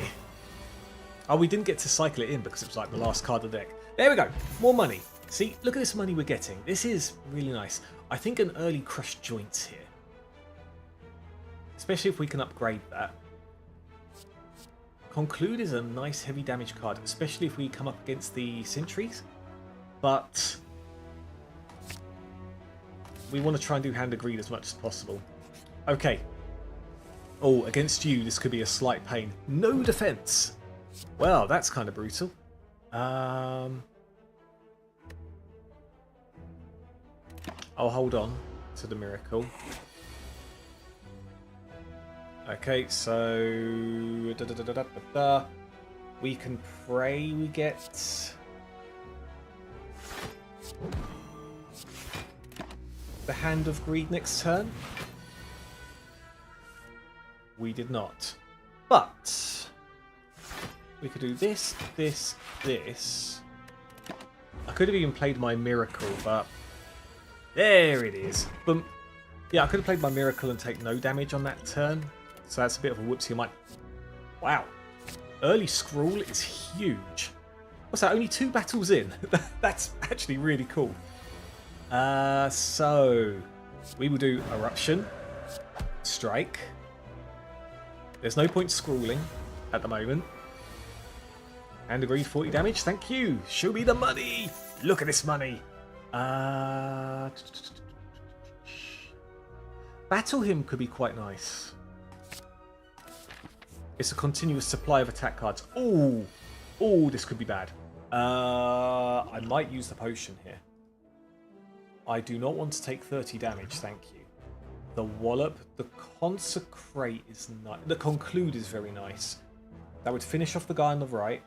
Oh, we didn't get to cycle it in because it was like the last card of the deck. There we go! More money! See, look at this money we're getting. This is really nice. I think an early crushed joints here. Especially if we can upgrade that. Conclude is a nice heavy damage card, especially if we come up against the sentries. But we want to try and do Hand of Greed as much as possible. Okay. Oh, against you, this could be a slight pain. No defense. Well, that's kind of brutal. I'll hold on to the miracle. Okay, so we can pray we get the Hand of Greed next turn. We did not. But we could do this, this, this. I could have even played my miracle, but there it is. Boom. Yeah, I could have played my miracle and take no damage on that turn. So that's a bit of a whoopsie. I might... Wow. Early scroll is huge. What's that? Only 2 battles in. That's actually really cool. So we will do Eruption, Strike. There's no point scrolling at the moment. And agreed 40 damage. Thank you. Show me the money. Look at this money. Battle him could be quite nice. It's a continuous supply of attack cards. Oh, oh, this could be bad. I might use the potion here. I do not want to take 30 damage, thank you. The Wallop, the Consecrate is nice. The Conclude is very nice. That would finish off the guy on the right.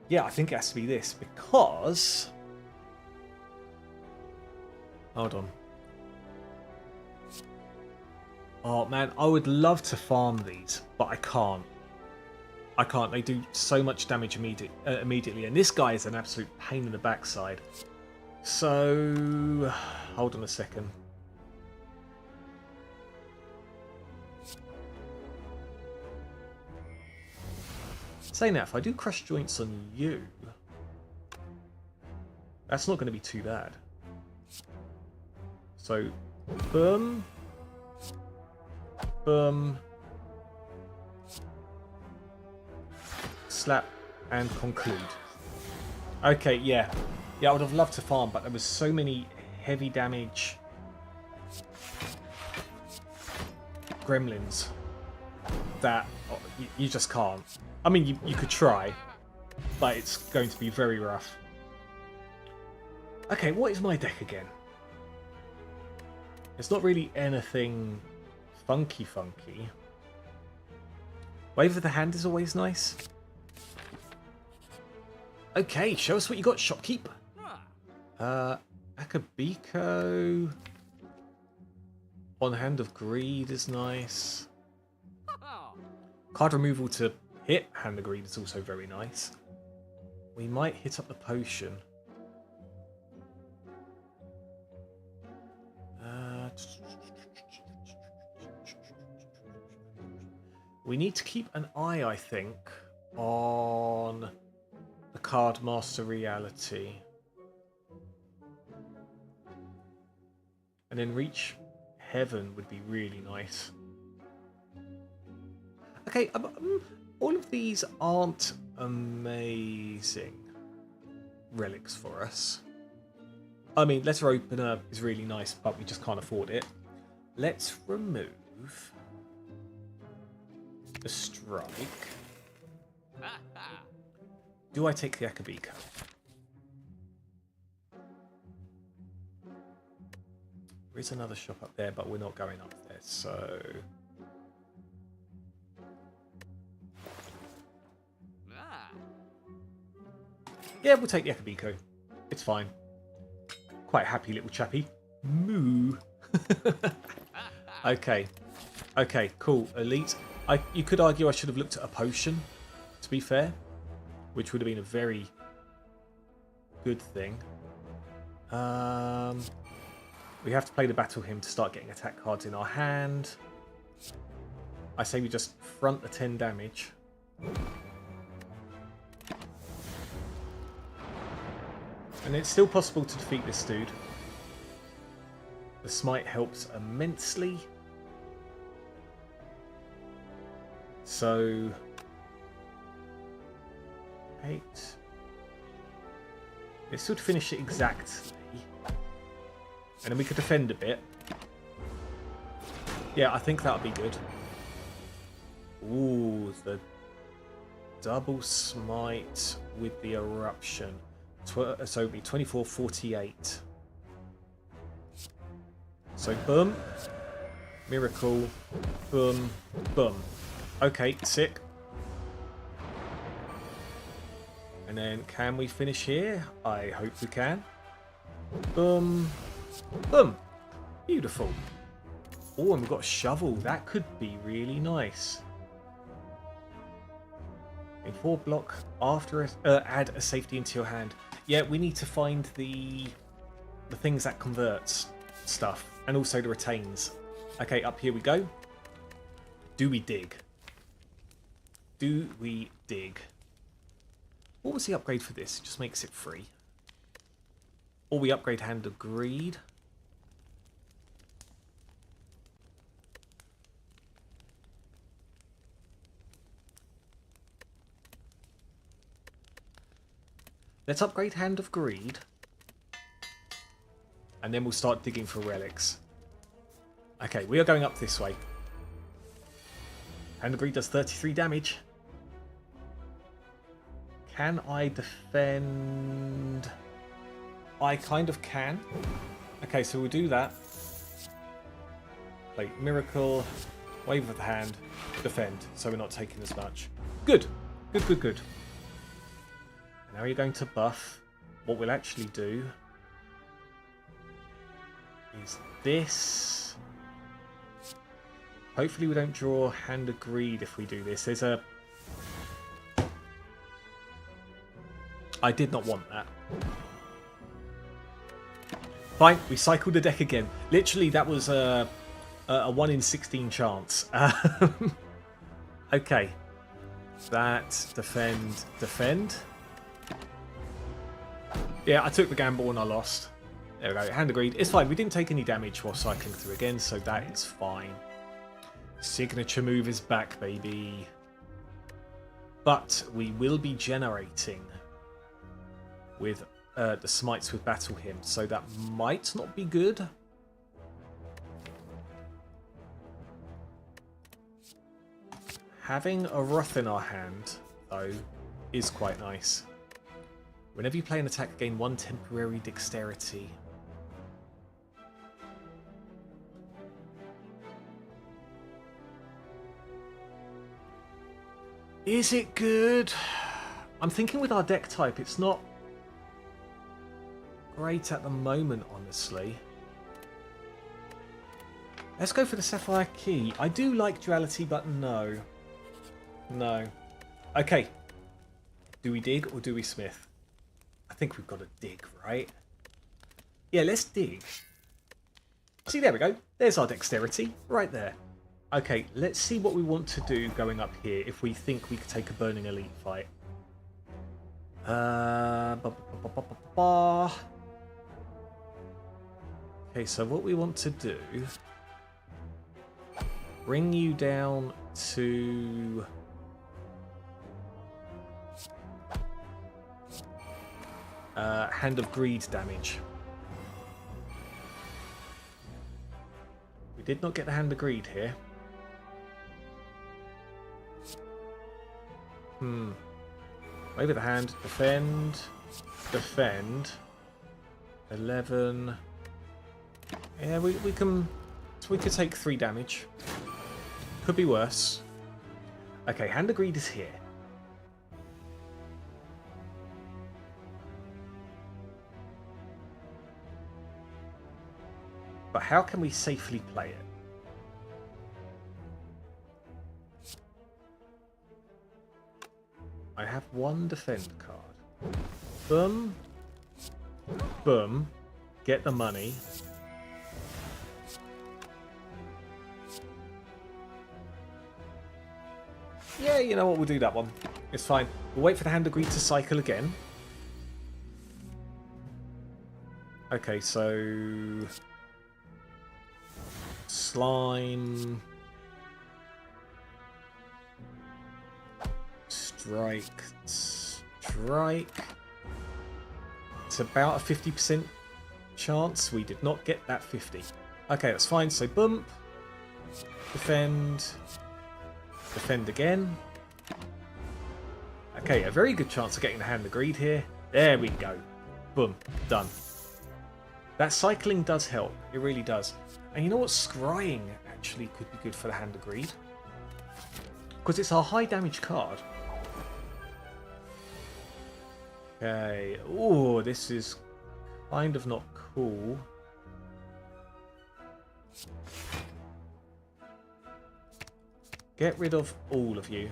Yeah, I think it has to be this, because... Hold on. Oh man, I would love to farm these, but I can't. I can't. They do so much damage immediately, and this guy is an absolute pain in the backside. So, hold on a second. Saying that, if I do crush joints on you, that's not going to be too bad. So, boom. Boom. Slap and conclude. Okay, yeah. Yeah, I would have loved to farm, but there was so many heavy damage gremlins that you just can't. I mean, you could try, but it's going to be very rough. Okay, what is my deck again? It's not really anything funky. Wave of the Hand is always nice. Okay, show us what you got, shopkeep. Akabiko. On Hand of Greed is nice. Card removal to hit Hand of Greed is also very nice. We might hit up the potion. We need to keep an eye, I think, on the card Master Reality. And then Reach Heaven would be really nice. Okay, all of these aren't amazing relics for us. I mean, Letter Opener is really nice, but we just can't afford it. Let's remove the Strike. Do I take the Akabiko? There is another shop up there, but we're not going up there, so... Yeah, we'll take the Akabiko. It's fine. Quite a happy little chappy. Moo. Okay. Okay, cool. Elite. You could argue I should have looked at a potion, to be fair, which would have been a very good thing. We have to play the Battle Hymn to start getting attack cards in our hand. I say we just front the 10 damage. And it's still possible to defeat this dude. The Smite helps immensely. So... 8. It's still to finish it exactly. And then we could defend a bit. Yeah, I think that would be good. Ooh, the double smite with the eruption. So it would be 24, 48. So boom. Miracle. Boom. Boom. Okay, sick. And then can we finish here? I hope we can. Boom. Boom. Beautiful. Oh, and we've got a shovel. That could be really nice. In 4 block, after add a safety into your hand. Yeah, we need to find the things that converts stuff. And also the retains. Okay, up here we go. Do we dig? Do we dig? What was the upgrade for this? It just makes it free. Or we upgrade Hand of Greed. Let's upgrade Hand of Greed. And then we'll start digging for relics. Okay, we are going up this way. Hand of Greed does 33 damage. Can I defend? I kind of can. Okay, so we'll do that. Play Miracle, Wave of the Hand, defend, so we're not taking as much. Good. Good, good, good. Now you're going to buff. What we'll actually do is this. Hopefully we don't draw Hand of Greed if we do this. There's a... I did not want that. Fine, we cycled the deck again. Literally, that was a 1 in 16 chance. Okay. That, defend, defend. Yeah, I took the gamble and I lost. There we go, Hand of Greed. It's fine, we didn't take any damage while cycling through again, so that is fine. Signature move is back, baby. But we will be generating with the smites with Battle Hymn, so that might not be good. Having a Wrath in our hand, though, is quite nice. Whenever you play an attack, gain 1 temporary dexterity. Is it good? I'm thinking with our deck type, it's not great at the moment, honestly. Let's go for the Sapphire Key. I do like Duality, but no. No. Okay. Do we dig or do we smith? I think we've got to dig, right? Yeah, let's dig. See, there we go. There's our dexterity, right there. Okay, let's see what we want to do going up here if we think we could take a Burning Elite fight. Okay, so what we want to do... bring you down to... Hand of Greed damage. We did not get the Hand of Greed here. Maybe the hand. Defend. Defend. 11. Yeah, we can... So we could take 3 damage. Could be worse. Okay, Hand of Greed is here. But how can we safely play it? I have 1 defend card. Boom. Boom. Get the money. Yeah, you know what? We'll do that one. It's fine. We'll wait for the Hand of Greed to cycle again. Okay, so... Slime... Strike. Strike. It's about a 50% chance. We did not get that 50. Okay, that's fine. So bump. Defend. Defend again. Okay, a very good chance of getting the Hand of Greed here. There we go. Boom. Done. That cycling does help. It really does. And you know what? Scrying actually could be good for the Hand of Greed. Because it's our high damage card. Okay. Oh, this is kind of not cool. Get rid of all of you.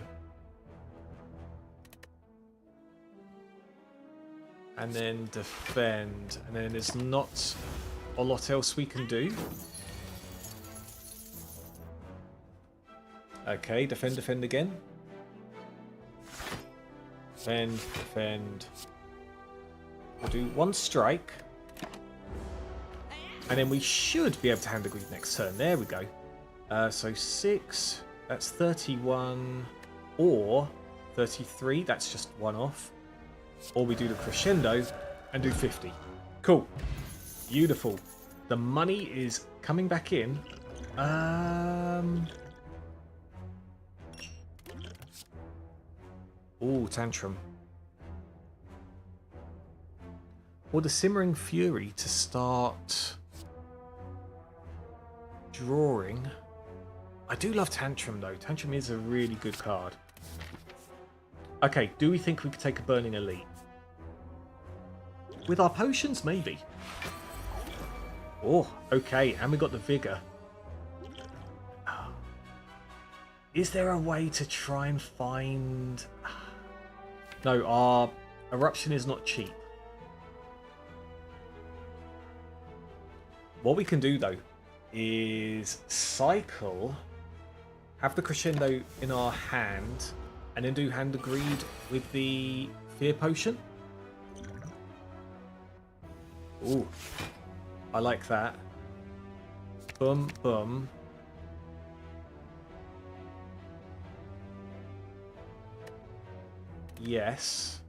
And then defend. And then there's not a lot else we can do. Okay, defend, defend again. Defend, defend. We'll do 1 strike. And then we should be able to Hand of Greed next turn. There we go. So 6, that's 31. Or 33, that's just 1 off. Or we do the Crescendo and do 50. Cool. Beautiful. The money is coming back in. Ooh, Tantrum. Or the Simmering Fury to start drawing. I do love Tantrum though. Tantrum is a really good card. Okay, do we think we could take a Burning Elite? With our potions, maybe. Oh, okay, and we got the Vigor. Is there a way to try and find... No, our Eruption is not cheap. What we can do, though, is cycle, have the Crescendo in our hand, and then do Hand of Greed with the Fear Potion. Ooh, I like that. Boom, boom. Yes.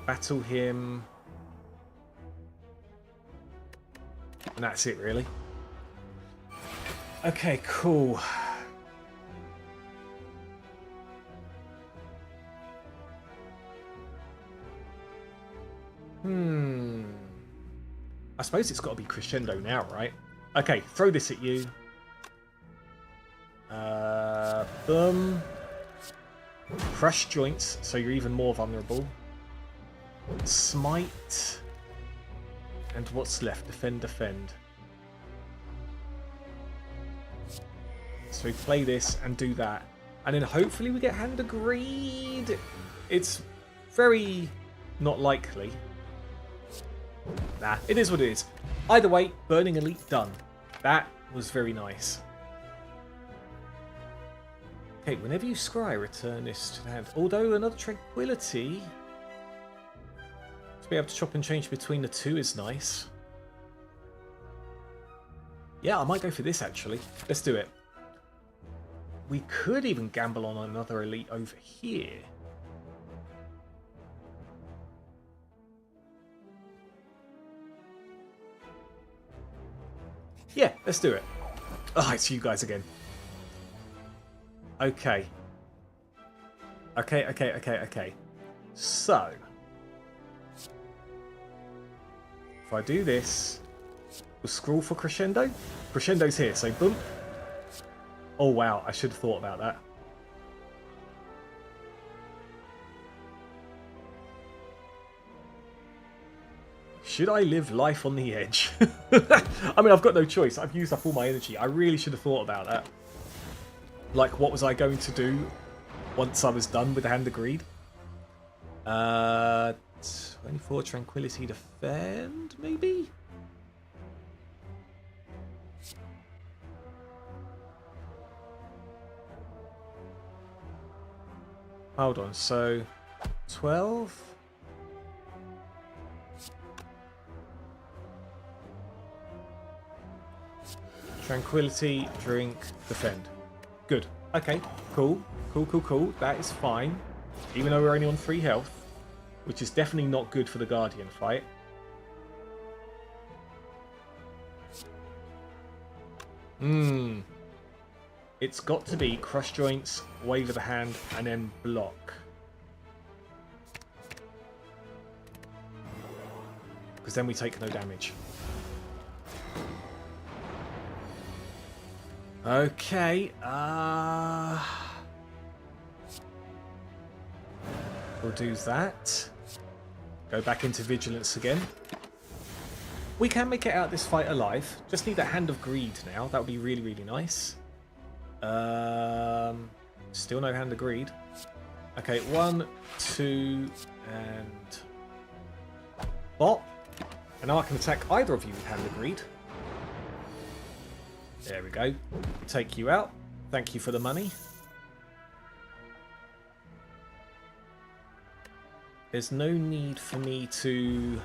battle him. And that's it, really. Okay, cool. I suppose it's got to be crescendo now, right? Okay, throw this at you. Boom. Crush joints, so you're even more vulnerable. Smite. And what's left? Defend, defend. So we play this and do that. And then hopefully we get Hand of Greed. It's very not likely. Nah, it is what it is. Either way, Burning Elite done. That was very nice. Okay, whenever you scry, return this to the hand. Although another Tranquility to be able to chop and change between the two is nice. Yeah, I might go for this actually. Let's do it. We could even gamble on another elite over here. Yeah, let's do it. Oh, it's you guys again. Okay. Okay. So, if I do this, we'll scroll for Crescendo. Crescendo's here, so boom. Oh wow, I should have thought about that. Should I live life on the edge? I mean, I've got no choice. I've used up all my energy. I really should have thought about that. Like, what was I going to do once I was done with the Hand of Greed? 24 Tranquility Defend, maybe? Hold on, so 12? Tranquility, drink, defend. Good. Okay, cool. Cool. That is fine. Even though we're only on 3 health, which is definitely not good for the Guardian fight. It's got to be Crush Joints, Wave of the Hand, and then block. Because then we take no damage. Okay, we'll do that. Go back into Vigilance again. We can make it out this fight alive. Just need that Hand of Greed now. That would be really, really nice. Still no Hand of Greed. Okay, 1, 2, and bop. And now I can attack either of you with Hand of Greed. There we go. Take you out. Thank you for the money. There's no need for me to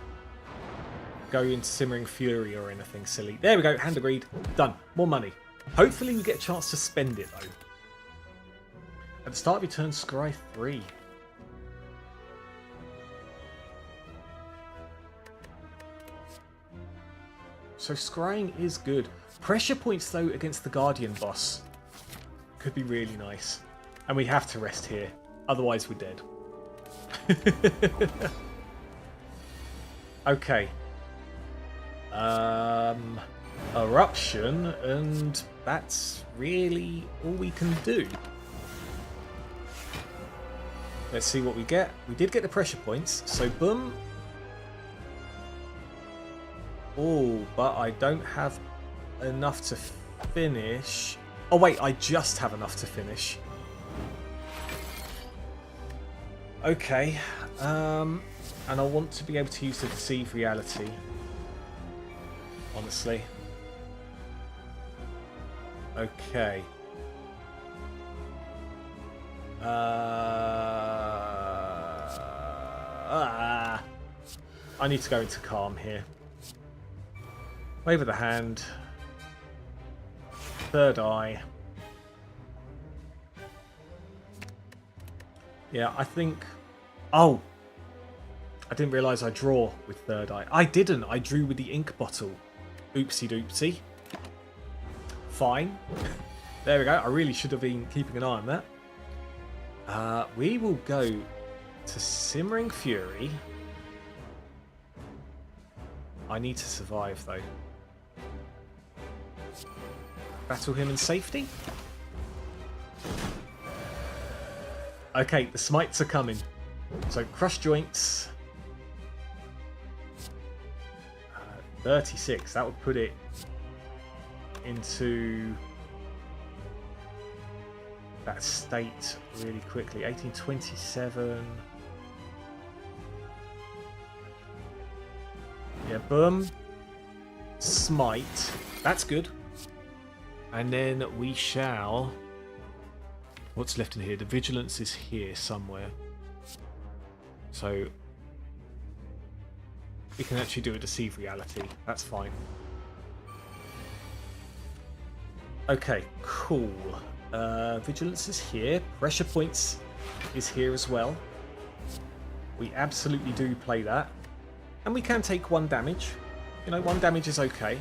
go into Simmering Fury or anything silly. There we go. Hand of Greed. Done. More money. Hopefully we get a chance to spend it though. At the start of your turn, scry 3. So scrying is good. Pressure points though against the Guardian boss could be really nice. And we have to rest here. Otherwise we're dead. Okay. Eruption, and that's really all we can do. Let's see what we get. We did get the pressure points, so boom. Oh, but I don't have enough to finish. Oh wait, I just have enough to finish. Okay, and I want to be able to use the Deceive Reality. Honestly. Okay. I need to go into Calm here. Wave of the Hand. Third Eye. Yeah, I think... Oh! I didn't realise I draw with third eye. I didn't. I drew with the ink bottle. Oopsie doopsie. Fine. There we go. I really should have been keeping an eye on that. We will go to Simmering Fury. I need to survive, though. Battle him in safety. Okay, the smites are coming. So, Crush Joints. 36. That would put it into that state really quickly. 1827. Yeah, boom. Smite. That's good. And then we shall... What's left in here? The Vigilance is here somewhere. So we can actually do a Deceive Reality. That's fine. Okay, cool. Vigilance is here. Pressure Points is here as well. We absolutely do play that. And we can take 1 damage. You know, 1 damage is okay.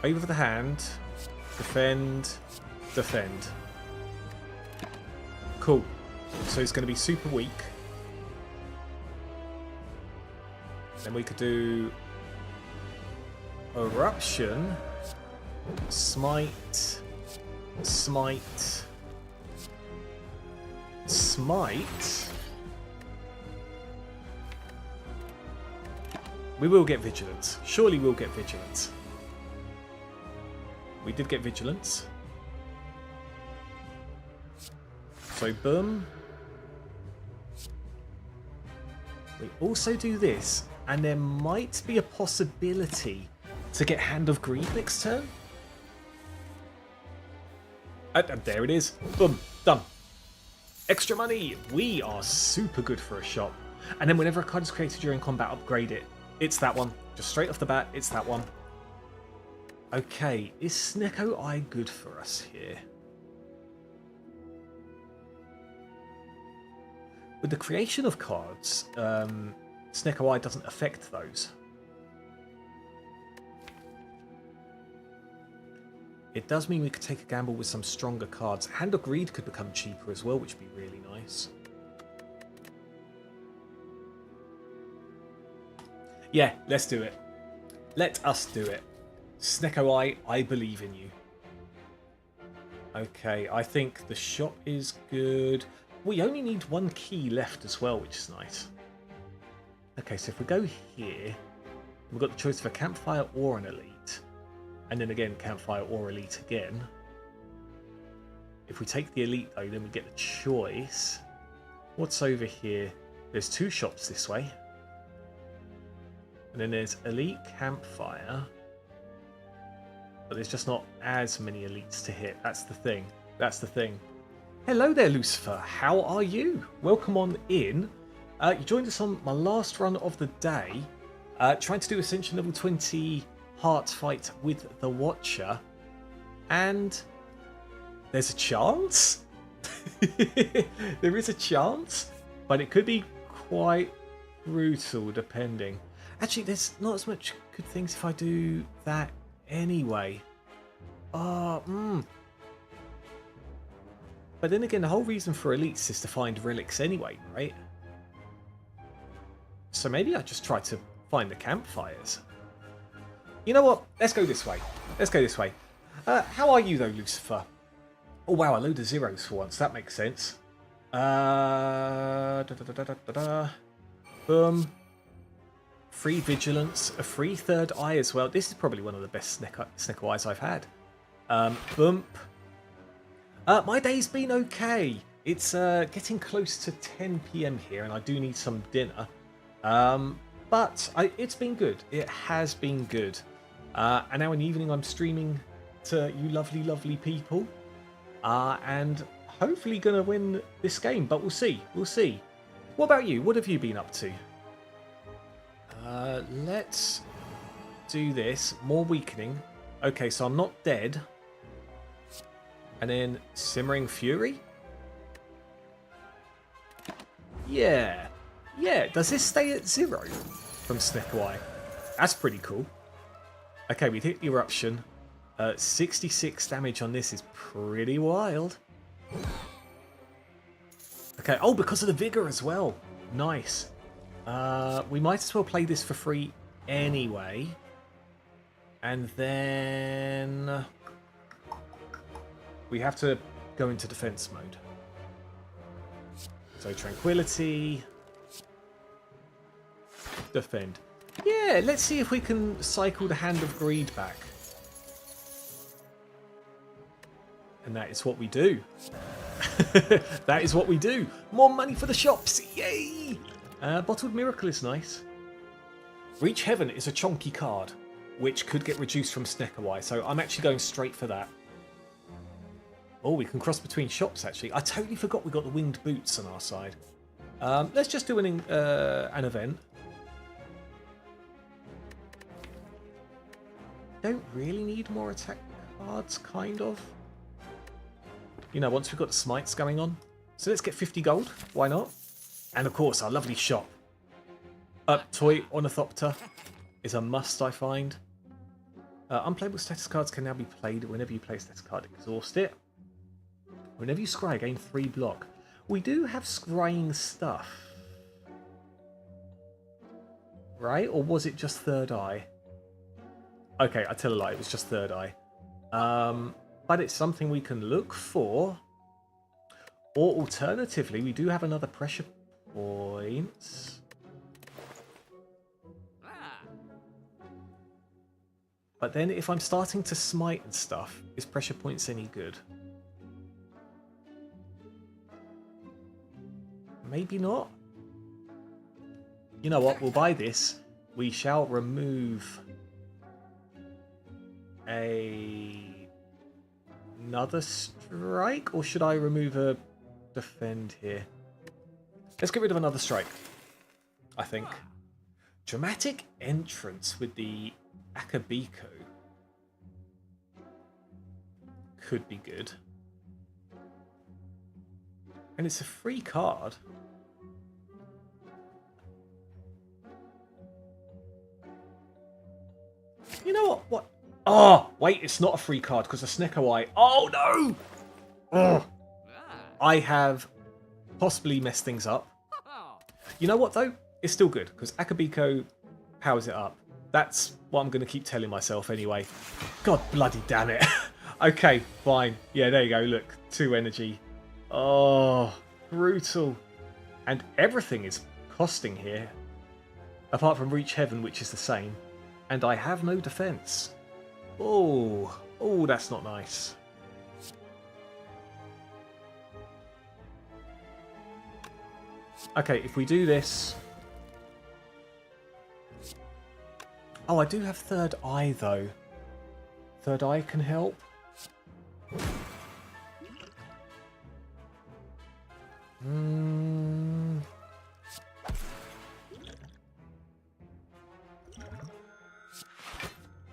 Favor the hand. Defend. Defend. Cool. So it's going to be super weak. Then we could do Eruption. Smite. Smite. Smite. We will get Vigilance. Surely we'll get Vigilance. We did get Vigilance. So, boom. We also do this, and there might be a possibility to get Hand of Greed next turn. And there it is. Boom. Done. Extra money. We are super good for a shop. And then whenever a card is created during combat, upgrade it. It's that one. Just straight off the bat, it's that one. Okay, is Snecko Eye good for us here? With the creation of cards, Snecko Eye doesn't affect those. It does mean we could take a gamble with some stronger cards. Hand of Greed could become cheaper as well, which would be really nice. Yeah, let's do it. Let us do it. Snecko Eye, I believe in you. Okay, I think the shop is good. We only need 1 key left as well, which is nice. Okay, so if we go here, we've got the choice of a Campfire or an Elite. And then again, Campfire or Elite again. If we take the Elite though, then we get the choice. What's over here? There's 2 shops this way. And then there's Elite Campfire. But there's just not as many Elites to hit. That's the thing. That's the thing. Hello there, Lucifer. How are you? Welcome on in. You joined us on my last run of the day. Trying to do Ascension level 20 heart fight with the Watcher. And there's a chance. There is a chance. But it could be quite brutal depending. Actually, there's not as much good things if I do that anyway. But then again, the whole reason for Elites is to find relics anyway, right? So maybe I just try to find the campfires. You know what? Let's go this way. Let's go this way. How are you though, Lucifer? Oh wow, a load of zeros for once. That makes sense. Boom. Free Vigilance, a free third eye as well. This is probably one of the best Snecko Eyes I've had. Bump. My day's been okay. It's getting close to 10 PM here, and I do need some dinner. But it's been good. It has been good. And now in the evening, I'm streaming to you lovely, lovely people. And hopefully going to win this game, but we'll see. We'll see. What about you? What have you been up to? Let's do this. More weakening. Okay, so I'm not dead. And then Simmering Fury. Yeah. Yeah, does this stay at 0 from Sneckai? That's pretty cool. Okay, we hit Eruption. 66 damage on this is pretty wild. Okay, oh, because of the Vigor as well. Nice. We might as well play this for free anyway. And then we have to go into defense mode. So Tranquility. Defend. Yeah, let's see if we can cycle the Hand of Greed back. And that is what we do. That is what we do. More money for the shops. Yay! Bottled Miracle is nice. Reach Heaven is a chonky card, which could get reduced from Sneckai, so I'm actually going straight for that. Oh, we can cross between shops, actually. I totally forgot we got the Winged Boots on our side. Let's just do an event. Don't really need more attack cards, kind of. You know, once we've got the smites going on. So let's get 50 gold. Why not? And of course, our lovely shop. Toy Ornithopter is a must, I find. Unplayable status cards can now be played whenever you play a status card. Exhaust it. Whenever you scry, gain 3 block. We do have scrying stuff. Right? Or was it just Third Eye? Okay, I tell a lie. It was just Third Eye. But it's something we can look for. Or alternatively, we do have another pressure point. But then if I'm starting to smite and stuff, is pressure points any good? Maybe not. You know what? We'll buy this. We shall remove another strike, or should I remove a defend here? Let's get rid of another strike, I think. Dramatic entrance with the Akabiko could be good. And it's a free card. You know what? What? Oh, wait, it's not a free card because of Sneckai. Oh, no! Ugh. I have possibly messed things up. You know what, though? It's still good because Akabiko powers it up. That's what I'm going to keep telling myself anyway. God bloody damn it. Okay, fine. Yeah, there you go. Look, 2 energy. Oh, brutal. And everything is costing here. Apart from Reach Heaven, which is the same. And I have no defense. Oh, that's not nice. Okay, if we do this... Oh, I do have Third Eye, though. Third Eye can help.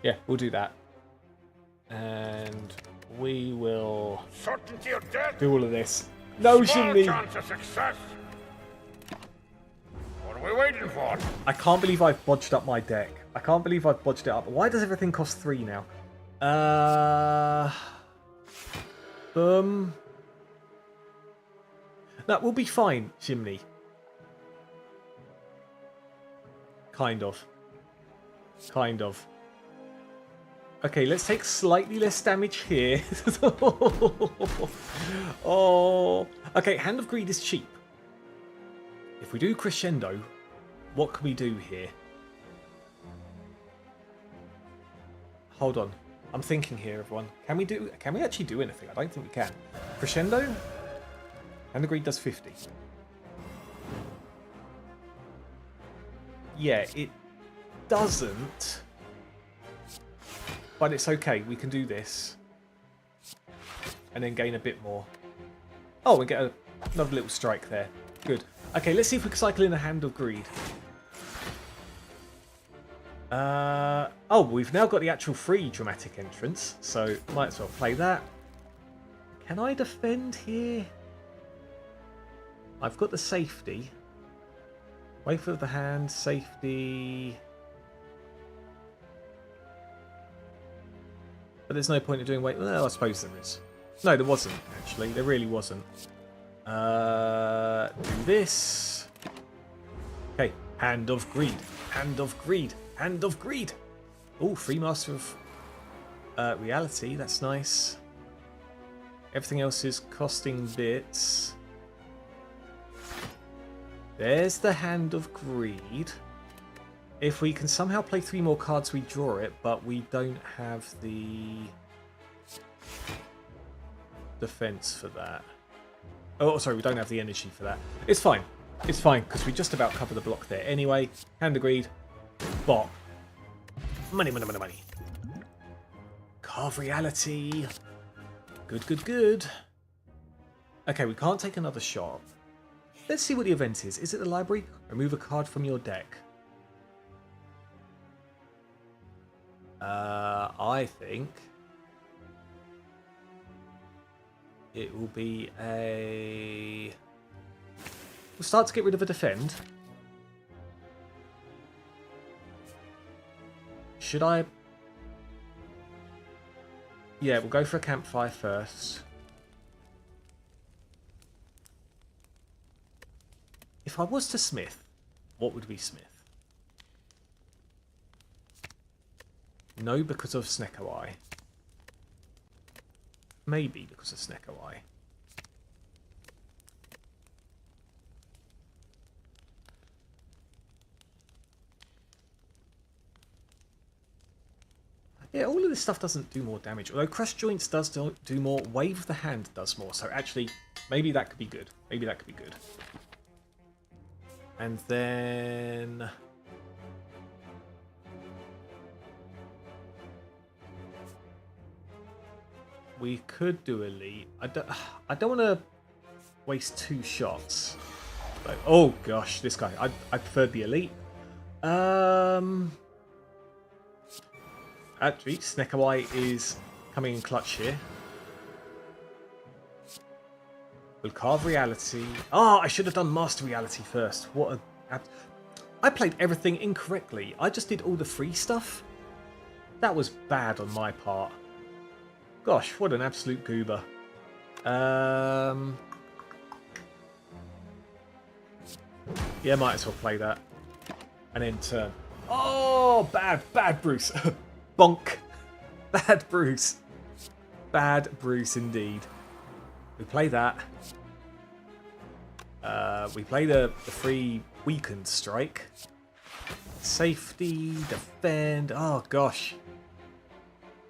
Yeah, we'll do that. And we will do all of this. No, Shimmy! Chance of success. What are we waiting for? I can't believe I've bodged up my deck. I can't believe I've bodged it up. Why does everything cost 3 now? Boom. That will be fine, Chimney. Kind of. Kind of. Okay, let's take slightly less damage here. Oh. Okay, Hand of Greed is cheap. If we do Crescendo, what can we do here? Hold on. I'm thinking here, everyone. Can we actually do anything? I don't think we can. Crescendo? Hand of Greed does 50. Yeah, it doesn't. But it's okay. We can do this. And then gain a bit more. Oh, we get another little strike there. Good. Okay, let's see if we can cycle in a Hand of Greed. Oh, we've now got the actual free dramatic entrance, so might as well play that. Can I defend here? I've got the safety. Wave of the hand, safety. But there's no point in doing wait. Well, I suppose there is. No, there wasn't, actually. There really wasn't. Do this. Okay, Hand of Greed. Hand of Greed. Hand of Greed. Oh, Free Master of Reality. That's nice. Everything else is costing bits. There's the Hand of Greed. If we can somehow play 3 more cards, we draw it, but we don't have the defense for that. Oh, sorry, we don't have the energy for that. It's fine. It's fine, because we just about cover the block there. Anyway, Hand of Greed. Bot. Money, money, money, money. Carve Reality. Good, good, good. Okay, we can't take another shot. Let's see what the event is. Is it the library? Remove a card from your deck. I think it will be a... We'll start to get rid of a defend. Should I... Yeah, we'll go for a campfire first. If I was to smith, what would we smith? No, because of Snecko Eye. Maybe because of Snecko Eye. Yeah, all of this stuff doesn't do more damage. Although Crush Joints does do more. Wave of the Hand does more. So actually, maybe that could be good. Maybe that could be good. And then... we could do Elite. I don't want to waste 2 shots. But, oh gosh, this guy. I preferred the Elite. Actually, Snecko Eye is coming in clutch here. We'll carve Reality. Oh, I should have done Master Reality first. What a... I played everything incorrectly. I just did all the free stuff. That was bad on my part. Gosh, what an absolute goober. Yeah, might as well play that. And then turn. Oh, bad Bruce. Bonk. Bad Bruce. Bad Bruce indeed. We play that. We play the free weakened strike. Safety, defend. Oh gosh.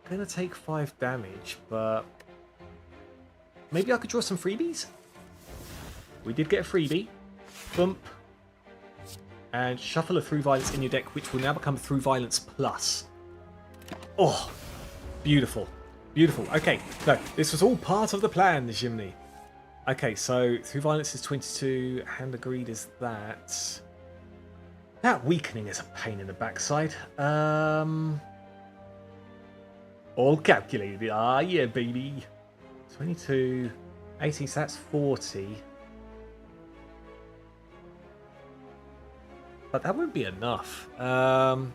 I'm gonna take 5 damage, but maybe I could draw some freebies. We did get a freebie. Bump. And shuffle a Through Violence in your deck, which will now become Through Violence Plus. Oh, beautiful. Beautiful. Okay, so this was all part of the plan, the Jimny. Okay, so Through Violence is 22, Hand of Greed is that. That weakening is a pain in the backside. All calculated. Ah, yeah, baby. 22, 18, so that's 40. But that wouldn't be enough. Hold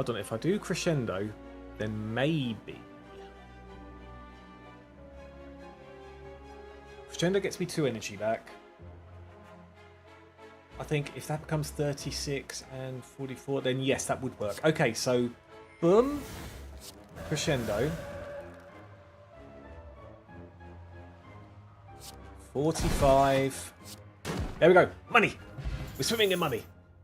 on, if I do Crescendo, then maybe... Crescendo gets me 2 energy back. I think if that becomes 36 and 44, then yes, that would work. Okay, so boom, Crescendo. 45. There we go. Money. We're swimming in money.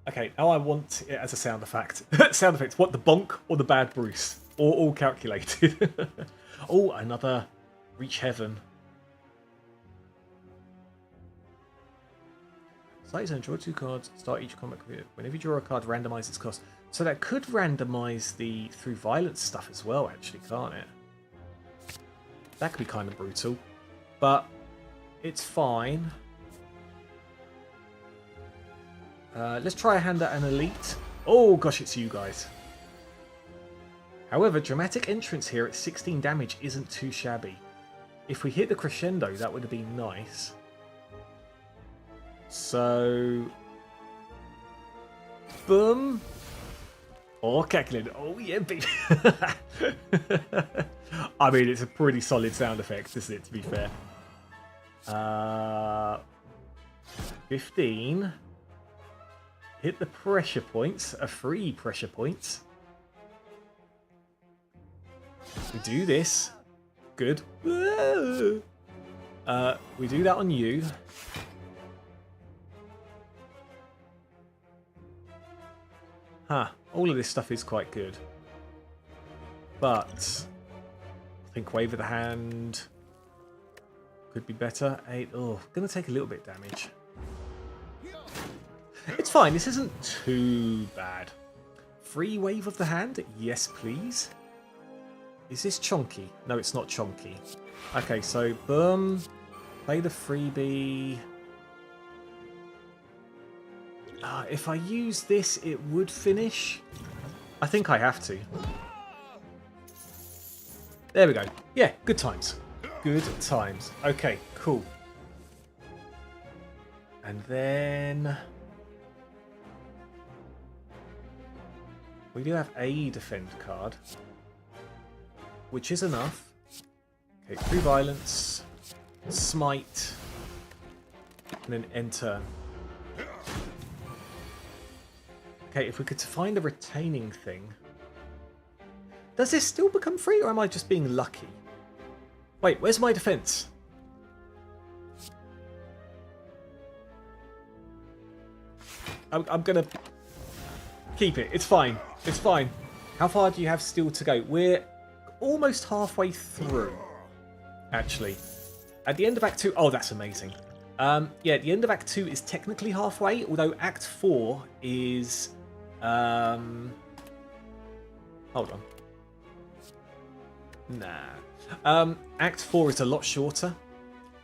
Okay, now I want it as a sound effect. Sound effects. What, the bonk or the bad Bruce? All calculated. Oh, another Reach Heaven. Slightly zone, draw 2 cards, start each combat career. Whenever you draw a card, randomise its cost. So that could randomise the Through Violence stuff as well, actually, can't it? That could be kind of brutal. But it's fine. Let's try a hand at an Elite. Oh gosh, it's you guys. However, dramatic entrance here at 16 damage isn't too shabby. If we hit the crescendo, that would have been nice. So... boom. Oh, cackling. Oh, yeah, baby. I mean, it's a pretty solid sound effect, isn't it, to be fair? 15. Hit the pressure points. A free pressure points. We do this. Good. We do that on you. Huh. All of this stuff is quite good. But I think wave of the hand could be better. 8. Oh, gonna take a little bit of damage. It's fine. This isn't too bad. Free wave of the hand? Yes, please. Is this chonky? No, it's not chonky. Okay, so boom. Play the freebie. If I use this, it would finish. I think I have to. There we go. Yeah, good times. Good times. Okay, cool. And then... we do have a defend card. Which is enough. Okay, free violence. Smite. And then end turn. Okay, if we could find a retaining thing. Does this still become free, or am I just being lucky? Wait, where's my defense? I'm gonna keep it. It's fine. It's fine. How far do you have still to go? We're almost halfway through, actually. At the end of Act 2... oh, that's amazing. Yeah, at the end of Act 2 is technically halfway, although Act 4 is... hold on. Nah. Act 4 is a lot shorter.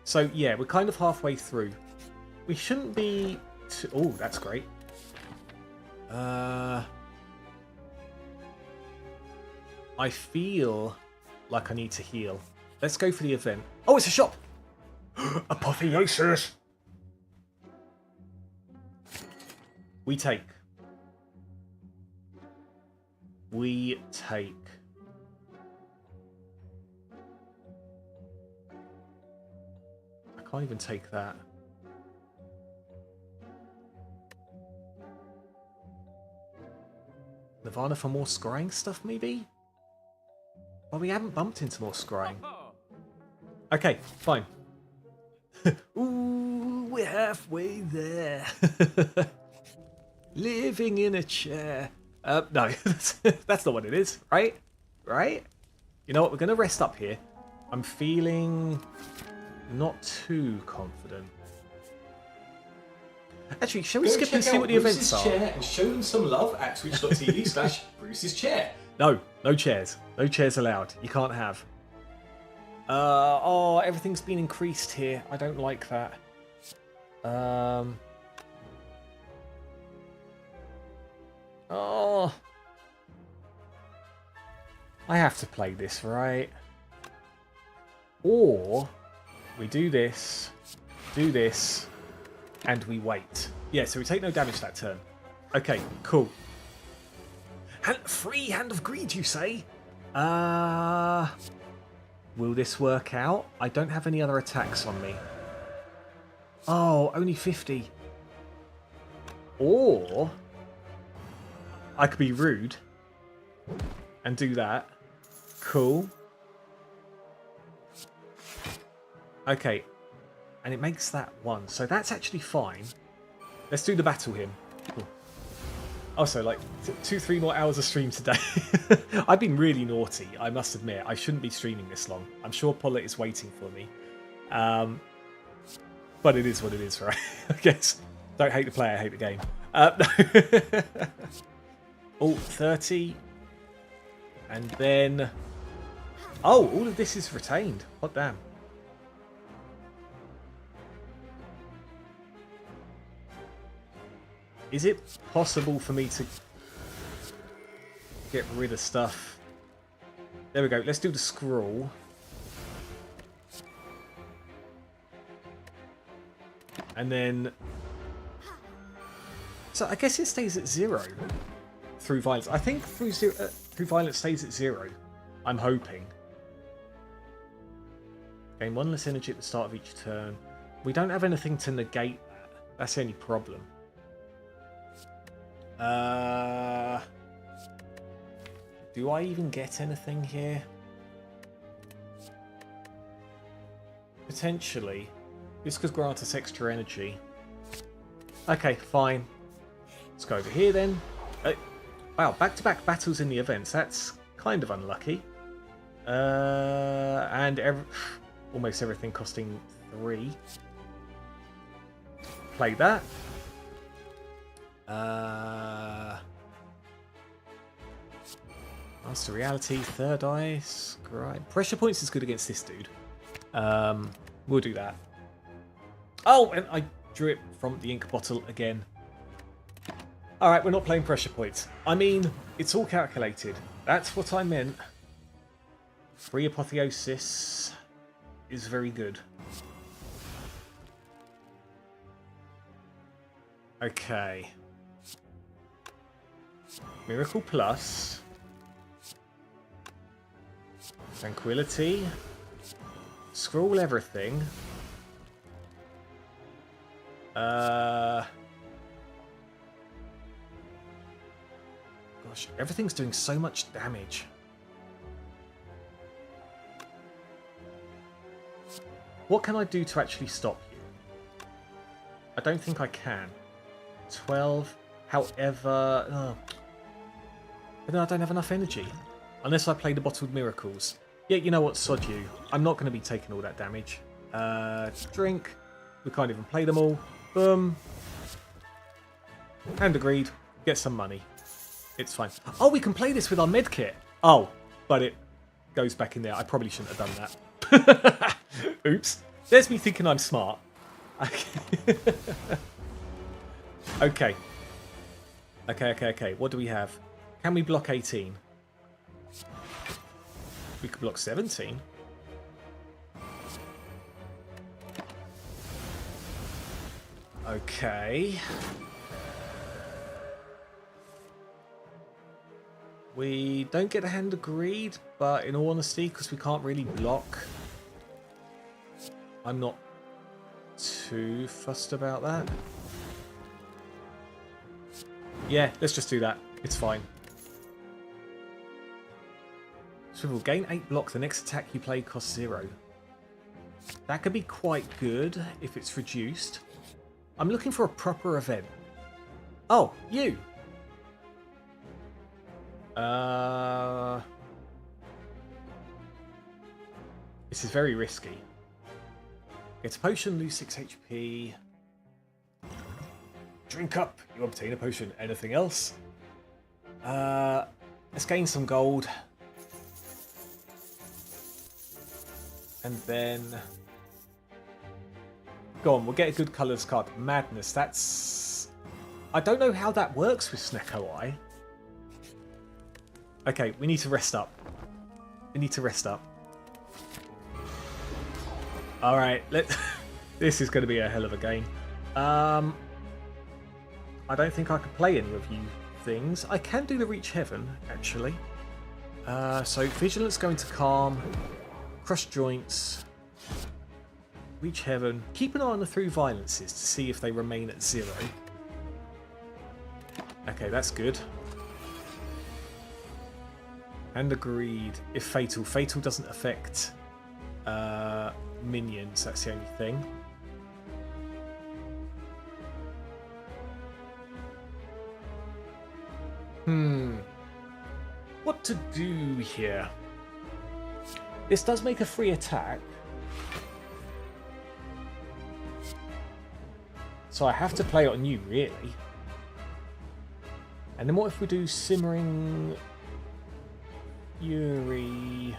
So, yeah, we're kind of halfway through. We shouldn't be... oh, that's great. I feel like I need to heal. Let's go for the event. Oh, it's a shop! Apotheosis! We take. We take. I can't even take that. Nirvana for more scrying stuff, maybe? Well, we haven't bumped into more scrying. Okay, fine. Ooh, we're halfway there. Living in a chair. No, that's not what it is, right? Right? You know what? We're going to rest up here. I'm feeling not too confident. Actually, shall we skip and see what the events are? Chair and show them some love at twitch.tv/Bruce's chair. No, no chairs. No chairs allowed. You can't have. Oh, everything's been increased here. I don't like that. Oh. I have to play this, right? Or we do this, and we wait. Yeah, so we take no damage that turn. Okay, cool. Free Hand of Greed, you say? Will this work out? I don't have any other attacks on me. Oh, only 50. Or I could be rude and do that. Cool. Okay. And it makes that 1. So that's actually fine. Let's do the battle hymn. Cool. Also, like, 2-3 more hours of stream today. I've been really naughty, I must admit. I shouldn't be streaming this long. I'm sure Paulette is waiting for me. But it is what it is, right? I guess. Don't hate the player, hate the game. Oh, 30. And then... oh, all of this is retained. Hot damn. Is it possible for me to get rid of stuff There we go. Let's do the scroll. And then... So I guess it stays at 0 through violence. I think through violence stays at 0. I'm hoping. Gain 1 less energy at the start of each turn. We don't have anything to negate that. That's the only problem. Do I even get anything here? Potentially. This could grant us extra energy. Okay, fine. Let's go over here then. Wow, back-to-back battles in the events. That's kind of unlucky. And almost everything costing 3. Play that. Master Reality, Third Eye, Scribe. Pressure Points is good against this dude. We'll do that. Oh, and I drew it from the ink bottle again. Alright, we're not playing Pressure Points. I mean, it's all calculated. That's what I meant. 3 Apotheosis is very good. Okay. Miracle Plus. Tranquility. Scroll everything. Gosh, everything's doing so much damage. What can I do to actually stop you? I don't think I can. 12. However... But then I don't have enough energy. Unless I play the Bottled Miracles. Yeah, you know what? Sod you. I'm not going to be taking all that damage. Drink. We can't even play them all. Boom. And agreed. Get some money. It's fine. Oh, we can play this with our medkit. Oh, but it goes back in there. I probably shouldn't have done that. Oops. There's me thinking I'm smart. Okay. Okay. What do we have? Can we block 18? We could block 17. Okay. We don't get a Hand of Greed, but in all honesty, because we can't really block, I'm not too fussed about that. Yeah, let's just do that. It's fine. Swivel, gain 8 block. The next attack you play costs 0. That could be quite good if it's reduced. I'm looking for a proper event. Oh, you! This is very risky. Get a potion, lose 6 HP. Drink up, you obtain a potion. Anything else? Let's gain some gold. And then... Go on, we'll get a good colours card. Madness, that's... I don't know how that works with Snecko Eye. Okay, we need to rest up. Alright, this is going to be a hell of a game. I don't think I can play any of you things. I can do the Reach Heaven, actually. So, Vigilance going to Calm. Crush Joints. Reach Heaven. Keep an eye on the Through Violences to see if they remain at 0. Okay, that's good. And Agreed. If Fatal. Fatal doesn't affect minions, that's the only thing. What to do here? This does make a free attack. So I have to play it on you, really. And then what if we do Simmering Fury?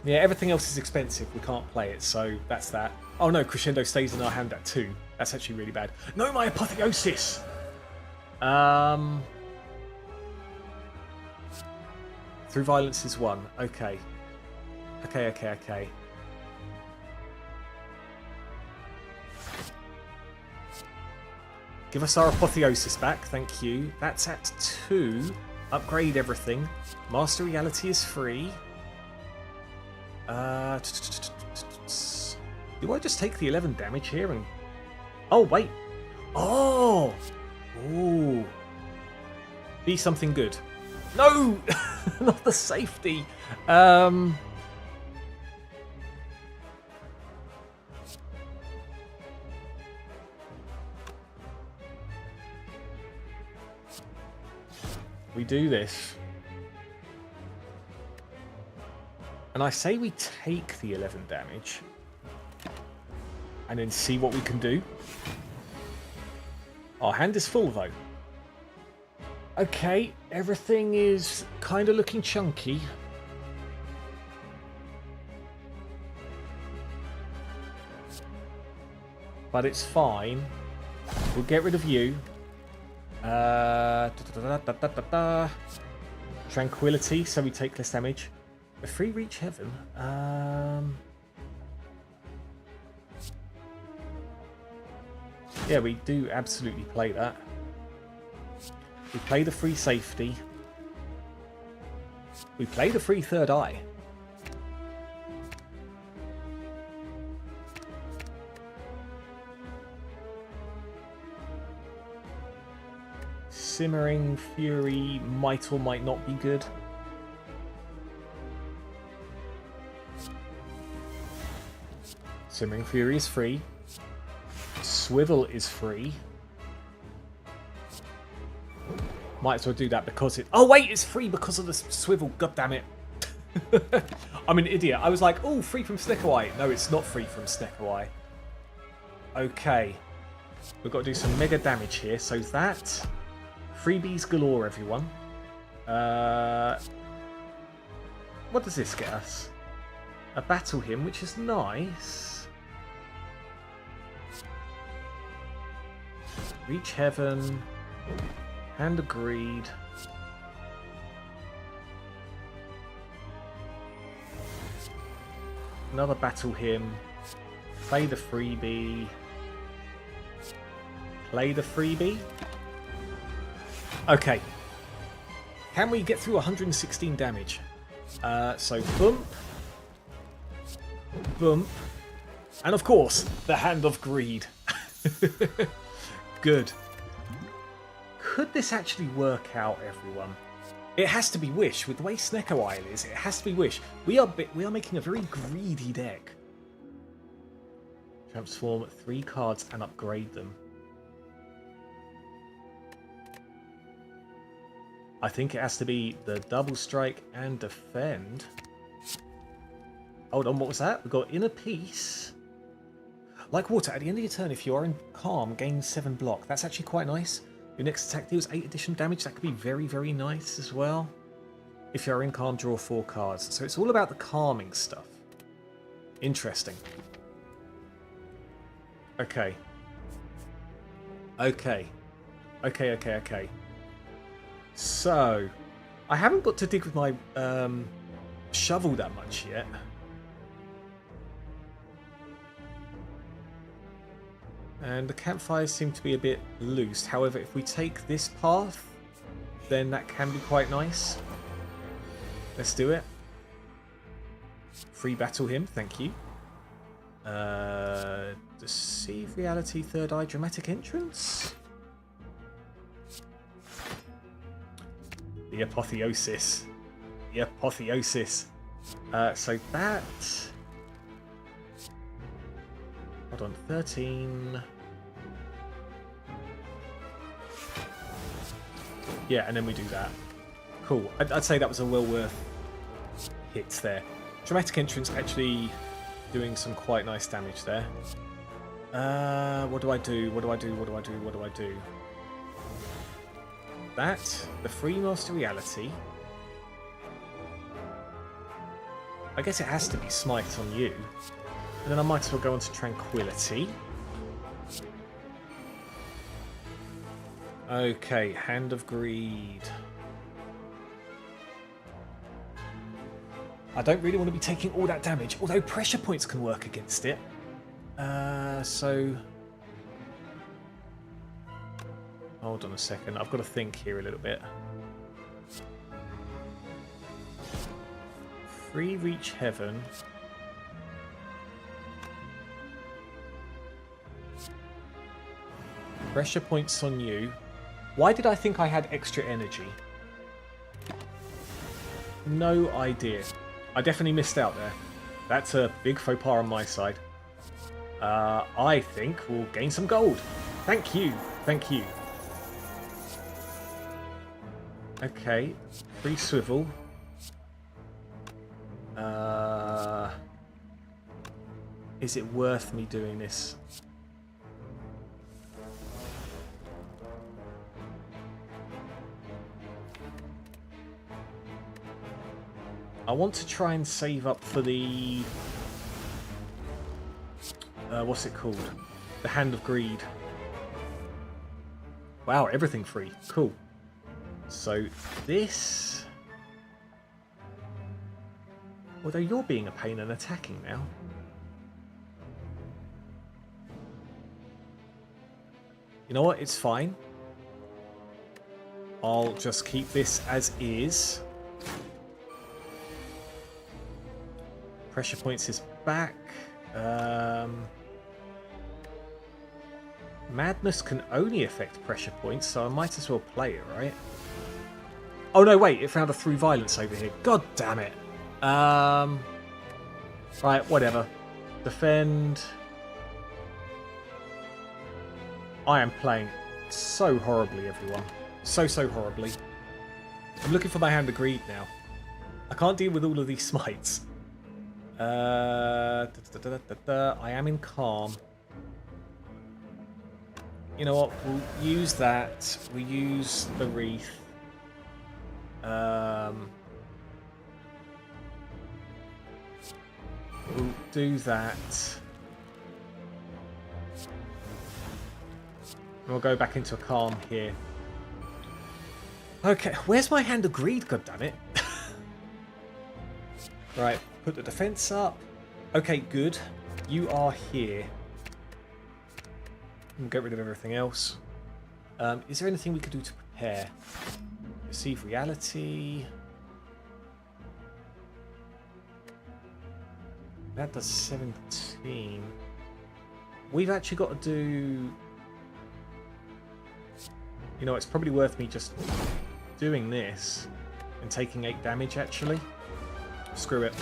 Yeah, everything else is expensive. We can't play it, so that's that. Oh no, Crescendo stays in our hand at 2. That's actually really bad. No, my Apotheosis! Through violence is 1. Okay. Okay. Give us our apotheosis back, thank you. That's at 2. Upgrade everything. Master reality is free. Do I just take the 11 damage here and... Oh, wait. Oh! Ooh. Be something good. No! Not the safety. We do this. And I say we take the 11 damage. And then see what we can do. Our hand is full, though. Okay, everything is kind of looking chunky. But it's fine. We'll get rid of you. Tranquility, so we take less damage. A free reach heaven. Yeah, we do absolutely play that. We play the free safety. We play the free third eye. Simmering Fury might or might not be good. Simmering Fury is free. Swivel is free. Might as well do that because it... Oh, wait, it's free because of the swivel. God damn it. I'm an idiot. I was like, oh, free from Snecker Eye. No, it's not free from Snecker Eye. Okay. We've got to do some mega damage here. So that... Freebies galore, everyone. What does this get us? A battle hymn, which is nice. Reach heaven. Hand of greed. Another battle hymn. Play the freebie. Play the freebie. Okay. Can we get through 116 damage? So bump. Bump. And of course, the Hand of Greed. Good. Could this actually work out, everyone? It has to be Wish. With the way Snecker Isle is, it has to be Wish. We are making a very greedy deck. Transform 3 cards and upgrade them. I think it has to be the double strike and defend. Hold on, what was that? We've got Inner Peace. Like water, at the end of your turn, if you are in calm, gain 7 block. That's actually quite nice. Your next attack deals 8 additional damage. That could be very, very nice as well. If you're in calm, draw 4 cards. So it's all about the calming stuff. Interesting. Okay. Okay. So, I haven't got to dig with my shovel that much yet. And the campfires seem to be a bit loose. However, if we take this path, then that can be quite nice. Let's do it. Free battle him, thank you. Deceive reality, third eye, dramatic entrance. The apotheosis. The apotheosis. So that... Hold on, 13... Yeah, and then we do that. Cool. I'd say that was a well worth hit there. Dramatic entrance actually doing some quite nice damage there. What do I do? That, the free master reality. I guess it has to be smite on you. And then I might as well go on to tranquility. Okay, Hand of Greed. I don't really want to be taking all that damage, although pressure points can work against it. So... Hold on a second, I've got to think here a little bit. Free reach heaven. Pressure points on you. Why did I think I had extra energy? No idea. I definitely missed out there. That's a big faux pas on my side. I think we'll gain some gold. Thank you. Thank you. Okay. Free swivel. Is it worth me doing this? I want to try and save up for the... what's it called? The Hand of Greed. Wow, everything free. Cool. So this... Although you're being a pain and attacking now. You know what? It's fine. I'll just keep this as is. Pressure points is back. Madness can only affect pressure points, so I might as well play it, right? Oh no, wait, it found a through violence over here. God damn it. Right, whatever. Defend. I am playing so horribly, everyone. So horribly. I'm looking for my Hand of Greed now. I can't deal with all of these smites. I am in calm. You know what? We'll use that. We'll use the wreath. We'll do that. And we'll go back into a calm here. Okay, where's my Hand of Greed? God damn it! Right. Put the defense up. Okay, good. You are here. And get rid of everything else. Is there anything we could do to prepare? Receive reality. That does 17. We've actually got to do... You know, it's probably worth me just doing this and taking 8 damage, actually. Screw it.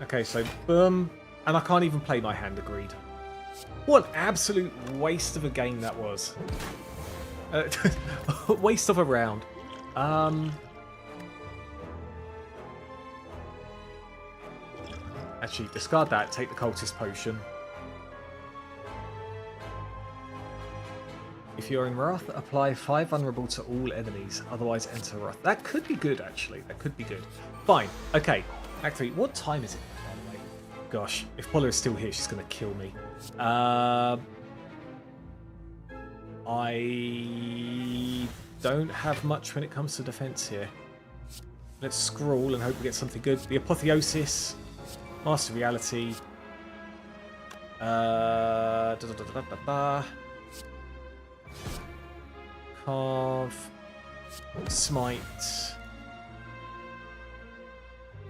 Okay, so boom. And I can't even play my Hand of Greed. What an absolute waste of a game that was. Waste of a round. Actually, discard that. Take the Cultist Potion. If you're in Wrath, apply 5 vulnerable to all enemies. Otherwise, enter Wrath. That could be good, actually. That could be good. Fine. Okay. Act 3. What time is it, by the way? Gosh, if Paula is still here, she's going to kill me. I don't have much when it comes to defense here. Let's scroll and hope we get something good. The Apotheosis. Master Reality. Carve. Smite.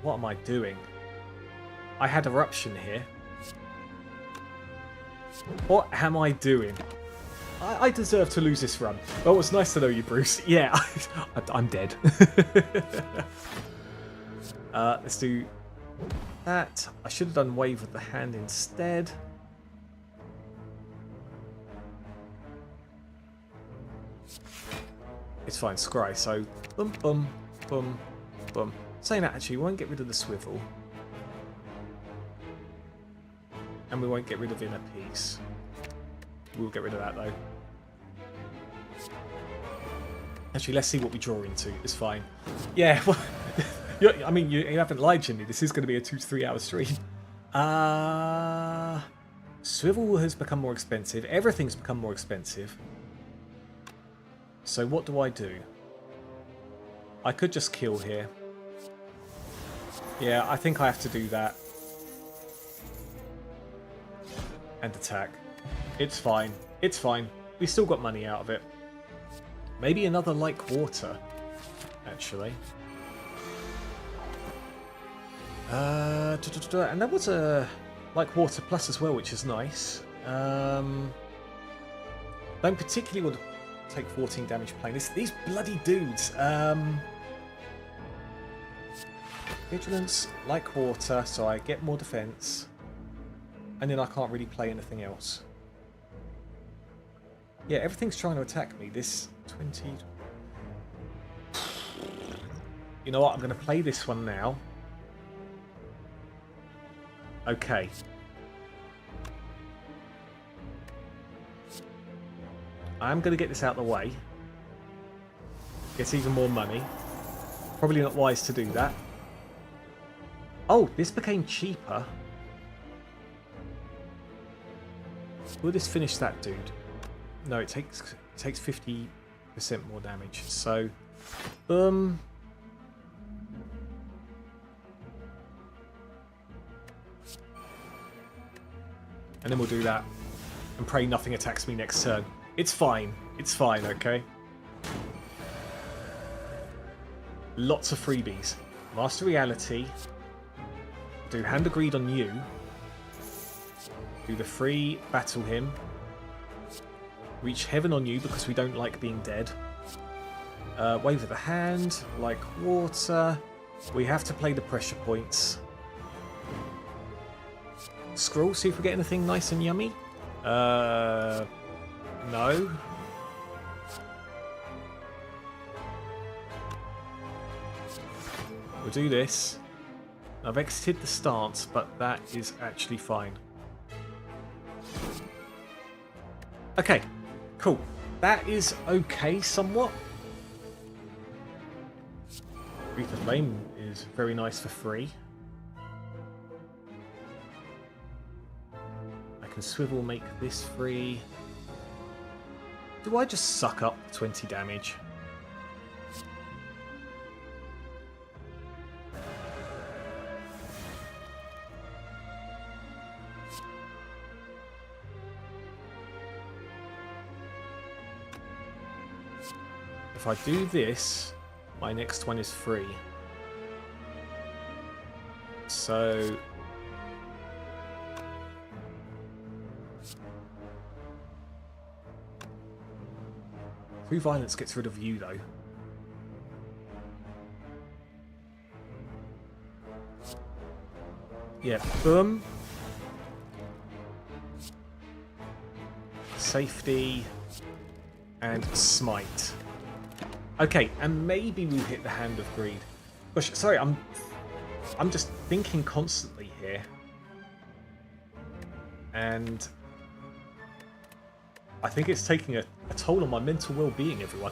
What am I doing? I had Eruption here. What am I doing? I deserve to lose this run. Well, it's nice to know you, Bruce. Yeah, I'm dead. Let's do that. I should have done Wave of the Hand instead. It's fine, scry. So, boom, boom, boom, boom. Saying that, actually, we won't get rid of the swivel. And we won't get rid of Inner Peace. We'll get rid of that, though. Actually, let's see what we draw into. It's fine. Yeah, well, I mean, you haven't lied to me. This is going to be a 2 to 3 hour stream. Swivel has become more expensive. Everything's become more expensive. So what do I do? I could just kill here. Yeah, I think I have to do that. And attack. It's fine. It's fine. We still got money out of it. Maybe another like water, actually. And there was a like water plus as well, which is nice. Don't particularly want to take 14 damage playing these bloody dudes. Vigilance, like water, so I get more defense. And then I can't really play anything else. Yeah, everything's trying to attack me. This 20... You know what? I'm going to play this one now. Okay. I'm going to get this out of the way. Get even more money. Probably not wise to do that. Oh, this became cheaper. Will this finish that dude? No, it takes 50% more damage. So, and then we'll do that and pray nothing attacks me next turn. It's fine. It's fine, okay? Lots of freebies. Master Reality. Do Hand of Greed on you. Do the free Battle Hymn. Reach Heaven on you because we don't like being dead. Wave of the Hand. Like water. We have to play the pressure points. Scroll, see if we get anything nice and yummy. No. We'll do this. I've exited the stance, but that is actually fine. Okay, cool. That is okay somewhat. Wreath of Flame is very nice for free. I can swivel make this free. Do I just suck up 20 damage? If I do this, my next one is free. So... Free Violence gets rid of you, though. Yeah, boom. Safety. And Smite. Okay, and maybe we'll hit the Hand of Greed. Gosh, sorry, I'm just thinking constantly here. And I think it's taking a toll on my mental well-being, everyone.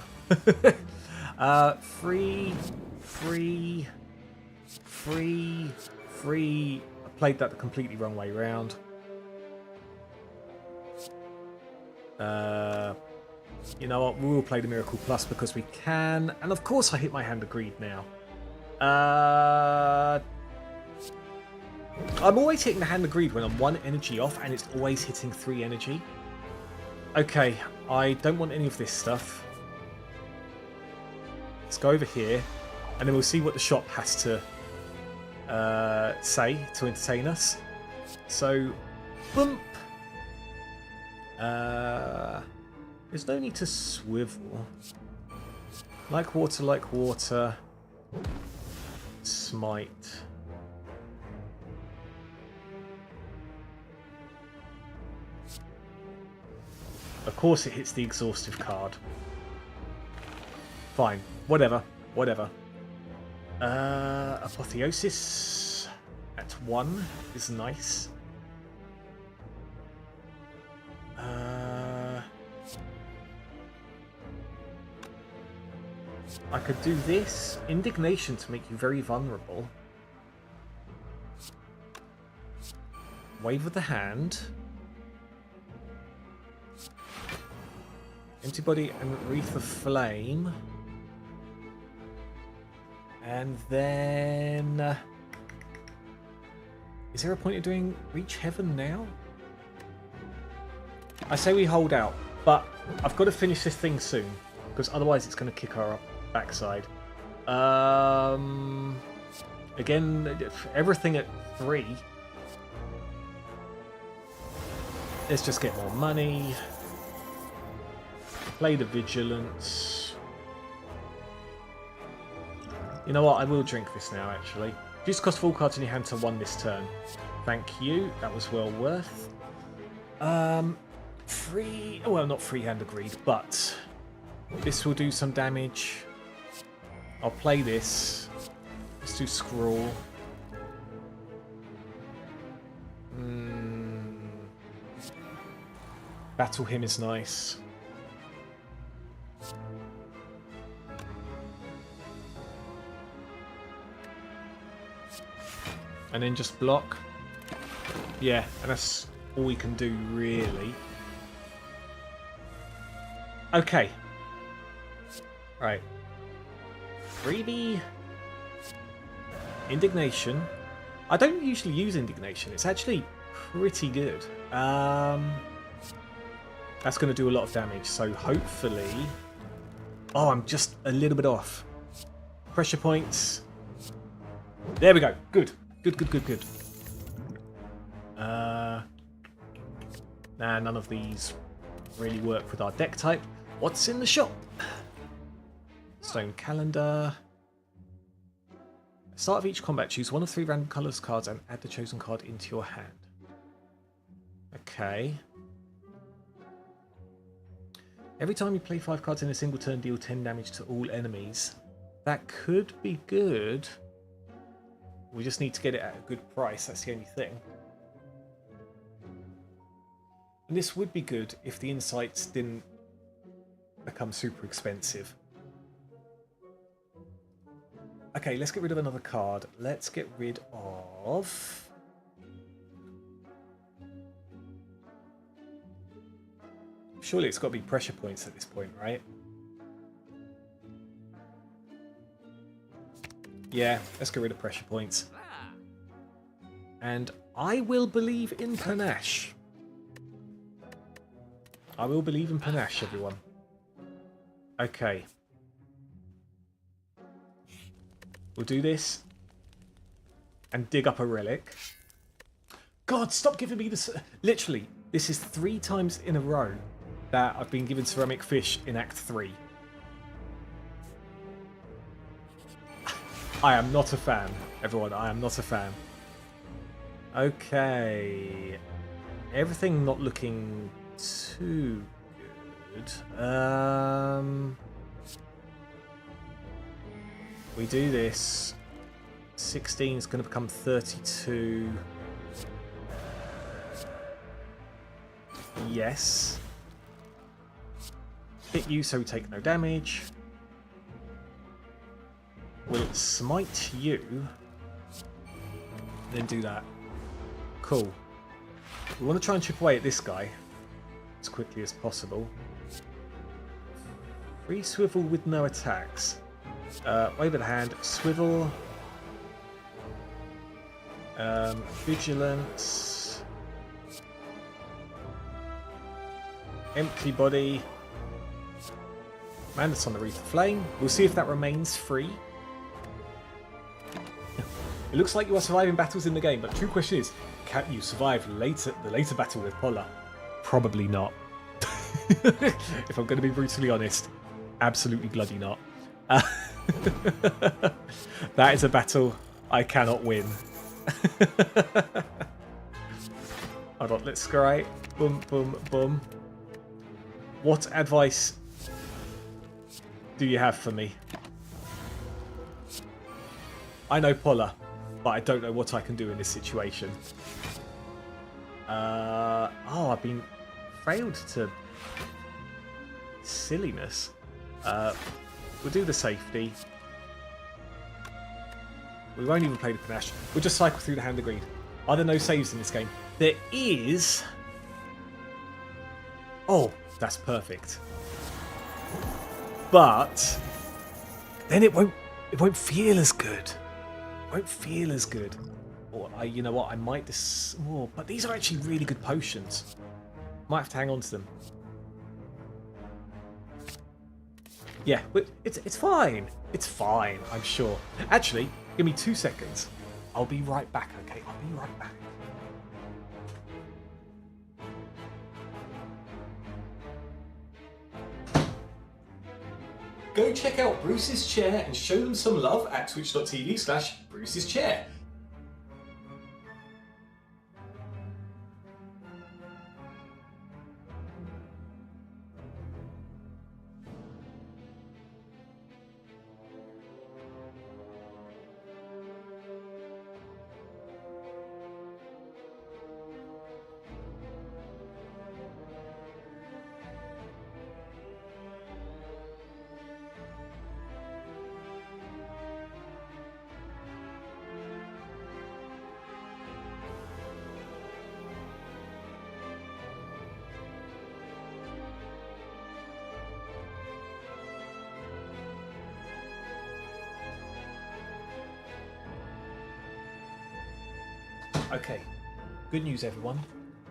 Free. I played that the completely wrong way round. You know what? We will play the Miracle Plus because we can. And of course I hit my Hand of Greed now. I'm always hitting the Hand of Greed when I'm 1 energy off, and it's always hitting 3 energy. Okay, I don't want any of this stuff. Let's go over here, and then we'll see what the shop has to say to entertain us. So, boom. There's no need to swivel. Like water. Smite. Of course it hits the exhaustive card. Fine. Whatever. Apotheosis at 1 is nice. I could do this. Indignation to make you very vulnerable. Wave of the Hand. Empty Body and Wreath of Flame. And then... is there a point of doing Reach Heaven now? I say we hold out, but I've got to finish this thing soon, because otherwise it's going to kick our backside. Again, everything at 3. Let's just get more money. Play the Vigilance. You know what? I will drink this now, actually. Reduce cost of all cards in your hand to 1 this turn. Thank you. That was well worth. Free... well, not freehand agreed, but this will do some damage. I'll play this. Let's do Scrawl. Battle Hymn is nice. And then just block. Yeah, and that's all we can do, really. Okay. Right. Freebie. Indignation. I don't usually use Indignation. It's actually pretty good. That's going to do a lot of damage, so hopefully... oh, I'm just a little bit off. Pressure points. There we go. Good. Good. Nah, none of these really work with our deck type. What's in the shop? Stone Calendar. At the start of each combat, choose one of 3 random colours cards and add the chosen card into your hand. Okay. Every time you play 5 cards in a single turn, deal 10 damage to all enemies. That could be good. We just need to get it at a good price, that's the only thing. And this would be good if the insights didn't become super expensive. Okay, let's get rid of another card. Let's get rid of... surely it's got to be pressure points at this point, right? Yeah, let's get rid of pressure points. And I will believe in Panache. I will believe in Panache, everyone. Okay. We'll do this. And dig up a relic. God, stop giving me this. Literally, this is 3 times in a row that I've been given ceramic fish in Act 3. I am not a fan, everyone. I am not a fan. Okay. Everything not looking too good. We do this. 16 is going to become 32. Yes. Hit you so we take no damage. We'll smite you. Then do that. Cool. We want to try and chip away at this guy as quickly as possible. Free swivel with no attacks. Wave of the hand. Swivel. Vigilance. Empty body. Mandus on the Wreath of Flame. We'll see if that remains free. It looks like you are surviving battles in the game, but the true question is, can you survive the later battle with Polar? Probably not. If I'm going to be brutally honest, absolutely bloody not. That is a battle I cannot win. Hold on, let's scry. Boom, boom, boom. What advice do you have for me? I know Polar, but I don't know what I can do in this situation. Oh, I've been failed to silliness. We'll do the safety. We won't even play the panache. We'll just cycle through the hand of greed. Are there no saves in this game? There is. Oh, that's perfect. But then it won't It won't feel as good. It won't feel as good. Or you know what? I might just. Oh, but these are actually really good potions. Might have to hang on to them. Yeah, it's fine. It's fine. I'm sure. Actually, give me 2 seconds. I'll be right back. Okay, I'll be right back. Go check out Bruce's Chair and show them some love at twitch.tv/Bruce's Chair. Okay, good news everyone.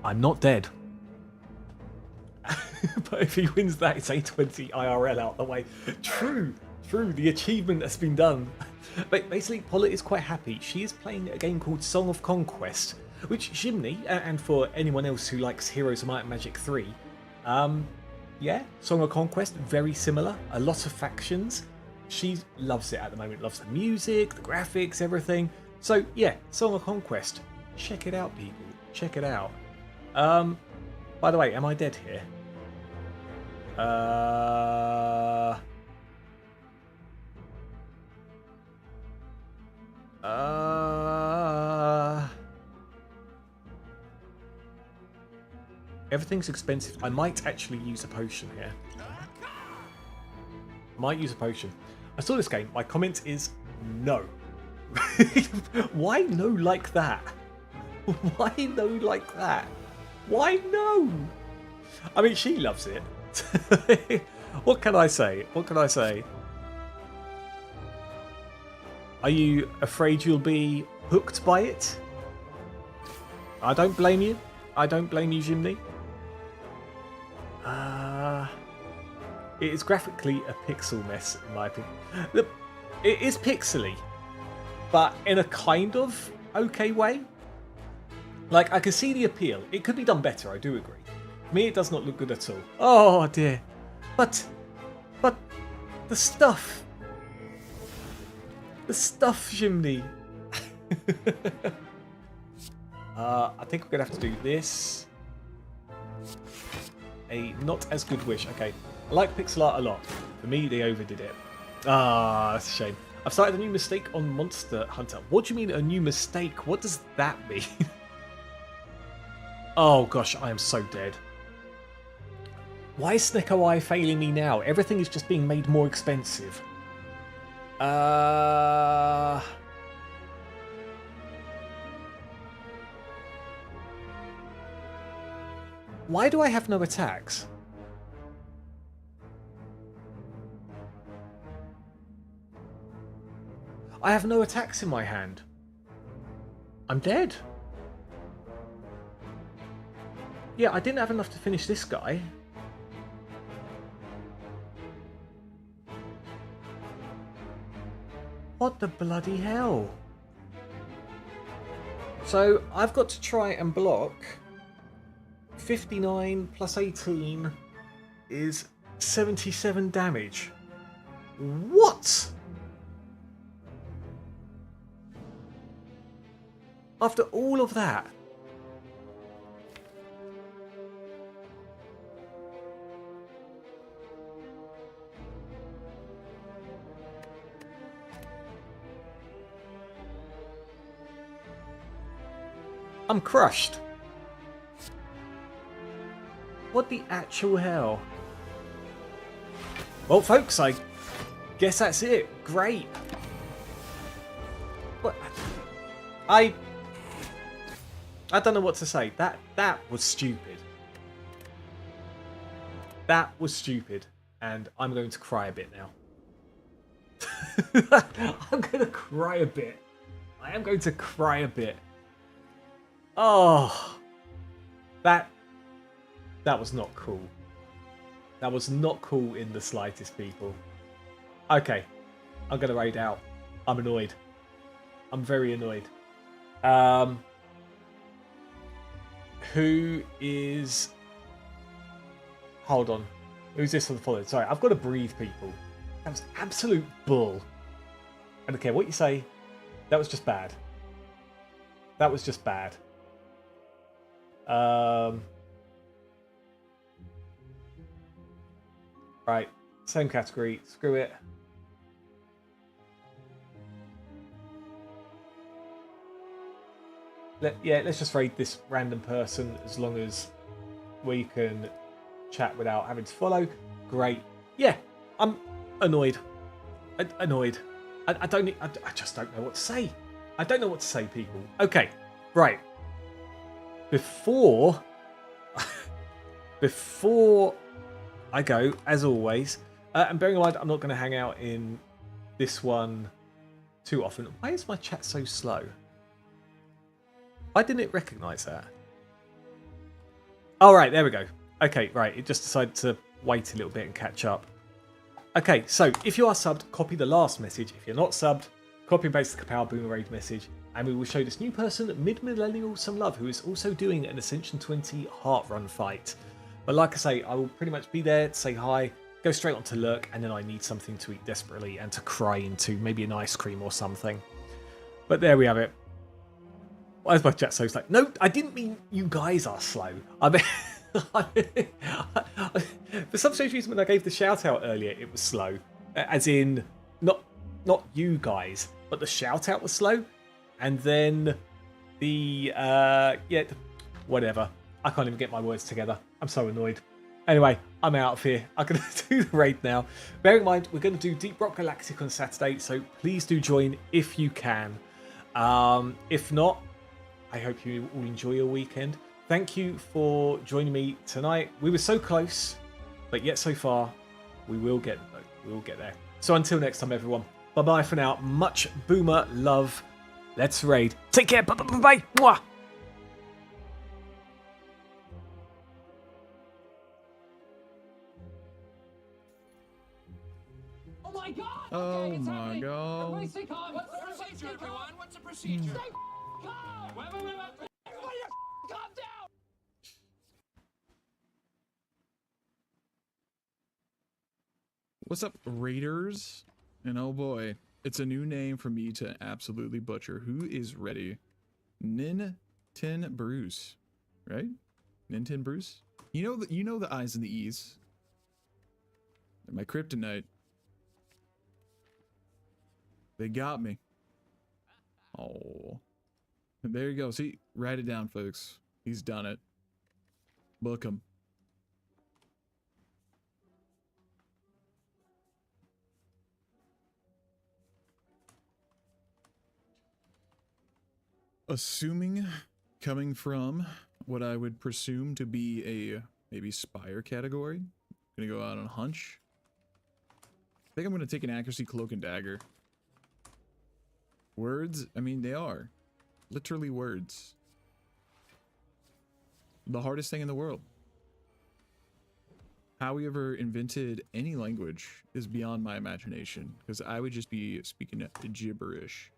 I'm not dead. But if he wins that, it's A20 IRL out the way. True, the achievement has been done. But basically, Paula is quite happy. She is playing a game called Song of Conquest, which Jimny, and for anyone else who likes Heroes of Might and Magic 3, yeah, Song of Conquest, very similar. A lot of factions. She loves it at the moment. Loves the music, the graphics, everything. So yeah, Song of Conquest. Check it out, people. Check it out. By the way, am I dead here? Everything's expensive. I might actually use a potion here. Might use a potion. I saw this game. My comment is no. Why no like that? Why no like that? Why no? I mean, she loves it. What can I say? What can I say? Are you afraid you'll be hooked by it? I don't blame you. I don't blame you, Jimny. It is graphically a pixel mess, in my opinion. It is pixely, but in a kind of okay way. Like, I can see the appeal. It could be done better, I do agree. For me, it does not look good at all. Oh, dear. But the stuff. The stuff, Jimny. I think we're going to have to do this. A not as good wish. Okay. I like pixel art a lot. For me, they overdid it. Ah, that's a shame. I've started a new mistake on Monster Hunter. What do you mean a new mistake? What does that mean? Oh gosh, I am so dead. Why is Snecko Eye failing me now? Everything is just being made more expensive. Why do I have no attacks? I have no attacks in my hand. I'm dead. Yeah, I didn't have enough to finish this guy. What the bloody hell? So, I've got to try and block 59 plus 18 is 77 damage. What? After all of that? I'm crushed. What the actual hell? Well, folks, I guess that's it. Great. What? I don't know what to say. That was stupid. That was stupid, and I'm going to cry a bit now. I'm going to cry a bit. I am going to cry a bit. Oh, that was not cool. That was not cool in the slightest, people. Okay, I'm going to raid out. I'm annoyed. I'm very annoyed. Who is... Hold on. Who's this on the following? Sorry, I've got to breathe, people. That was absolute bull. I don't care what you say. That was just bad. That was just bad. Right. Same category. Screw it. Let's just raid this random person as long as we can chat without having to follow. Great. Yeah, I'm annoyed. Annoyed. I just don't know what to say. I don't know what to say, people. Okay, right. Before I go, as always, and bearing in mind I'm not going to hang out in this one too often. Why is my chat so slow? Why didn't it recognise that? All right, there we go. Okay, right. It just decided to wait a little bit and catch up. Okay, so if you are subbed, copy the last message. If you're not subbed, copy and paste the Kapow Boomer Raid message. And we will show this new person, Mid-Millennial, some love, who is also doing an Ascension 20 Heart Run fight. But like I say, I will pretty much be there to say hi, go straight on to lurk, and then I need something to eat desperately and to cry into, maybe an ice cream or something. But there we have it. Why is my chat so slow? No, I didn't mean you guys are slow. I mean, for some strange reason, when I gave the shout out earlier, it was slow. As in, not you guys, but the shout out was slow. And then the, whatever. I can't even get my words together. I'm so annoyed. Anyway, I'm out of here. I'm going to do the raid now. Bear in mind, we're going to do Deep Rock Galactic on Saturday, so please do join if you can. If not, I hope you all enjoy your weekend. Thank you for joining me tonight. We were so close, but yet so far, we will get there. So until next time, everyone. Bye-bye for now. Much boomer love. Let's raid. Take care. Bye-bye. Mwah. Oh my god! Oh Okay, it's my happening. god. Everybody stay calm. What's the procedure, everyone? What's the procedure? Stay calm! Wait. Everybody calm down! What's up, Raiders? And oh boy, it's a new name for me to absolutely butcher. Who is ready? Nintin Bruce, right? Nintin Bruce? You know the I's and the E's. They're my kryptonite. They got me. Oh. There you go. See, write it down, folks. He's done it. Book him. Assuming coming from what I would presume to be a maybe spire category. Gonna go out on a hunch. I think I'm gonna take an accuracy cloak and dagger. Words? I mean, they are. Literally words. The hardest thing in the world. How we ever invented any language is beyond my imagination, because I would just be speaking gibberish.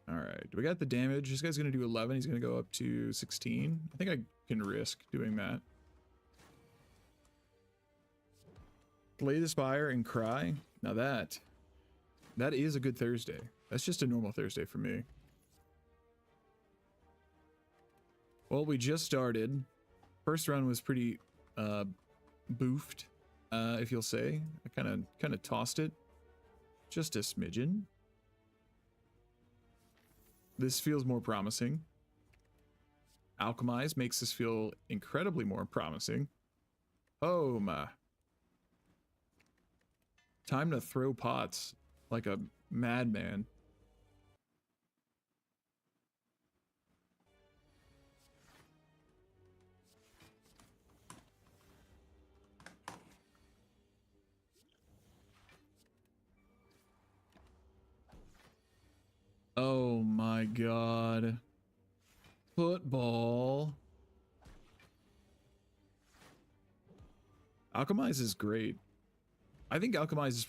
Alright, we got the damage. This guy's going to do 11. He's going to go up to 16. I think I can risk doing that. Play the spire and cry. Now that is a good Thursday. That's just a normal Thursday for me. Well, we just started. First run was pretty boofed, if you'll say. I kind of tossed it. Just a smidgen. This feels more promising. Alchemize makes this feel incredibly more promising. Oh my. Time to throw pots like a madman. my god. Football. Alchemize is great. I think Alchemize is